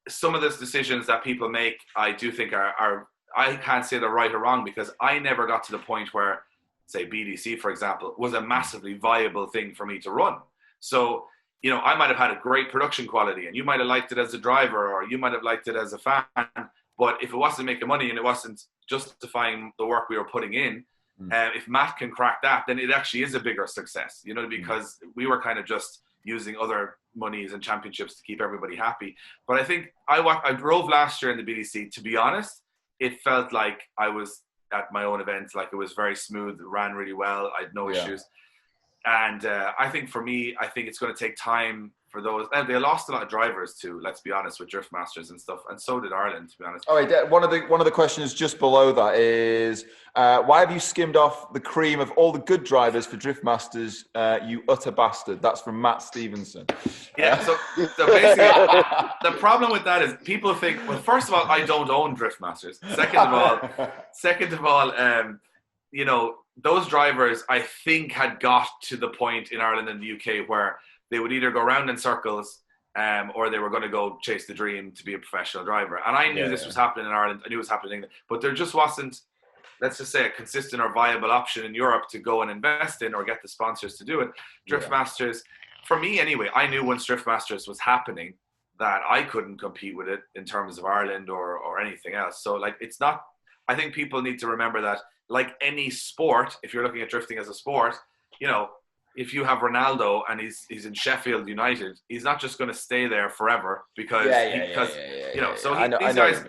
some of those decisions that people make, I do think are I can't say they're right or wrong, because I never got to the point where, say, BDC, for example, was a massively viable thing for me to run. So, I might have had a great production quality, and you might have liked it as a driver, or you might have liked it as a fan. But if it wasn't making money and it wasn't justifying the work we were putting in, if Matt can crack that, then it actually is a bigger success, because we were kind of just using other monies and championships to keep everybody happy. But I think I drove last year in the BDC. To be honest, it felt like I was at my own event. It was very smooth, it ran really well. I had no issues. And I think for me, it's going to take time for those. And they lost a lot of drivers too, let's be honest, with Drift Masters and stuff. And so did Ireland, to be honest. All right, one of the questions just below that is, why have you skimmed off the cream of all the good drivers for Drift Masters, you utter bastard? That's from Matt Stevenson. Yeah, so basically, the problem with that is people think, well, first of all, I don't own Drift Masters. Second of all, those drivers, I think, had got to the point in Ireland and the UK where they would either go round in circles or they were going to go chase the dream to be a professional driver. And I knew this was happening in Ireland. I knew it was happening in England. But there just wasn't, let's just say, a consistent or viable option in Europe to go and invest in or get the sponsors to do it. Drift Masters, for me anyway, I knew once Drift Masters was happening that I couldn't compete with it in terms of Ireland or anything else. So, it's not, I think people need to remember that, like any sport, if you're looking at drifting as a sport, if you have Ronaldo and he's in Sheffield United, he's not just going to stay there forever because So these guys,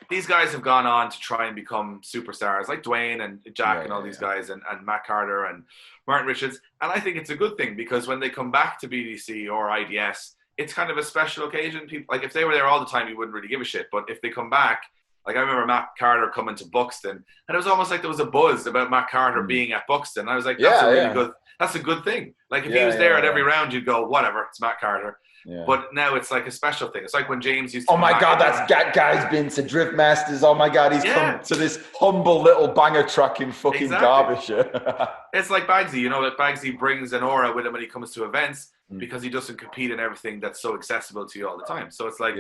these guys have gone on to try and become superstars, like Dwayne and Jack and all these guys, and Matt Carter and Martin Richards. And I think it's a good thing, because when they come back to BDC or IDS, it's kind of a special occasion. People, like, if they were there all the time, you wouldn't really give a shit. But if they come back, like, I remember Matt Carter coming to Buxton, and it was almost like there was a buzz about Matt Carter being at Buxton. I was like, that's a good thing. Like, if he was there at every round, you'd go, whatever, it's Matt Carter. Yeah. But now it's like a special thing. It's like when James used to. Oh my God, that guy's been to Drift Masters. Oh my God, he's come to this humble little banger track in fucking Derbyshire. It's like Bagsy, you know, that Bagsy brings an aura with him when he comes to events, because he doesn't compete in everything that's so accessible to you all the time. So it's like,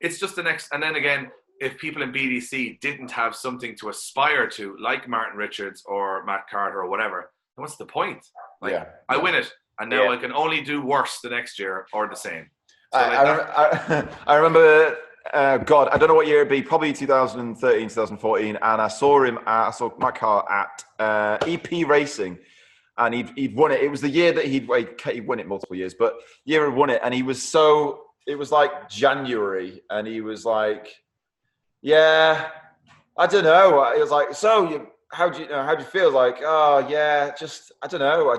it's just the next. And then again, if people in BDC didn't have something to aspire to, like Martin Richards or Matt Carter or whatever, then what's the point? Like, I win it. And now I can only do worse the next year or the same. So I remember, God, I don't know what year it'd be, probably 2013, 2014. And I saw Matt Carter at EP Racing, and he'd won it. It was the year that he'd won it multiple years, but year he won it. And it was like January. And he was like, I don't know. It was like, so how do you feel? Like, oh yeah, I don't know.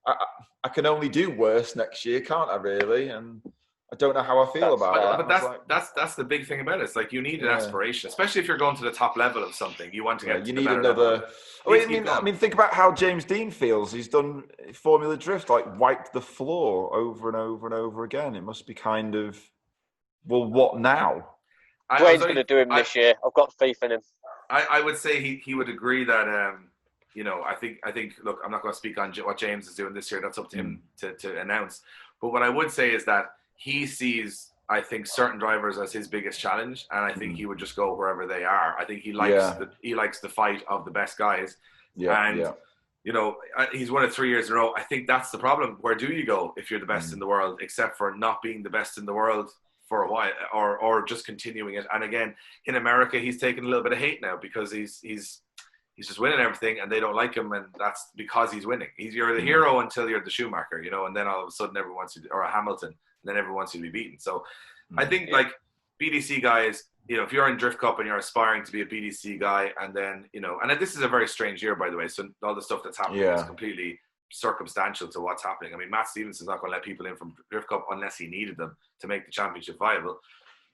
I can only do worse next year, can't I? Really, and I don't know how I feel about it. But that's the big thing about it. It's like, you need an aspiration, especially if you're going to the top level of something. You want to get. You need another. I mean, think about how James Dean feels. He's done Formula Drift, like wiped the floor over and over and over again. It must be kind of, well, what now? Dwayne's going to do him this year. I've got faith in him. I would say he would agree that. You know, I think. Look, I'm not going to speak on what James is doing this year. That's up to him to announce. But what I would say is that he sees, I think, certain drivers as his biggest challenge, and I think he would just go wherever they are. I think he likes the fight of the best guys. You know, he's won it 3 years in a row. I think that's the problem. Where do you go if you're the best in the world, except for not being the best in the world for a while, or just continuing it? And again, in America, he's taking a little bit of hate now, because he's just winning everything, and they don't like him, and that's because he's winning. You're the hero until you're the Schumacher, you know, and then all of a sudden everyone wants you to, or a Hamilton, and then everyone wants you to be beaten. So I think, like, BDC guys, you know, if you're in Drift Cup and you're aspiring to be a BDC guy, and then, you know, and this is a very strange year, by the way, so all the stuff that's happening is completely circumstantial to what's happening. I mean, Matt Stevenson's not going to let people in from Drift Cup unless he needed them to make the championship viable.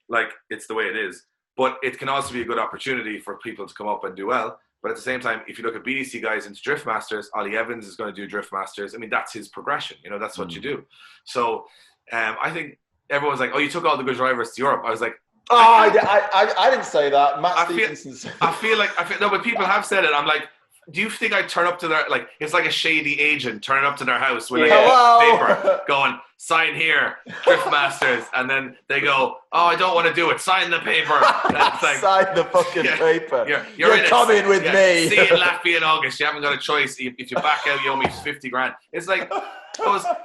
Like, it's the way it is. But it can also be a good opportunity for people to come up and do well. But at the same time, if you look at BDC guys into Drift Masters, Ollie Evans is going to do Drift Masters. I mean, that's his progression. You know, that's what you do. So I think everyone's like, oh, you took all the good drivers to Europe. I was like, I didn't say that. I feel like no, but people have said it. I'm like, do you think I'd turn up to their, like, it's like a shady agent turning up to their house with a paper going, sign here, Drift Masters, and then they go, oh, I don't want to do it, sign the paper. Like, sign the fucking paper. You're coming with me. See you in Latvia in August. You haven't got a choice. If you back out, you owe me 50 grand. It's like,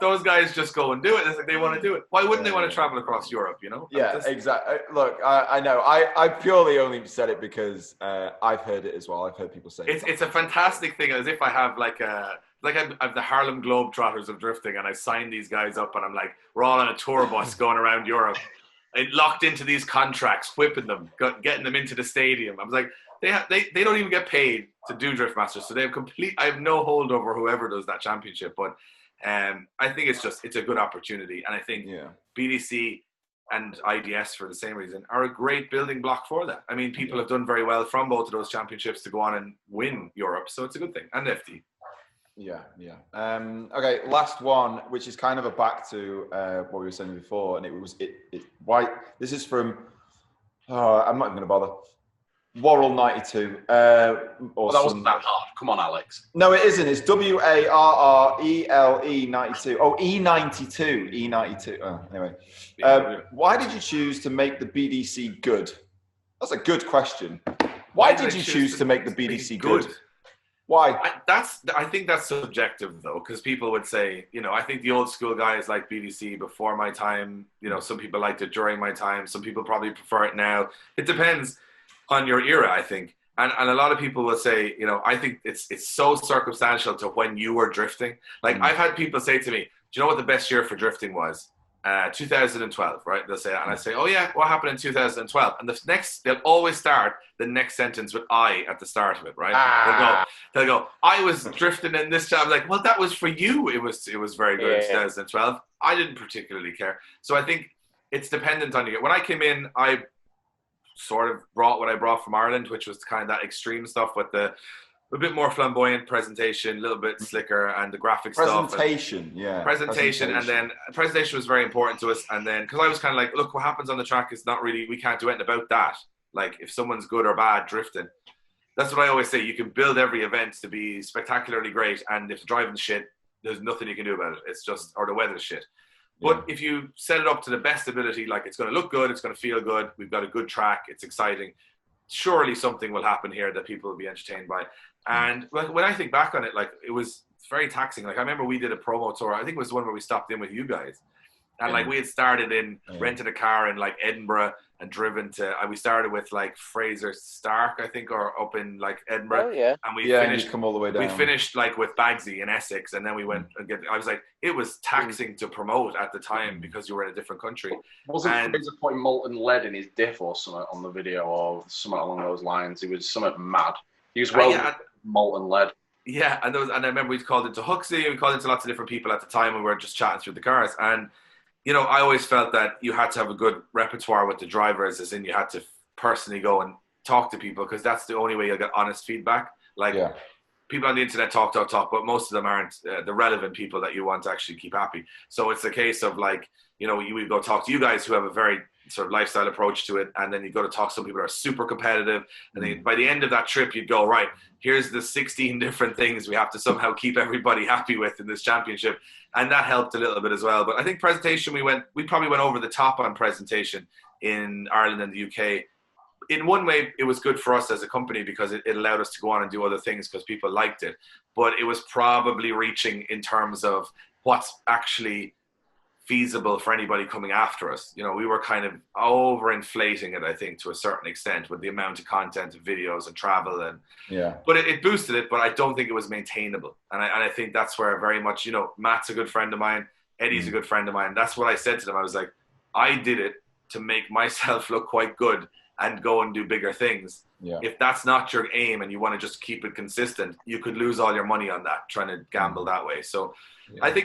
those guys just go and do it. It's like, they want to do it. Why wouldn't they want to travel across Europe, you know? Exactly. Look, I know. I purely only said it because I've heard it as well. I've heard people say it. It's a fantastic thing, as if I have I have the Harlem Globetrotters of drifting, and I signed these guys up, and I'm like, we're all on a tour bus going around Europe, locked into these contracts, whipping them, getting them into the stadium. I was like, they don't even get paid to do Drift Masters, so I have no hold over whoever does that championship. But I think it's a good opportunity, and I think BDC and IDS, for the same reason, are a great building block for that. I mean, people have done very well from both of those championships to go on and win Europe, so it's a good thing. And FD. Yeah. Okay, last one, which is kind of a back to what we were saying before, and it was why this is from. I'm not even going to bother. Worrell 92. That wasn't that hard. Come on, Alex. No, it isn't. It's WARRELE 92. Oh, E92. E92. Oh, anyway. Why did you choose to make the BDC good? That's a good question. Why did you choose to make the BDC good? Why? I think that's subjective, though, because people would say, you know, I think the old school guys like BDC before my time. You know, some people liked it during my time. Some people probably prefer it now. It depends on your era, I think. And a lot of people will say, you know, I think it's so circumstantial to when you were drifting. Like, I've had people say to me, do you know what the best year for drifting was? 2012, right? They'll say that, and I say, oh yeah, what happened in 2012? And they'll always start the next sentence with I at the start of it, right? They'll go, I was drifting in this time. I'm like, well, that was for you. It was very good in 2012. I didn't particularly care. So I think it's dependent on you. When I came in, I sort of brought what I brought from Ireland, which was kind of that extreme stuff with a bit more flamboyant presentation, a little bit slicker, and the graphic presentation, stuff. Presentation, and then presentation was very important to us. And then, because I was kind of like, look, what happens on the track is not really, we can't do anything about that. Like, if someone's good or bad drifting, that's what I always say. You can build every event to be spectacularly great, and if the driving's shit, there's nothing you can do about it. It's just, or the weather's shit. But if you set it up to the best ability, like it's going to look good, it's going to feel good, we've got a good track, it's exciting, surely something will happen here that people will be entertained by. And when I think back on it, like, it was very taxing. Like, I remember we did a promo tour. I think it was the one where we stopped in with you guys. And like, we had started in, rented a car in like Edinburgh and driven to, we started with like Fraser Stark, I think, or up in like Edinburgh. Oh, yeah. And we finished, come all the way down. We finished like with Bagsy in Essex, and then we went and I was like, it was taxing to promote at the time because you were in a different country. Wasn't Fraser putting molten lead in his diff or something on the video, or something along those lines? He was something mad. He was molten lead. Yeah, and I remember we called into Huxley, we called into lots of different people at the time, and we were just chatting through the cars. And you know, I always felt that you had to have a good repertoire with the drivers, as in you had to personally go and talk to people, because that's the only way you'll get honest feedback. Like, people on the internet talk, but most of them aren't the relevant people that you want to actually keep happy. So it's a case of like, you know, we go talk to you guys who have a very sort of lifestyle approach to it, and then you go to talk to some people who are super competitive, and then by the end of that trip you'd go, right, here's the 16 different things we have to somehow keep everybody happy with in this championship, and that helped a little bit as well. But I think presentation, we probably went over the top on presentation in Ireland and the UK. In one way, it was good for us as a company because it allowed us to go on and do other things because people liked it, but it was probably reaching in terms of what's actually feasible for anybody coming after us. You know, we were kind of overinflating it, I think, to a certain extent with the amount of content and videos and travel, and but it boosted it, but I don't think it was maintainable. And I think that's where very much, you know, Matt's a good friend of mine, Eddie's a good friend of mine. That's what I said to them. I was like, I did it to make myself look quite good and go and do bigger things. If that's not your aim and you want to just keep it consistent, you could lose all your money on that, trying to gamble that way. So I love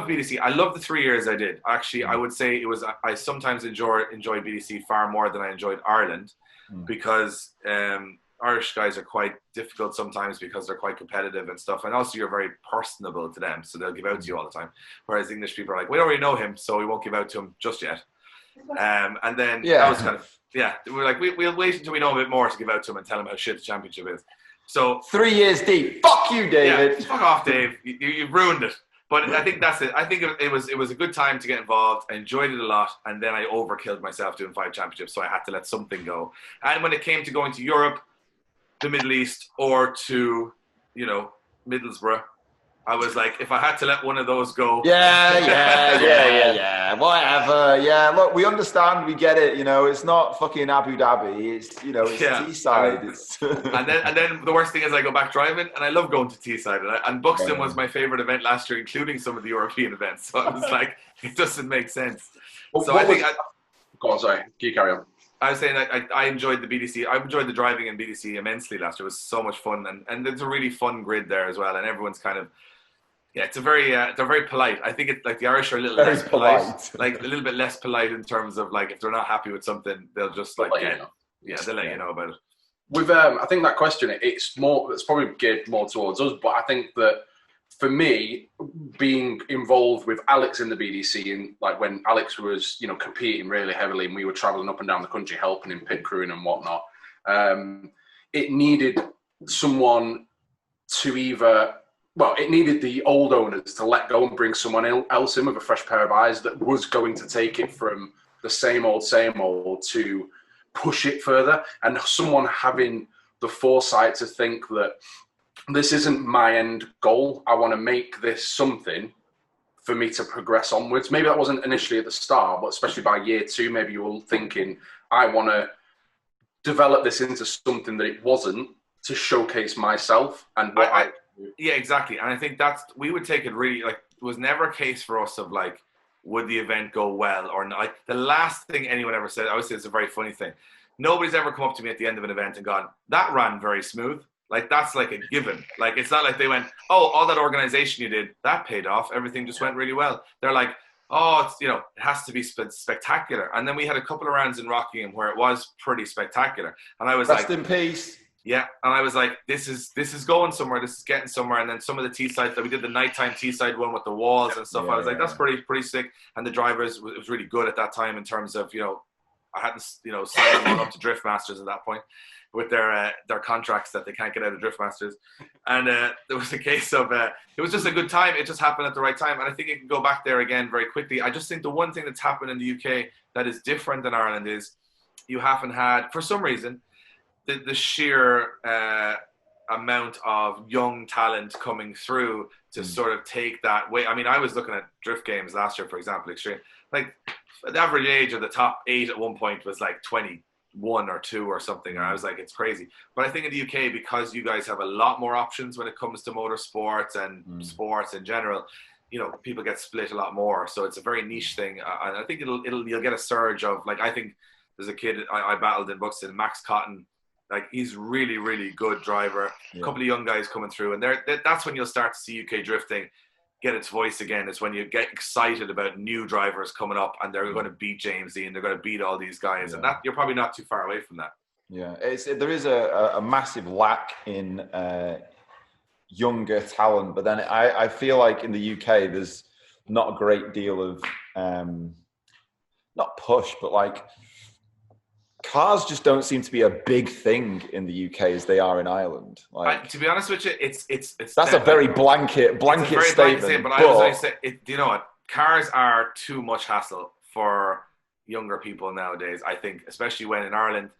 BDC. I love the 3 years I did. Actually, I would say it was, I sometimes enjoy BDC far more than I enjoyed Ireland, because Irish guys are quite difficult sometimes because they're quite competitive and stuff. And also you're very personable to them, so they'll give out to you all the time. Whereas English people are like, we don't really know him, so we won't give out to him just yet. And then that was kind of, we're like, we'll wait until we know a bit more to give out to him and tell him how shit the championship is. So 3 years deep. Fuck you, David. Yeah, fuck off, Dave. You've ruined it. But I think that's it. I think it was a good time to get involved. I enjoyed it a lot, and then I overkilled myself doing 5 championships, so I had to let something go. And when it came to going to Europe, the Middle East, or to, you know, Middlesbrough, I was like, if I had to let one of those go. Whatever. Yeah, look, we understand. We get it. You know, it's not fucking Abu Dhabi. It's, you know, it's Teesside. And then the worst thing is I go back driving, and I love going to Teesside. And Buxton was my favorite event last year, including some of the European events. So I was like, it doesn't make sense. Well, so go on, sorry. Can you carry on? I was saying I enjoyed the BDC. I enjoyed the driving in BDC immensely last year. It was so much fun. And there's a really fun grid there as well. And everyone's kind of, it's a very, they're very polite. I think it's like the Irish are a little less polite, like a little bit less polite in terms of like, if they're not happy with something, they'll just like, they'll let you know about it. With, I think that question, it's probably geared more towards us, but I think that for me, being involved with Alex in the BDC, and like when Alex was, you know, competing really heavily and we were traveling up and down the country, helping in pit crewing and whatnot, it needed someone to it needed the old owners to let go and bring someone else in with a fresh pair of eyes that was going to take it from the same old to push it further, and someone having the foresight to think that this isn't my end goal. I want to make this something for me to progress onwards. Maybe that wasn't initially at the start, but especially by year 2, maybe you were thinking, I want to develop this into something that it wasn't, to showcase myself and what yeah, exactly. And I think we would take it really, like, it was never a case for us of like, would the event go well or not? Like, the last thing anyone ever said, I always say it's a very funny thing. Nobody's ever come up to me at the end of an event and gone, that ran very smooth. Like, that's like a given. Like, it's not like they went, oh, all that organization you did, that paid off. Everything just went really well. They're like, oh, it's, it has to be spectacular. And then we had a couple of rounds in Rockingham where it was pretty spectacular. And I was Rest in peace. Yeah. And I was like, this is going somewhere. This is getting somewhere. And then some of the T-sides that we did, the nighttime T-side one with the walls and stuff. I was like, that's pretty sick. And the drivers, it was really good at that time in terms of, I hadn't, signed them all up to Drift Masters at that point with their contracts that they can't get out of Drift Masters. And there was a case of, it was just a good time. It just happened at the right time. And I think it can go back there again very quickly. I just think the one thing that's happened in the UK that is different than Ireland is you haven't had, for some reason, the sheer amount of young talent coming through to sort of take that way. I mean, I was looking at drift games last year, for example, Extreme. Like, the average age of the top 8 at one point was like 21 or 2 or something. And I was like, it's crazy. But I think in the UK, because you guys have a lot more options when it comes to motorsports and sports in general, people get split a lot more. So it's a very niche thing. And I think you'll get a surge of, like, I think there's a kid I battled in Buxton, Max Cotton. Like, he's really, really good driver. A couple of young guys coming through. And that's when you'll start to see UK drifting get its voice again. It's when you get excited about new drivers coming up and they're going to beat James Dean, they're going to beat all these guys, and that you're probably not too far away from that. Yeah, there is a massive lack in younger talent, but then I feel like in the UK there's not a great deal of not push, but like cars just don't seem to be a big thing in the UK as they are in Ireland. Like, to be honest with you, it's that's a very blanket statement. But I was going to say, you know what? Cars are too much hassle for younger people nowadays. I think, especially when in Ireland,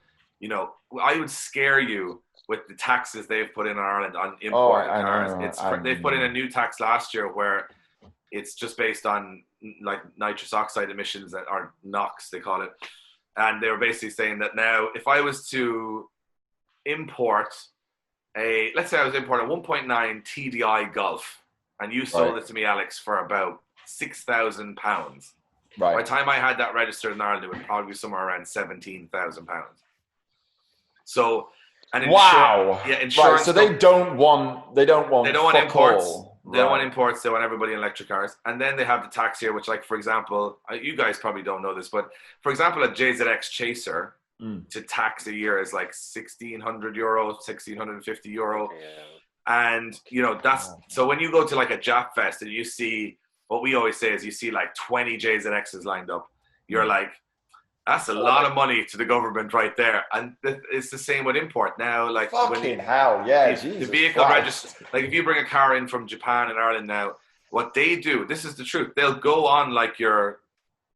I would scare you with the taxes they've put in Ireland on imported cars. They've put in a new tax last year where it's just based on like nitrous oxide emissions that are NOx, they call it. And they were basically saying that now, if I was to import let's say I was importing a 1.9 TDI Golf, and you sold it to me, Alex, for about £6,000. Right. By the time I had that registered in Ireland, it would probably be somewhere around £17,000. So, and insurance. Right. So they don't want imports. They don't want imports. They want everybody in electric cars. And then they have the tax here, which, like, for example, you guys probably don't know this, but for example, a JZX Chaser to tax a year is like €1,600, €1,650. Yeah. And, that's, so when you go to like a Jap Fest and you see, what we always say is you see like 20 JZXs lined up, you're like, that's a lot of money to the government right there. And it's the same with import now. Like, the vehicle register, like if you bring a car in from Japan and Ireland now, what they do, this is the truth, they'll go on like your,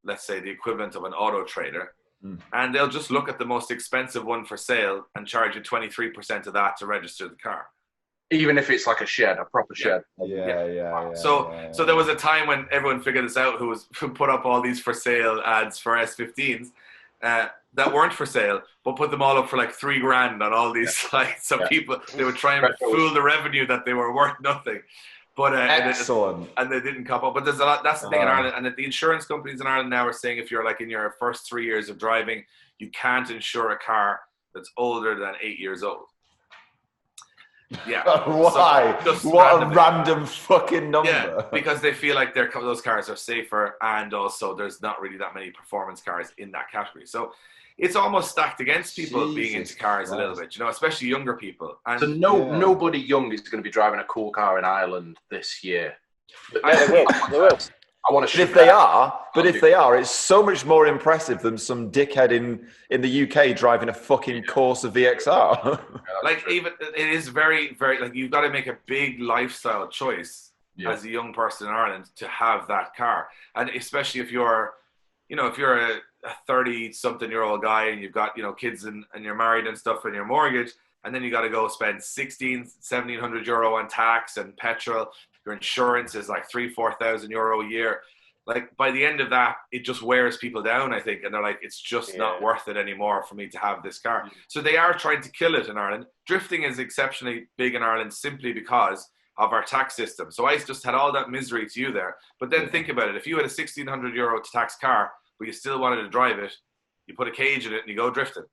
let's say the equivalent of an auto trader, and they'll just look at the most expensive one for sale and charge you 23% of that to register the car. Even if it's like a proper shed. So there was a time when everyone figured this out, who put up all these for sale ads for S15s that weren't for sale, but put them all up for like $3,000 on all these sites. So people, they would try and fool the revenue that they were worth nothing. But excellent. And they didn't cop up. But there's a lot. That's the thing in Ireland, and the insurance companies in Ireland now are saying if you're like in your first 3 years of driving, you can't insure a car that's older than 8 years old. Yeah. Why? So what a random fucking number. Yeah, because they feel like those cars are safer, and also there's not really that many performance cars in that category. So it's almost stacked against people being into cars a little bit, especially younger people. And so nobody young is going to be driving a cool car in Ireland this year. They will. I want to. But if they are, it's so much more impressive than some dickhead in the UK driving a fucking Corsa VXR. Like, even it is very, very, like, you've got to make a big lifestyle choice as a young person in Ireland to have that car, and especially if you're, if you're a 30-something-year-old guy and you've got kids and you're married and stuff and your mortgage, and then you got to go spend €1,700 on tax and petrol. Your insurance is like €3,000-4,000 a year. Like, by the end of that, it just wears people down, I think. And they're like, it's just not worth it anymore for me to have this car. So they are trying to kill it in Ireland. Drifting is exceptionally big in Ireland simply because of our tax system. So I just had all that misery to you there. But then think about it. If you had a €1,600 tax car, but you still wanted to drive it, you put a cage in it and you go drifting.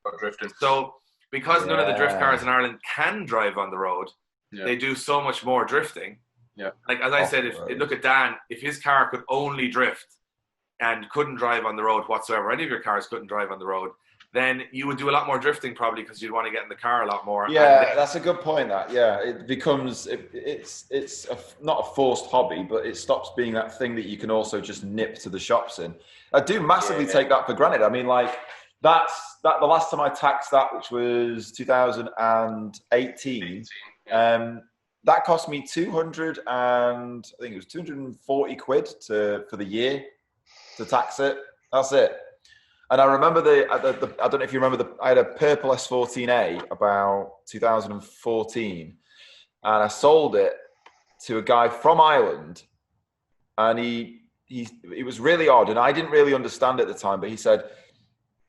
So because none of the drift cars in Ireland can drive on the road, they do so much more drifting. Yeah. Like, as I said, look at Dan, if his car could only drift and couldn't drive on the road whatsoever, any of your cars couldn't drive on the road, then you would do a lot more drifting probably because you'd want to get in the car a lot more. Yeah, that's a good point. It becomes it's not a forced hobby, but it stops being that thing that you can also just nip to the shops in. I do massively take that for granted. I mean, like the last time I taxed that, which was 2018, that cost me 240 quid for the year to tax it. That's it. And I remember I don't know if you remember I had a purple S14A about 2014, and I sold it to a guy from Ireland, and he was really odd, and I didn't really understand at the time, but he said,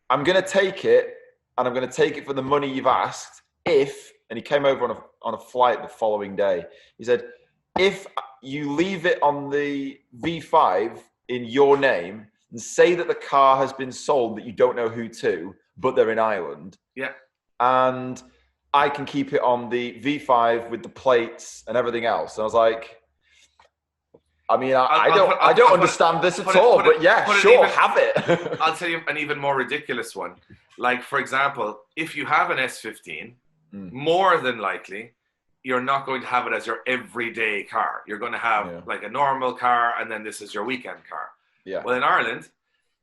"I'm going to take it, and I'm going to take it for the money you've asked. And he came over on a flight the following day. He said, if you leave it on the V5 in your name, and say that the car has been sold that you don't know who to, but they're in Ireland. Yeah. And I can keep it on the V5 with the plates and everything else." And I was like, I mean, I don't understand this at all, but sure, have it. I'll tell you an even more ridiculous one. Like, for example, if you have an S15, more than likely, you're not going to have it as your everyday car. You're going to have like a normal car, and then this is your weekend car. Yeah. Well, in Ireland,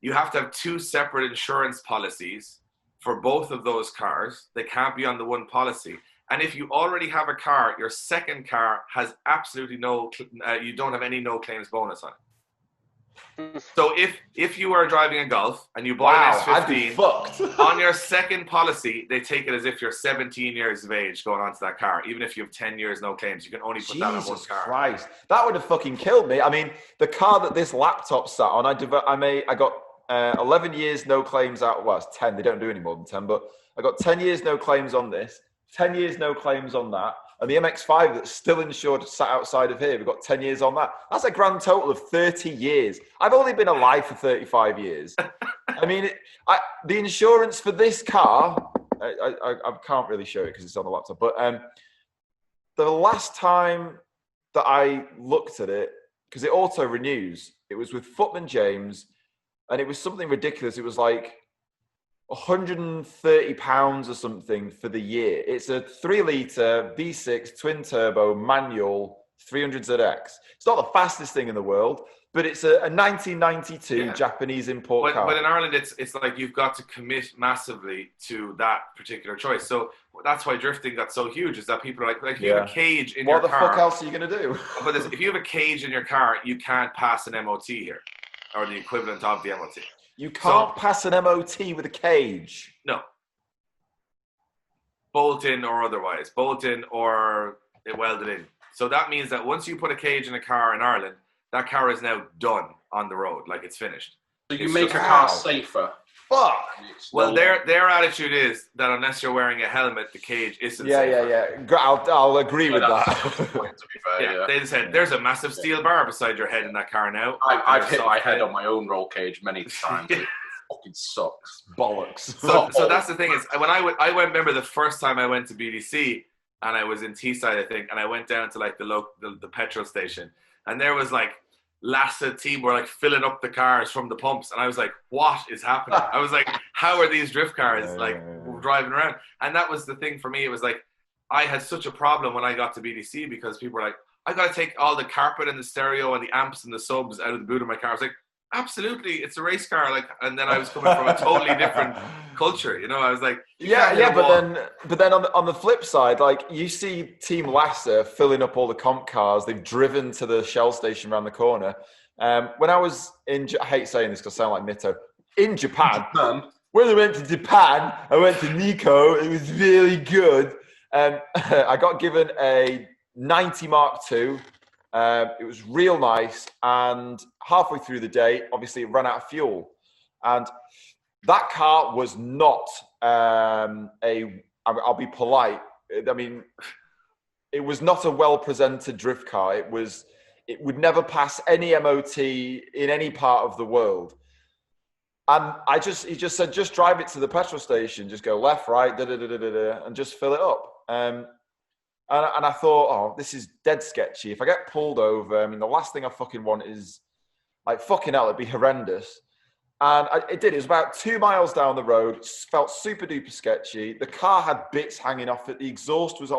you have to have two separate insurance policies for both of those cars. They can't be on the one policy. And if you already have a car, your second car has absolutely you don't have any no claims bonus on it. So if you are driving a Golf and you bought an S15, I'd be fucked. on your second policy, they take it as if you're 17 years of age going onto that car. Even if you have 10 years no claims, you can only put that on one car. Jesus Christ, that would have fucking killed me. I mean, the car that this laptop sat on, I got 11 years no claims out. Well, it's 10. They don't do any more than 10, but I got 10 years no claims on this, 10 years no claims on that. And the MX-5 that's still insured sat outside of here, we've got 10 years on that. That's a grand total of 30 years. I've only been alive for 35 years. I mean, the insurance for this car, I can't really show it because it's on the laptop, but the last time that I looked at it, because it auto-renews, it was with Footman James, and it was something ridiculous. It was like £130 or something for the year. It's a 3-litre V6 twin turbo manual 300ZX. It's not the fastest thing in the world, but it's a 1992 Japanese import car. But in Ireland, it's like you've got to commit massively to that particular choice. So that's why drifting got so huge, is that people are like if you have a cage in your car. What the fuck else are you going to do? But if you have a cage in your car, you can't pass an MOT here, or the equivalent of the MOT. You can't pass an MOT with a cage. No. Bolt-in or otherwise. Bolt-in or welded in. So that means that once you put a cage in a car in Ireland, that car is now done on the road, like it's finished. So you make a car safer. Fuck. Well, their attitude is that unless you're wearing a helmet, the cage isn't safer. Yeah. I'll agree with that. Point, to be fair, They said there's a massive steel bar beside your head in that car now. I've hit my head on my own roll cage many times. It fucking sucks. Bollocks. So that's the thing is, when I remember the first time I went to BDC, and I was in Teesside, I think, and I went down to like the petrol station, and there was like Lassa team were like filling up the cars from the pumps, and I was like, what is happening? I was like, how are these drift cars driving around? And that was the thing for me. It was like I had such a problem when I got to BDC because people were like, I got to take all the carpet and the stereo and the amps and the subs out of the boot of my car. I was like, absolutely, it's a race car. Like, and then I was coming from a totally different culture, you know. I was like, but then on the flip side, like you see Team Lassa filling up all the comp cars. They've driven to the Shell station around the corner. When I was I hate saying this because I sound like Mito. In Japan, when I went to Japan, I went to Nikko. It was really good. I got given a 90 Mark II. It was real nice, and halfway through the day, obviously it ran out of fuel, and that car was not I'll be polite. I mean, it was not a well-presented drift car. It would never pass any MOT in any part of the world. And he just said, just drive it to the petrol station, just go left, right, and just fill it up. And I thought, oh, this is dead sketchy. If I get pulled over, I mean, the last thing I fucking want is, like, fucking hell, it'd be horrendous. And it did. It was about 2 miles down the road. It felt super duper sketchy. The car had bits hanging off it. The exhaust was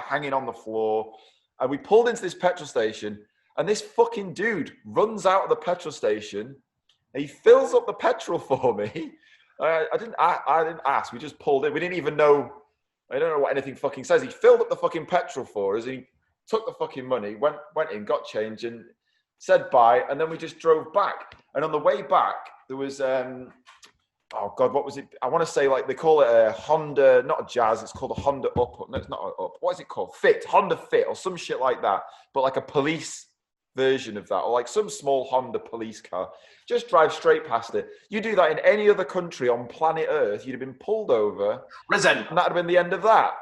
hanging on the floor. And we pulled into this petrol station, and this fucking dude runs out of the petrol station. And he fills up the petrol for me. I didn't ask. We just pulled in. We didn't even know. I don't know what anything fucking says. He filled up the fucking petrol for us. He took the fucking money, went in, got change, and said bye. And then we just drove back. And on the way back, there was, oh God, what was it? I want to say, like, they call it a Honda, not a Jazz. It's called a Honda Up. No, it's not an Up. What is it called? Honda Fit or some shit like that. But like a police version of that, or like some small Honda police car. Just drive straight past it. You do that in any other country on planet Earth, you'd have been pulled over. And that'd have been the end of that.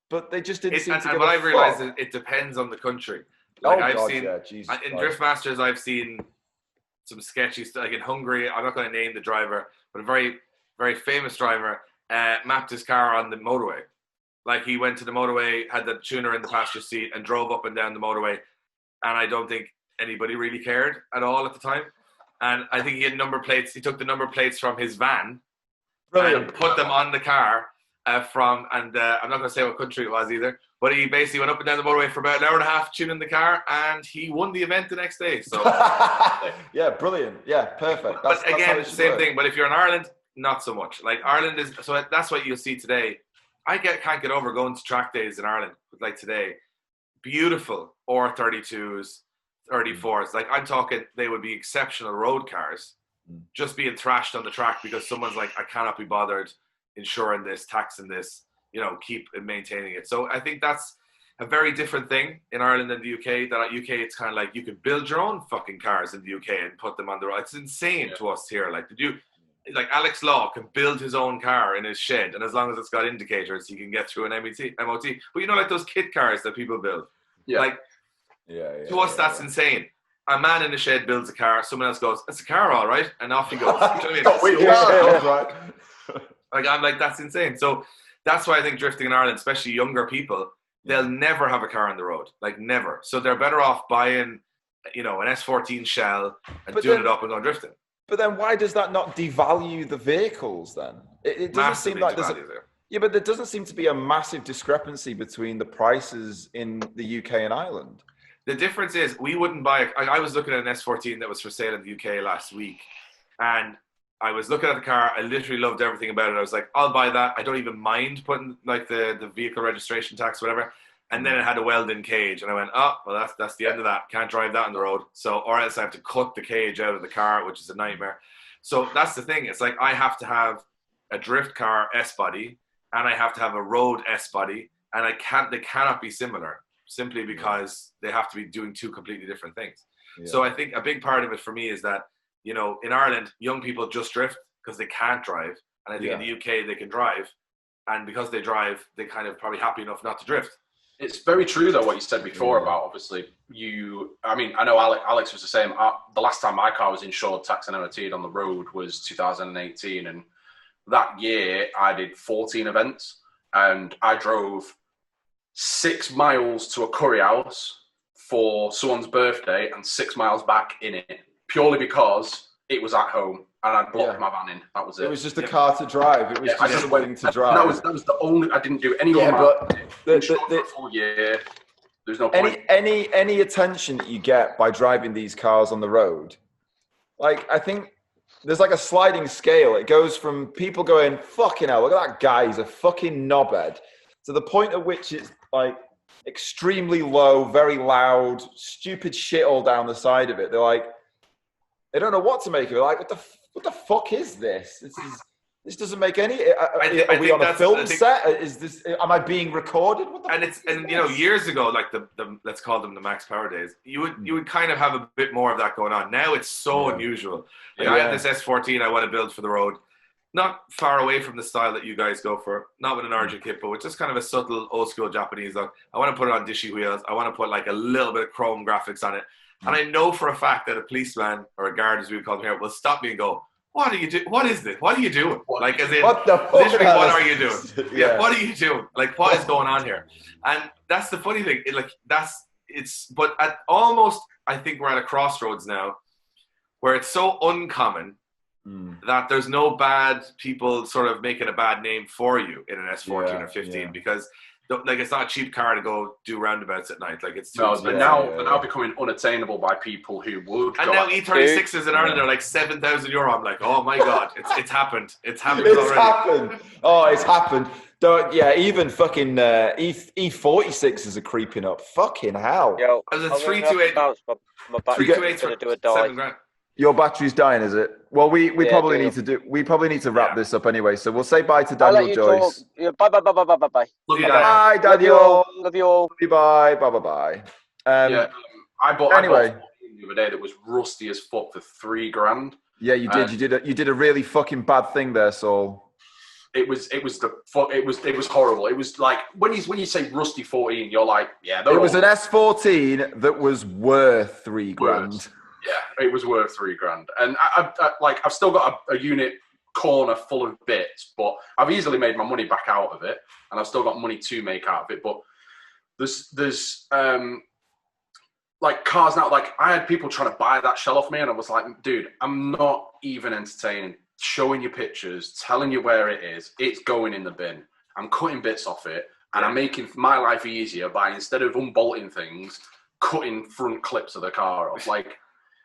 But they just didn't seem to give a fuck. And what I've realised is it depends on the country. Like, in Drift Masters, I've seen some sketchy stuff. Like in Hungary, I'm not going to name the driver, but a very, very famous driver mapped his car on the motorway. Like, he went to the motorway, had the tuner in the passenger seat, and drove up and down the motorway. And I don't think anybody really cared at all at the time. And I think he had number plates. He took the number plates from his van and put them on the car I'm not going to say what country it was either, but he basically went up and down the motorway for about an hour and a half tuning the car, and he won the event the next day. So yeah, brilliant. Yeah, perfect. But again, same thing. But if you're in Ireland, not so much. Like, Ireland is, so that's what you'll see today. I can't get over going to track days in Ireland, like today. Beautiful R32s, 34s. Like, I'm talking, they would be exceptional road cars, just being thrashed on the track because someone's like, I cannot be bothered insuring this, taxing this, keep maintaining it. So I think that's a very different thing in Ireland than the UK. That UK, it's kind of like you can build your own fucking cars in the UK and put them on the road. It's insane to us here. Like Alex Law can build his own car in his shed, and as long as it's got indicators, he can get through an MOT. But like those kit cars that people build. Yeah. To us, that's insane. A man in a shed builds a car. Someone else goes, "It's a car, all right," and off he goes. You know what I mean? Like, I'm like, that's insane. So that's why I think drifting in Ireland, especially younger people, they'll never have a car on the road, like never. So they're better off buying, an S14 Shell and doing it up and going drifting. But then why does that not devalue the vehicles then? It doesn't seem like there's but there doesn't seem to be a massive discrepancy between the prices in the UK and Ireland. The difference is we wouldn't buy I was looking at an S14 that was for sale in the UK last week, and I was looking at the car. I literally loved everything about it. I was like, I'll buy that. I don't even mind putting like the vehicle registration tax, whatever. And then it had a welded cage, and I went, oh, well, that's the end of that. Can't drive that on the road. So, or else I have to cut the cage out of the car, which is a nightmare. So that's the thing. It's like I have to have a drift car S body, and I have to have a road S body, and they cannot be similar simply because they have to be doing two completely different things. Yeah. So I think a big part of it for me is that, in Ireland, young people just drift because they can't drive. And I think in the UK, they can drive. And because they drive, they're kind of probably happy enough not to drift. It's very true, though, what you said before about, obviously, I know Alex was the same. The last time my car was insured, tax and MOT'd on the road was 2018. And that year, I did 14 events. And I drove 6 miles to a curry house for someone's birthday and 6 miles back in it. Purely because it was at home and I'd blocked my van in. That was it. It was just a car to drive. It was just something to drive. That was the only. I didn't do any more. But the full year. There's no point. Any attention that you get by driving these cars on the road, like, I think there's like a sliding scale. It goes from people going, "Fucking hell, look at that guy, he's a fucking knobhead," to the point at which it's like extremely low, very loud, stupid shit all down the side of it. They're like, they don't know what to make of it. Like, what the fuck is this? This doesn't make any. Are we on a film set? Is this? Am I being recorded? Years ago, like the let's call them the Max Power days, you would kind of have a bit more of that going on. Now it's so unusual. Like, I have this S14 I want to build for the road. not far away from the style that you guys go for. Not with an origin kit, but with just kind of a subtle old school Japanese look. I want to put it on dishy wheels. I want to put like a little bit of chrome graphics on it. And I know for a fact that a policeman or a guard, as we would call them here, will stop me and go, "What are you doing? What is this? What are you doing?" Like, as in, what the fuck? Literally, what are you doing? Yeah. What are you doing? Like, what is going on here? And that's the funny thing. But at almost, I think we're at a crossroads now where it's so uncommon that there's no bad people sort of making a bad name for you in an S14 or 15 because like it's not a cheap car to go do roundabouts at night. Like it's too they're now becoming unattainable by people who would. And now E36s in Ireland are like €7,000. I'm like, oh my god, it's happened. It's happened already. Oh, it's happened. Even fucking E46s are creeping up. Fucking hell. Yo, as a 328, my battery's going to do a dive. $7,000. Your battery's dying, is it? Well, we probably need to wrap this up anyway. So we'll say bye to Daniel Joyce. Bye. Love you, bye, Daniel. Love you all. Bye. Bye. I bought the other day that was rusty as fuck for $3,000. Yeah, you did. You did a really fucking bad thing there, Saul. It was horrible. It was like when you say rusty 14, you're like, yeah. It was an S14 that was worth $3,000. Yeah, it was worth $3,000, and I've still got a unit corner full of bits, but I've easily made my money back out of it, and I've still got money to make out of it. But there's like cars now. Like I had people trying to buy that shell off me, and I was like, dude, I'm not even entertaining showing you pictures, telling you where it is. It's going in the bin. I'm cutting bits off it, and I'm making my life easier by, instead of unbolting things, cutting front clips of the car off. Like,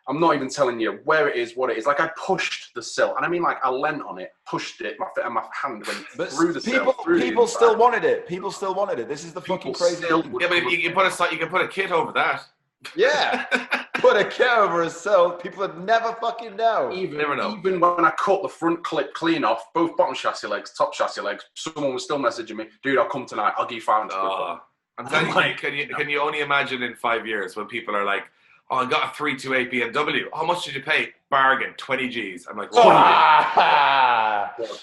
I'm not even telling you where it is, what it is. Like, I pushed the sill, and I mean, like, I leant on it, pushed it, and my hand went through the sill. People still wanted it. People still wanted it. This is the fucking crazy thing. Yeah, but you can put a kit over that. Yeah, put a kit over a sill. People would never fucking know. Never know. Even when I cut the front clip clean off, both bottom chassis legs, top chassis legs, someone was still messaging me, dude, I'll come tonight. I'll give you $500. I'm telling you, can you only imagine in 5 years when people are like, oh, I got a 328 BMW. How much did you pay? Bargain, 20 G's. I'm like,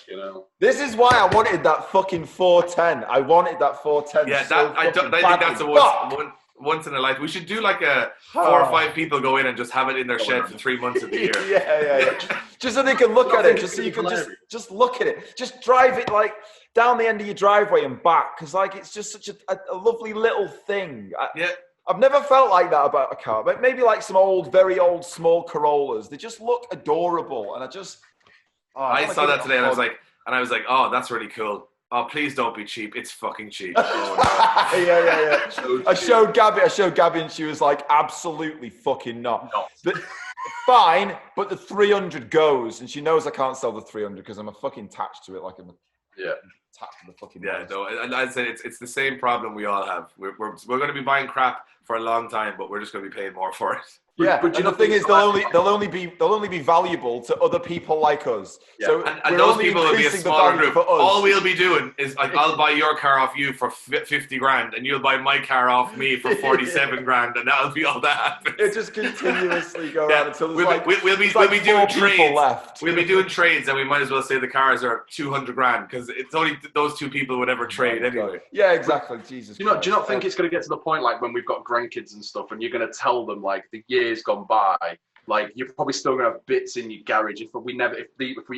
you know. This is why I wanted that fucking 410. I wanted that 410. Yeah, I think that's a once in a life. We should do like a 4 or 5 people go in and just have it in their shed for 3 months of the year. Yeah. Just so they can look at it. Just so you can just look at it. Just drive it like down the end of your driveway and back, because like it's just such a lovely little thing. I've never felt like that about a car, but maybe like some very old small Corollas. They just look adorable, and I saw that today, and I was like, oh, that's really cool. Oh, please don't be cheap. It's fucking cheap. Oh, no. Yeah. I showed Gabby, and she was like, absolutely fucking not. But fine, but the 300 goes, and she knows I can't sell the 300 because I'm fucking attached to it, like I'm attached to the fucking. Yeah, no, and I'd say it's the same problem we all have. We're going to be buying crap for a long time, but we're just going to be paying more for it. Yeah, but the thing is, they'll only be valuable to other people like us. Yeah. So and those people will be a smaller group. All we'll be doing is like, I'll buy your car off you for 50 grand, and you'll buy my car off me for 47 grand, and that'll be all that happens. It just continuously go around until there's we'll be doing trades. Left. We'll be doing trades, and we might as well say the cars are 200 grand because it's only those two people would ever trade anyway. Yeah, exactly. Jesus. Do you not think it's going to get to the point like when we've got grandkids and stuff, and you're going to tell them like the years gone by, like you're probably still going to have bits in your garage if we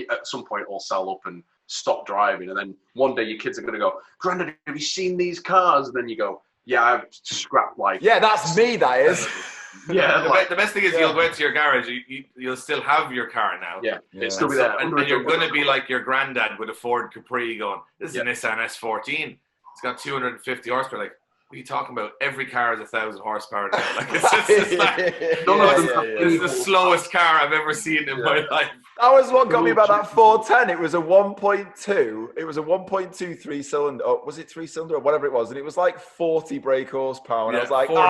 at some point all sell up and stop driving, and then one day your kids are going to go, Grandad, have you seen these cars? And then you go, yeah, I've scrapped like. Yeah, that's me. That is. Yeah. The best thing is you'll go into your garage. You'll still have your car now. Yeah. It'll still be there. And you're going to be like your granddad with a Ford Capri going, this is a Nissan S14. It's got 250 horsepower. Like, what are you talking about? Every car is 1,000 horsepower now. Like, it's the slowest car I've ever seen in my life. That was what got me about that 410. It was a 1.2. It was a 1.2 3-cylinder. Oh, was it 3-cylinder or whatever it was? And it was like 40 brake horsepower. And I was like, 40.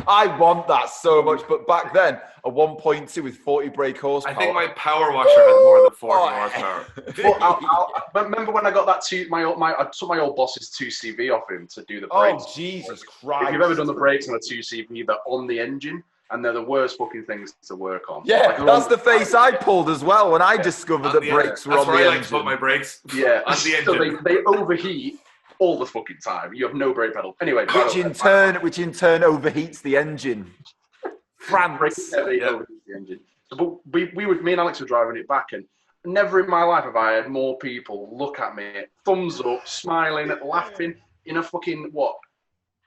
I want that so much. But back then, a 1.2 with 40 brake horsepower. I think my power washer had more than 40 horsepower. Remember when I got that I took my old boss's 2CV off him to do the brakes. Oh, Jesus Christ. If you've ever done the brakes on a 2CV, they're on the engine. and they're the worst fucking things to work on. Yeah, like, that's the face I pulled as well when I discovered that brakes were on the engine. That's where I like to put my brakes. Yeah, on the engine. So they overheat all the fucking time. You have no brake pedal. Anyway, which in turn overheats the engine. France. Overheats the engine. So, but me and Alex were driving it back, and never in my life have I had more people look at me, thumbs up, smiling, laughing in a fucking what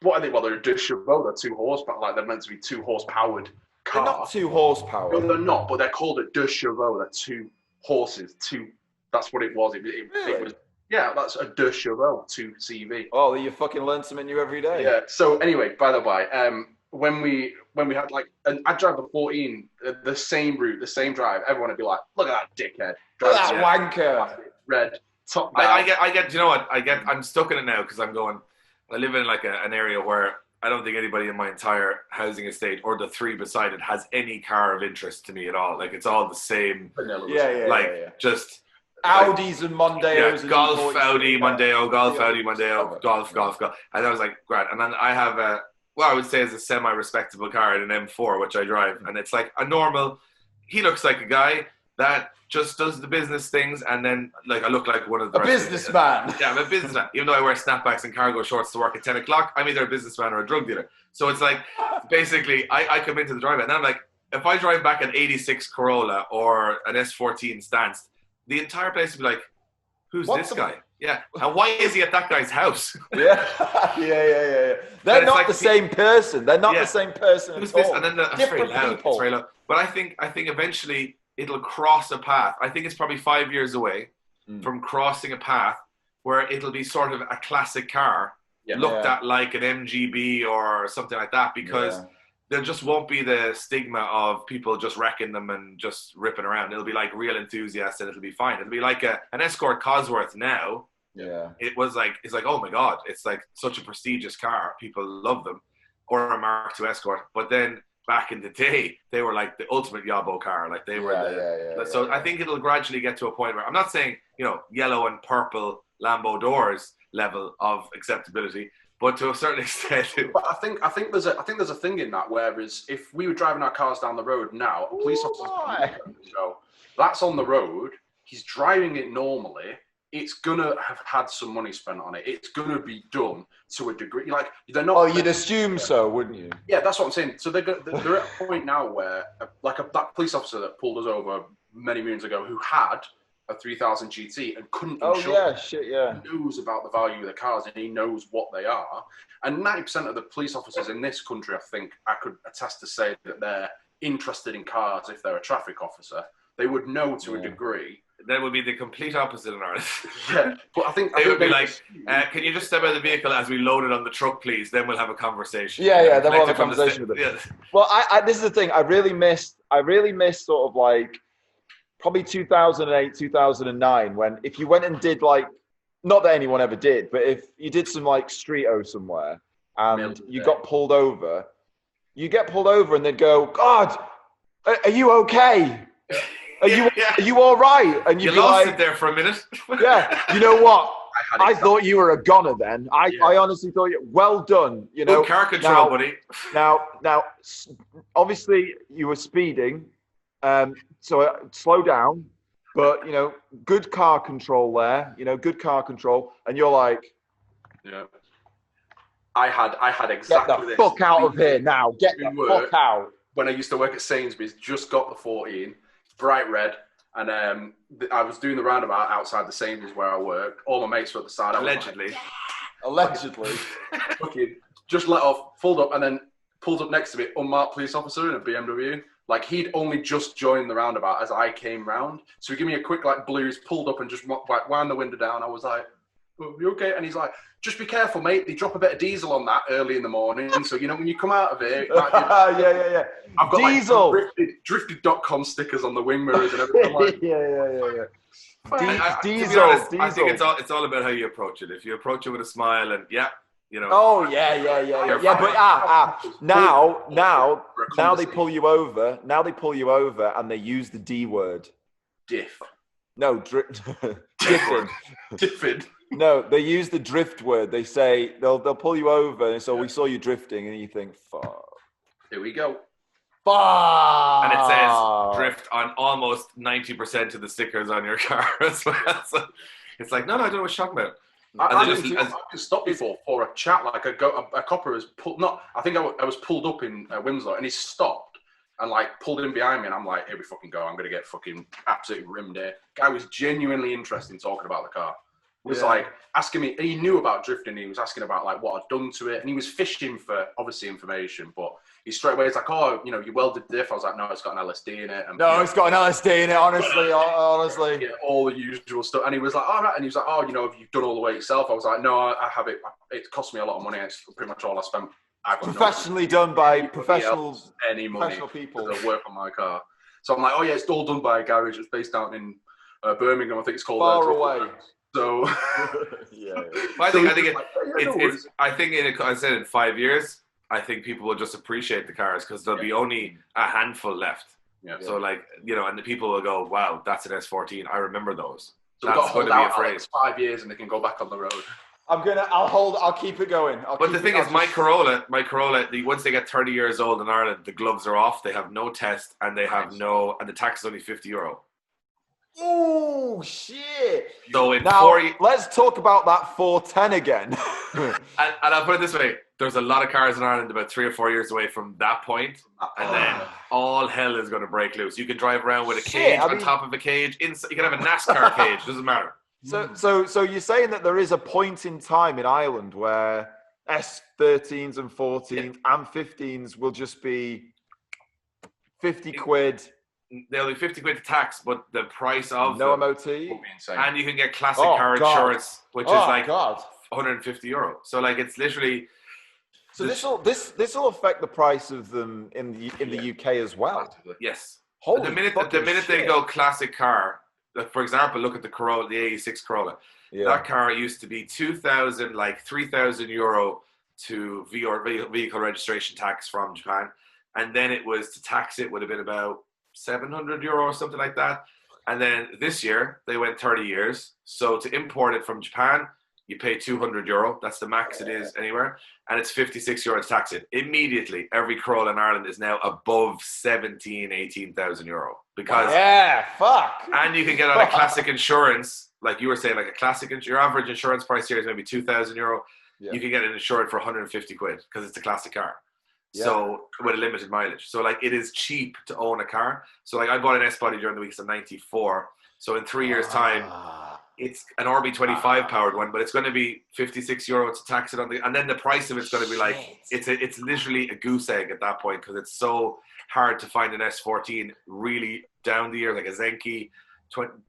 are they? Well, they're a deux chevaux. They're 2 horsepower. Like they're meant to be 2 horsepowered car. They're not 2 horsepower. No, they're not. But they're called a deux chevaux. They're 2 horses. 2. That's what it was. It was. Yeah, that's a deux chevaux, 2 CV. Oh, you fucking learn something new every day. Yeah. So anyway, by the way, when we had like, and I drive the 14, the same route, the same drive, everyone would be like, "Look at that dickhead! Look at that wanker! Red top down." I get. You know what? I'm stuck in it now because I'm going. I live in like an area where I don't think anybody in my entire housing estate or the 3 beside it has any car of interest to me at all. Like it's all the same. Just. Audis and Mondeos. Yeah, Golf, Audi, Mondeo, Golf, Audi, Mondeo, Golf. And I was like, great. And then I have I would say is a semi-respectable car in an M4, which I drive. And it's like a normal, he looks like a guy that just does the business things. And then like I look like one of the businessman. Yeah, I'm a businessman. Even though I wear snapbacks and cargo shorts to work at 10 o'clock, I'm either a businessman or a drug dealer. So it's like, basically, I come into the drive and I'm like, if I drive back an 86 Corolla or an S14 Stance, the entire place would be like, who's this guy? Yeah. And why is he at that guy's house? Yeah. They're not like the same person. They're not the same person who's at all. This? And then it's very loud. It's very loud. But I think eventually it'll cross a path. I think it's probably 5 years away from crossing a path where it'll be sort of a classic car looked at like an MGB or something like that because there just won't be the stigma of people just wrecking them and just ripping around. It'll be like real enthusiasts and it'll be fine. It'll be like an Escort Cosworth now. Yeah. It's like, oh my God, it's like such a prestigious car. People love them. Or a Mark II Escort. But then back in the day, they were like the ultimate Yabo car. Like they were So I think it'll gradually get to a point where, I'm not saying, yellow and purple Lambo doors level of acceptability, but to a certain extent, but I think there's a thing in that. Whereas if we were driving our cars down the road now, a police officer go, that's on the road. He's driving it normally. It's gonna have had some money spent on it. It's gonna be done to a degree. Like they're not. Oh, you'd assume so, wouldn't you? Yeah, that's what I'm saying. So they're at a point now where, that police officer that pulled us over many moons ago, who had a 3000 GT and couldn't insure. He knows about the value of the cars and he knows what they are. And 90% of the police officers in this country, I think I could attest to say that they're interested in cars. If they're a traffic officer, they would know to a degree. That would be the complete opposite in Ireland. Yeah, but I think would be like, can you just step out of the vehicle as we load it on the truck, please? Then we'll have a conversation. Yeah, then we'll have a conversation with them. Yeah. Well, this is the thing. I really missed sort of like probably 2008, 2009, when if you went and did like, not that anyone ever did, but if you did some like street-o somewhere and you got pulled over, you get pulled over and they'd go, God, are you okay? Are you all right? And you lost it there for a minute. Yeah. You know what? I thought you were a goner then. I honestly thought well done. Good car control, buddy. Now, obviously you were speeding, so slow down. But good car control there. Good car control, and you're like, I had exactly get the fuck out of here now. Get the fuck out. When I used to work at Sainsbury's, just got the 14. Bright red, and I was doing the roundabout outside the Sainsbury's where I worked. All my mates were at the side. Allegedly. Fucking just let off, pulled up, and then pulled up next to me, unmarked police officer in a BMW. Like he'd only just joined the roundabout as I came round. So he gave me a quick blues, pulled up and just wound the window down. I was like, oh, you okay? And he's like, just be careful, mate. They drop a bit of diesel on that early in the morning. So, when you come out of it. Yeah. I've got diesel. drifted.com stickers on the wing mirrors and everything. Like, Diesel. I think it's all about how you approach it. If you approach it with a smile and, Oh, yeah. But now they pull you over. Now they pull you over and they use the D word. Diff. No, Diffid. No, they use the drift word. They say they'll pull you over, and so we saw you drifting, and you think, "Fuck." Here we go. And it says drift on almost 90% of the stickers on your car as well. So it's like, no, I don't know what you're talking about. I've been stopped before for a chat. Like a copper has pulled. I think I was pulled up in Winslow, and he stopped and like pulled in behind me, and I'm like, here we fucking go. I'm gonna get fucking absolutely rimmed here. Guy was genuinely interested in talking about the car. He was like asking me. He knew about drifting. He was asking about like what I'd done to it, and he was fishing for obviously information. But he straight away, he's like, oh, you welded diff. I was like, no, it's got an LSD in it. And, it's got an LSD in it. Honestly. Yeah, all the usual stuff. And he was like, all right. And he was like, oh, have you done all the way yourself? I was like, no, I have it. It cost me a lot of money. It's pretty much all I spent. Professionally done by professional people that work on my car. So I'm like, oh yeah, it's all done by a garage. It's based out in Birmingham. I think it's called. Far away. So I think in 5 years, I think people will just appreciate the cars because there'll be only a handful left. Yeah. So and the people will go, wow, that's an S14. I remember those. So that's going to be a phrase. 5 years and they can go back on the road. I'll keep it going. But the thing is, my Corolla, once they get 30 years old in Ireland, the gloves are off. They have no test and and the tax is only €50. Oh shit! So let's talk about that 410 again. and I'll put it this way: there's a lot of cars in Ireland about 3 or 4 years away from that point, and then all hell is going to break loose. You can drive around with a cage on top of a cage. You can have a NASCAR cage. Doesn't matter. So you're saying that there is a point in time in Ireland where S13s and 14s and 15s will just be 50 quid. They'll be 50 quid to tax, but the price of no MOT, and you can get classic car insurance, which is like €150. So it's literally. So this will affect the price of them in the UK as well. Yes. Holy the minute they go classic car, for example, look at the Corolla, the '86 Corolla. Yeah. That car used to be €3,000 to vehicle registration tax from Japan, and then it was to tax it would have been about €700 or something like that. And then this year they went 30 years. So to import it from Japan, you pay €200. That's the max it is anywhere. And it's €56 to tax it. Immediately, every Corolla in Ireland is now above 17,000, 18,000 euro. Because and you can get on a classic insurance, like you were saying, like a classic your average insurance price here is maybe €2,000. Yeah. You can get it insured for 150 quid because it's a classic car. Yeah. So with a limited mileage. So it is cheap to own a car. So I bought an S-Body during the week, it's a 94. So in 3 years time, it's an RB25 powered one, but it's going to be €56 to tax it on and then the price of it's going to be it's literally a goose egg at that point because it's so hard to find an S14 really down the year, like a Zenki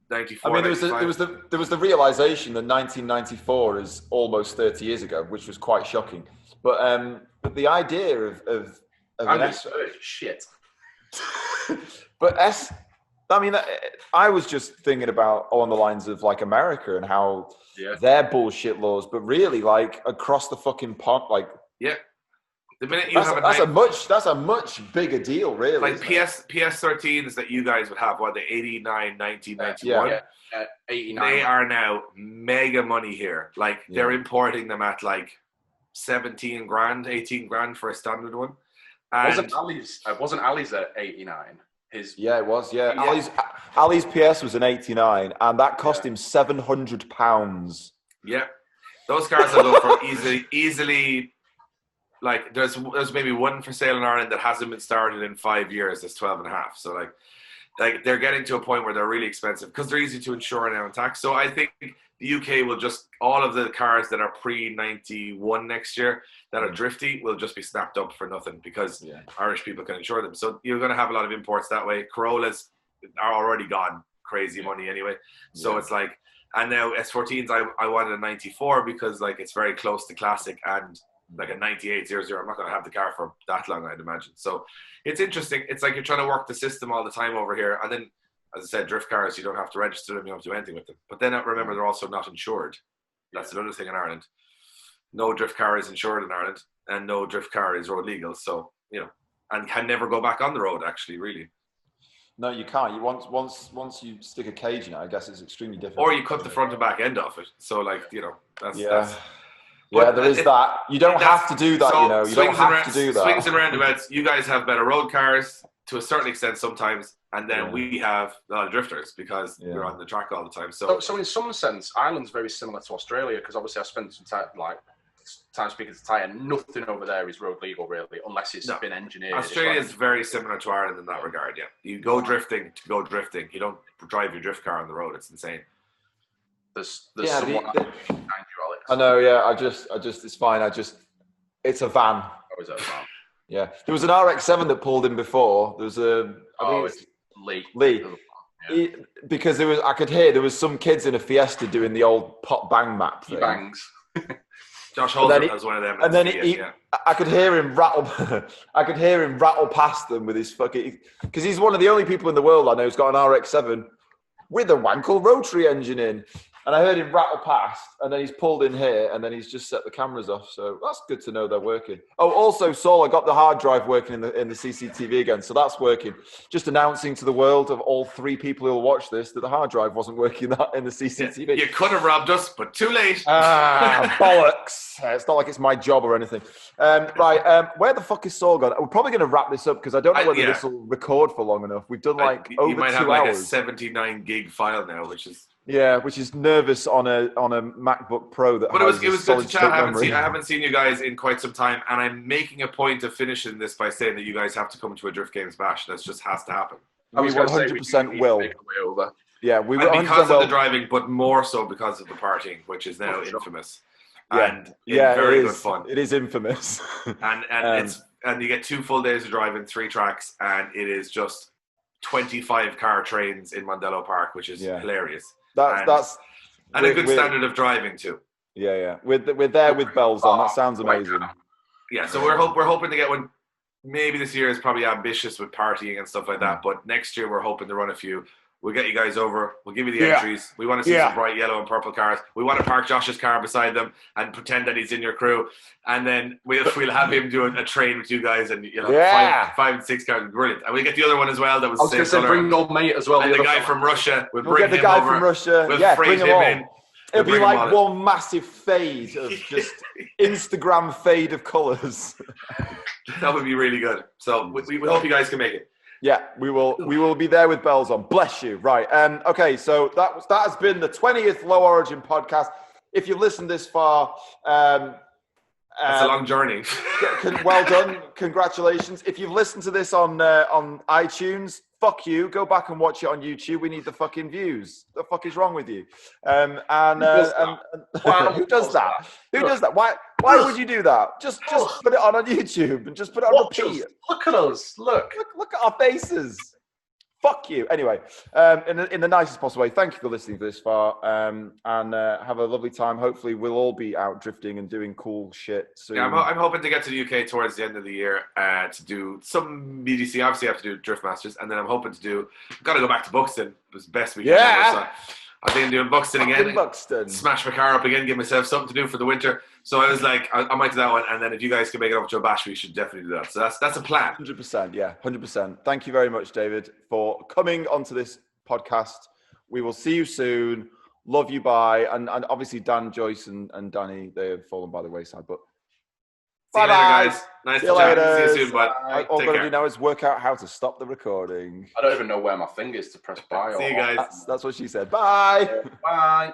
94. I mean, there was the realization that 1994 is almost 30 years ago, which was quite shocking. But the idea of an S shit. But I was just thinking about along the lines of like America and how their bullshit laws, but really across the fucking pond, the minute you that's a much bigger deal, really. Like PS13s that you guys would have, what, the 89, 90, 91? 89. They are now mega money here. They're importing them at 17 grand, 18 grand for a standard one. And wasn't Ali's at 89? It was. Yeah. Ali's PS was an 89, and that cost him £700. Yeah, those cars will go for easily. There's maybe one for sale in Ireland that hasn't been started in 5 years. That's 12 and a half. So they're getting to a point where they're really expensive because they're easy to insure now and tax. So I think the UK will all of the cars that are pre-91 next year that are drifty will just be snapped up for nothing because Irish people can insure them. So you're going to have a lot of imports that way. Corollas are already gone crazy money anyway. So it's and now S14s, I wanted a 94 because it's very close to classic and a 9800. I'm not going to have the car for that long, I'd imagine. So it's interesting. It's you're trying to work the system all the time over here. And then, as I said, drift cars, you don't have to register them, you don't have to do anything with them. But then remember, they're also not insured. That's another thing in Ireland. No drift car is insured in Ireland, and no drift car is road legal. So, and can never go back on the road, actually, really. No, you can't. You once you stick a cage in it, I guess it's extremely difficult. Or you cut the front and back end off it. So, that's Yeah, there is that. You don't have to do that, you know. You don't have to do that. Swings and roundabouts, you guys have better road cars to a certain extent sometimes, and then we have a lot of drifters because we're on the track all the time. So in some sense, Ireland's very similar to Australia because obviously I spent some time speaking to Ty, and nothing over there is road legal really, unless it's been engineered. Australia is very similar to Ireland in that regard. Yeah, you go drifting to go drifting. You don't drive your drift car on the road. It's insane. There's someone behind you, Alex. I know. Yeah, I just, it's fine. It's a van. Oh, is that a van? Yeah, there was an RX-7 that pulled in before. There was it's Lee. Yeah. Because I could hear there was some kids in a Fiesta doing the old pop bang map thing. He bangs. Josh Holder has one of them. And then I could hear him rattle. I could hear him rattle past them with his fucking. Because he's one of the only people in the world I know who's got an RX-7 with a Wankel rotary engine in. And I heard him rattle past, and then he's pulled in here, and then he's just set the cameras off. So that's good to know they're working. Oh, also, Saul, I got the hard drive working in the CCTV again, so that's working. Just announcing to the world of all 3 people who'll watch this that the hard drive wasn't working in the CCTV. You could have robbed us, but too late. Bollocks. It's not like it's my job or anything. Where the fuck is Saul gone? We're probably going to wrap this up because I don't know whether this will record for long enough. We've done over 2 hours. You might have like a 79 gig file now, which is nervous on a MacBook Pro that. But it was good to chat. I haven't seen you guys in quite some time, and I'm making a point of finishing this by saying that you guys have to come to a Drift Games Bash. That just has to happen. We 100% will. Yeah, we will. Because of the driving, but more so because of the partying, which is now infamous. And very good fun. It is infamous. and you get 2 full days of driving, 3 tracks, and it is just 25 car trains in Mondello Park, which is hilarious. That's a good standard of driving too. Yeah. We're there with bells on. That sounds amazing. Yeah, so we're hoping to get one. Maybe this year is probably ambitious with partying and stuff like that, but next year we're hoping to run a few. We'll get you guys over. We'll give you the entries. We want to see some bright yellow and purple cars. We want to park Josh's car beside them and pretend that he's in your crew. And then we'll have him doing a train with you guys and 5 and 6 cars. Brilliant. And we'll get the other one as well. That was the same color. Bring old mate as well. And the guy from Russia. We'll get the guy from Russia. We'll freight him in. It'll be like one massive fade of just Instagram fade of colours. That would be really good. So we hope you guys can make it. Yeah, we will be there with bells on. Bless you. Right. Okay, so that has been the 20th Low Origin podcast. If you've listened this far, it's a long journey. Well done. Congratulations. If you've listened to this on iTunes, fuck you. Go back and watch it on YouTube. We need the fucking views. The fuck is wrong with you? Who does that? Who does that? Why would you do that? Just put it on YouTube and just put it on repeat. Look at us. Look at our faces. Fuck you. Anyway, in the nicest possible way, thank you for listening this far, and have a lovely time. Hopefully, we'll all be out drifting and doing cool shit soon. Yeah, I'm hoping to get to the UK towards the end of the year to do some BDC. Obviously, I have to do Drift Masters, and then I'm hoping to got to go back to Buxton. It was the best weekend ever. So I think I'm doing Buxton again. Smash my car up again, give myself something to do for the winter. So I was like, I might do that one, and then if you guys can make it up to a bash, we should definitely do that. So that's a plan. 100%, yeah, 100%. Thank you very much, David, for coming onto this podcast. We will see you soon. Love you, bye. And obviously Dan, Joyce, and Danny, they have fallen by the wayside. But see you later, guys. Nice to chat. See you soon, bud. All I'm going to do now is work out how to stop the recording. I don't even know where my thing is to press buy. See you guys. That's what she said. Bye. Bye.